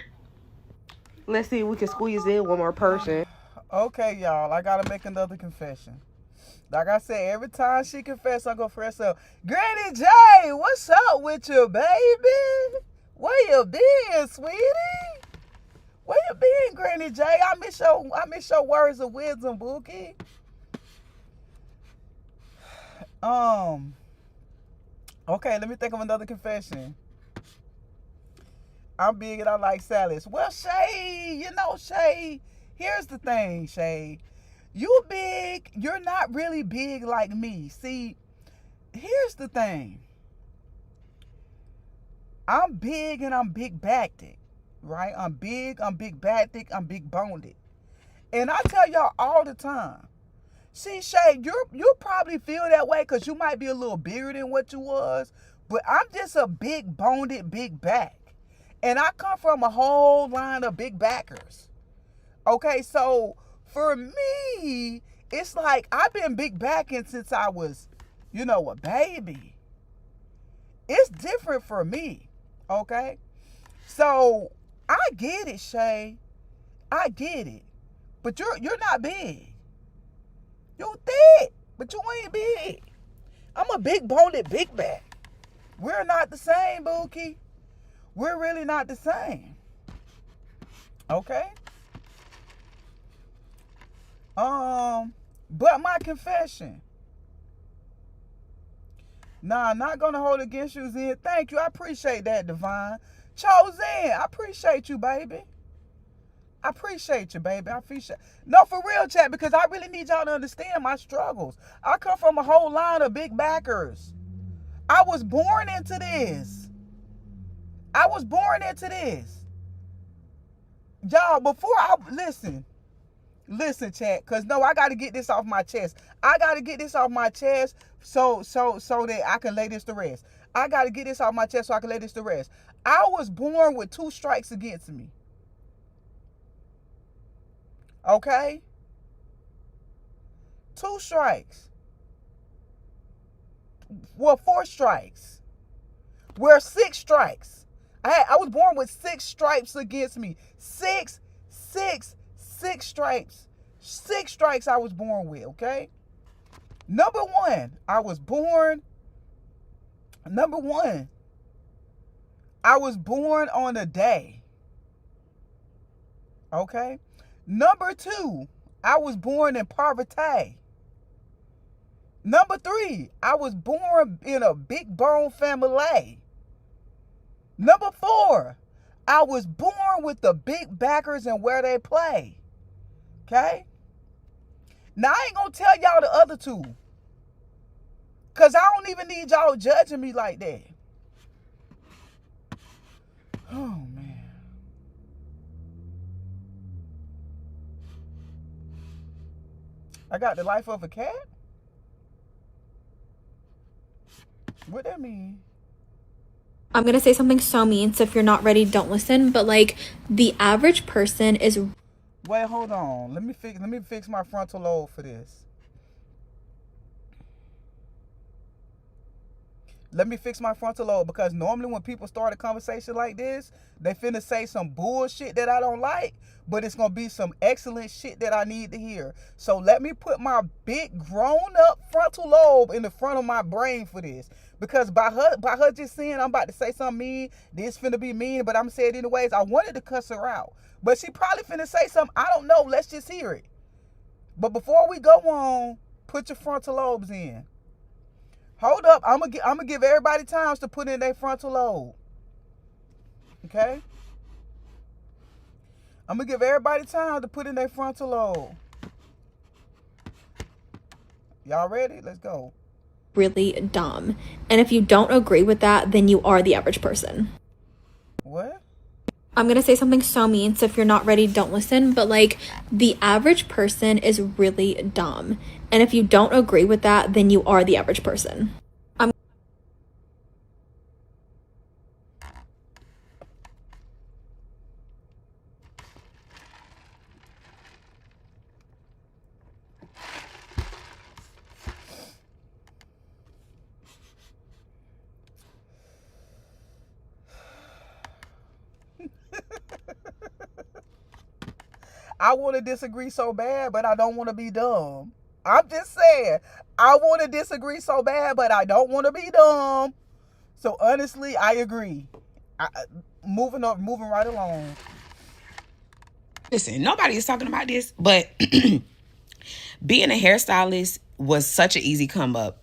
Let's see if we can squeeze in one more person. Okay, y'all, I gotta make another confession. Like I said, every time she confess, I go for herself. Granny J, what's up with you, baby? Where you been, sweetie? Where you been, Granny J? I miss your words of wisdom, Bookie. Okay, let me think of another confession. I'm big and I like salads. Well, Shay, Shay, here's the thing, Shay. You big, you're not really big like me. See, here's the thing. I'm big and I'm big-backed, right? I'm big backed, I'm big-boned. And I tell y'all all the time, see, Shay, you probably feel that way because you might be a little bigger than what you was, but I'm just a big-boned, big back. And I come from a whole line of big backers. Okay, so for me, it's like I've been big backing since I was, a baby. It's different for me, okay? So I get it, Shay. I get it. But you're not big. You thick, but you ain't big. I'm a big boned big back. We're not the same, Bookie. We're really not the same. Okay? But my confession. Nah, I'm not gonna hold against you, Zen. Thank you. I appreciate that, Divine. Chosen, I appreciate you, baby. I appreciate you, baby. I appreciate. No, for real, chat, because I really need y'all to understand my struggles. I come from a whole line of big backers. I was born into this. Y'all, before I listen, chat, because no, I got to get this off my chest. I got to get this off my chest so that I can lay this to rest. I got to get this off my chest so I can lay this to rest. I was born with 2 strikes against me. Okay? 2 strikes. Well, 4 strikes. Well, 6 strikes. I was born with 6 stripes against me. 6 stripes. 6 strikes I was born with, okay? Number 1, I was born on a day. Okay? Number 2, I was born in poverty. Number 3, I was born in a big bone family. Number 4, I was born with the big backers and where they play. Okay? Now, I ain't gonna tell y'all the other 2. Because I don't even need y'all judging me like that. Oh, man. I got the life of a cat? What that mean? I'm gonna say something so mean, so if you're not ready, don't listen. But like, the average person is. Wait, hold on. Let me fix my frontal lobe for this. Let me fix my frontal lobe, because normally when people start a conversation like this, they finna say some bullshit that I don't like, but it's gonna be some excellent shit that I need to hear. So let me put my big grown up frontal lobe in the front of my brain for this. Because by her just saying I'm about to say something mean, this finna be mean, but I'm saying it anyways, I wanted to cuss her out. But she probably finna say something, I don't know, let's just hear it. But before we go on, put your frontal lobes in. Hold up, I'm gonna give everybody time to put in their frontal lobe. Okay? I'm gonna give everybody time to put in their frontal lobe. Y'all ready? Let's go. Really dumb. And if you don't agree with that, then you are the average person. What? I'm gonna say something so mean, so if you're not ready, don't listen. But like, the average person is really dumb. And if you don't agree with that, then you are the average person. I want to disagree so bad, but I don't want to be dumb. I'm just saying, I want to disagree so bad, but I don't want to be dumb. So honestly, I agree. Moving right along. Listen, nobody is talking about this, but being a hairstylist was such an easy come up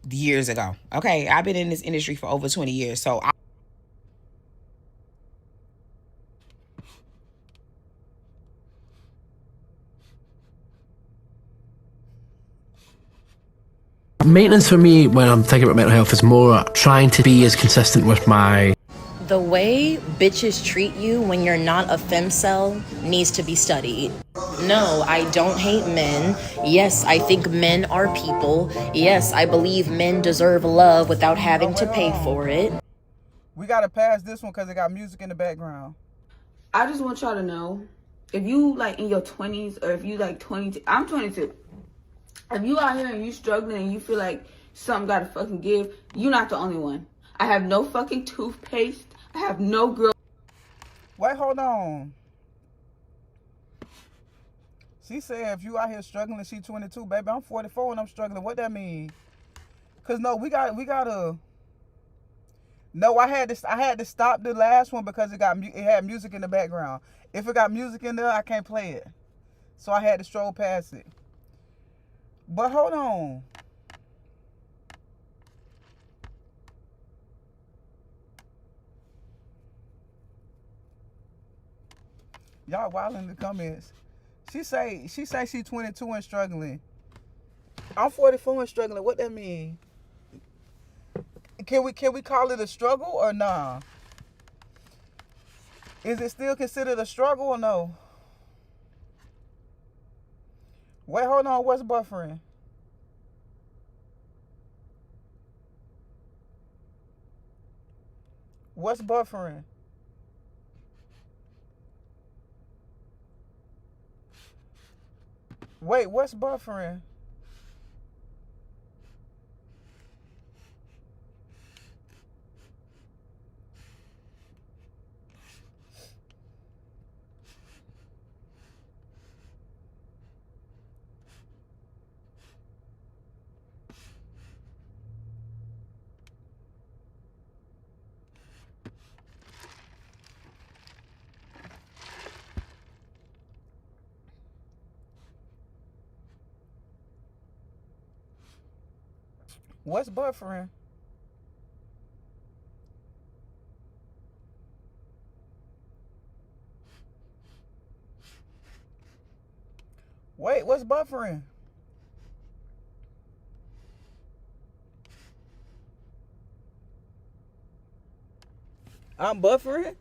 years ago. Okay, I've been in this industry for over 20 years, so maintenance for me when I'm thinking about mental health is more trying to be as consistent with my... The way bitches treat you when you're not a femcel needs to be studied. No, I don't hate men. Yes, I think men are people. Yes, I believe men deserve love without having to pay for it. We gotta pass this one because it got music in the background. I just want y'all to know, if you like in your 20s or if you like 22, I'm 22. If you out here and you struggling and you feel like something gotta fucking give, you're not the only one. I have no fucking toothpaste. I have no girl. Wait, Wait, hold on. She said if you out here struggling, she 22, baby. I'm 44 and I'm struggling. What that mean? Cause no, we gotta. No, I had to stop the last one because it had music in the background. If it got music in there, I can't play it. So I had to stroll past it. But hold on. Y'all wild in the comments. She say she 22 and struggling. I'm 44 and struggling. What that mean? Can we call it a struggle or nah? Is it still considered a struggle or no? Wait, hold on. What's buffering? What's buffering? Wait, what's buffering? What's buffering? Wait, what's buffering? I'm buffering?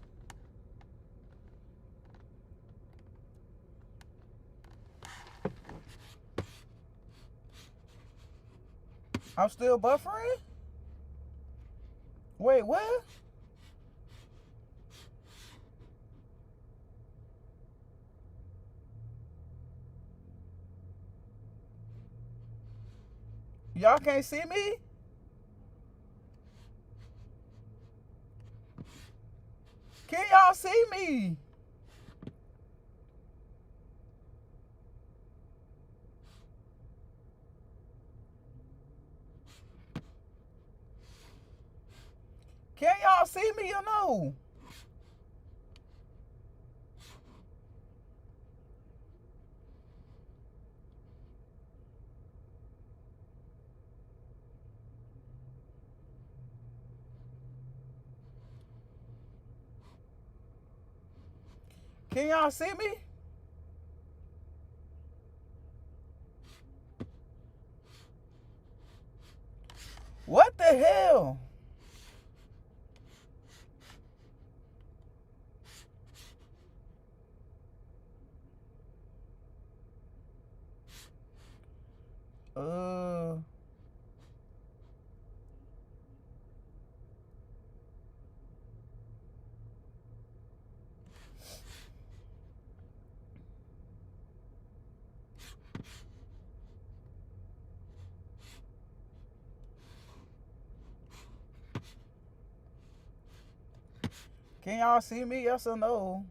I'm still buffering? Wait, what? Y'all can't see me? Can y'all see me? Can y'all see me or no? Can y'all see me? What the hell? Can y'all see me? Yes or no?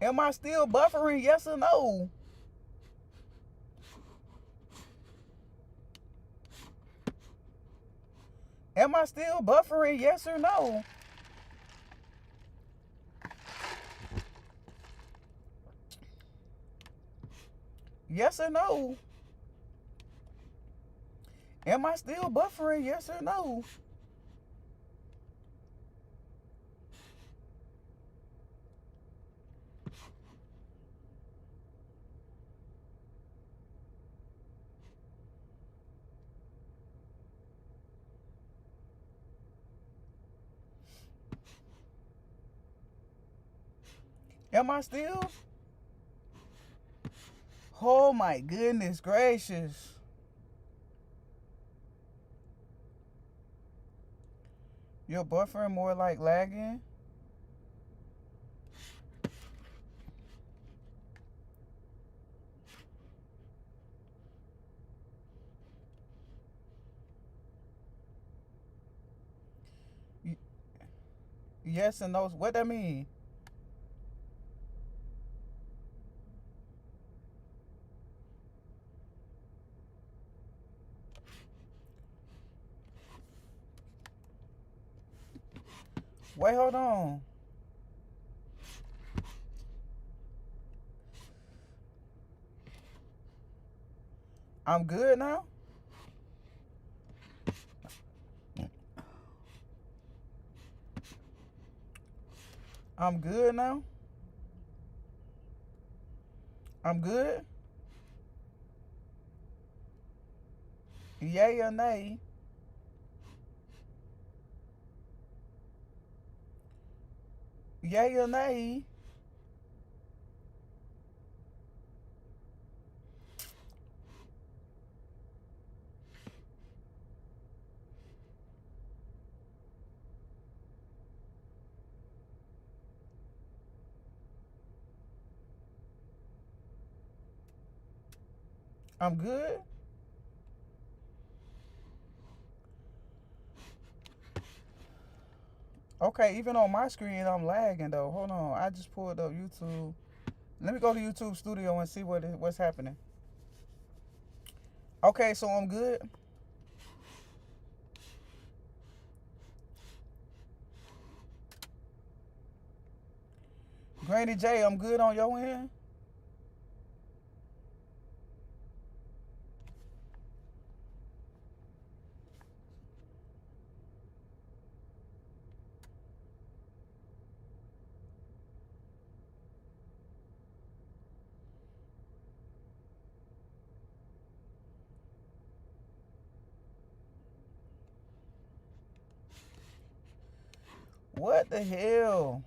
Am I still buffering? Yes or no? Am I still buffering? Yes or no? Yes or no? Am I still buffering? Yes or no? Am I still? Oh my goodness gracious. Your boyfriend more like lagging? Yes and no. What that mean? Wait, hold on. I'm good now? I'm good now? I'm good? Yay or nay? Yay or nay? I'm good? Okay, even on my screen, I'm lagging though. Hold on, I just pulled up YouTube. Let me go to YouTube Studio and see what's happening. Okay, so I'm good. Granny J, I'm good on your end. What the hell?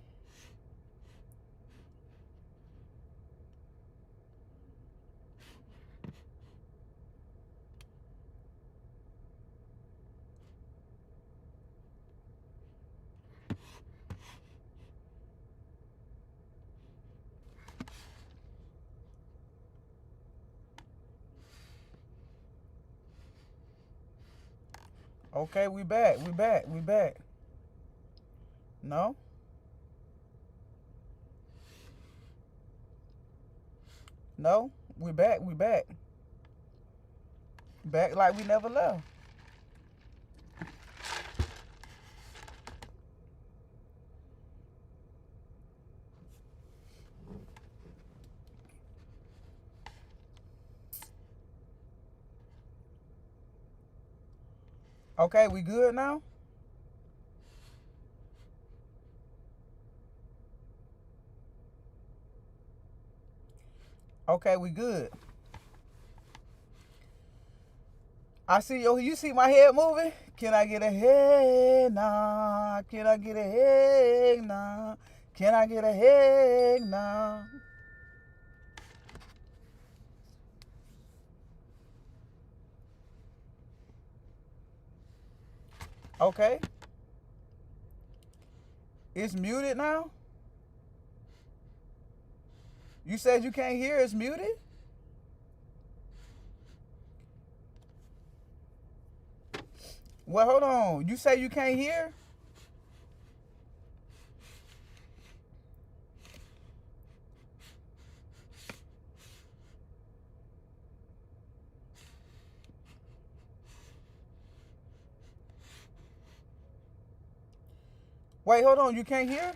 Okay, we back. No? No? We back. Back like we never left. Okay, we good now? Okay, we good. I see you see my head moving? Can I get a head nah? Can I get a head nah? Can I get a head nah? Okay. It's muted now? You said you can't hear, it's muted? Well, hold on. You say you can't hear? Wait, hold on. You can't hear?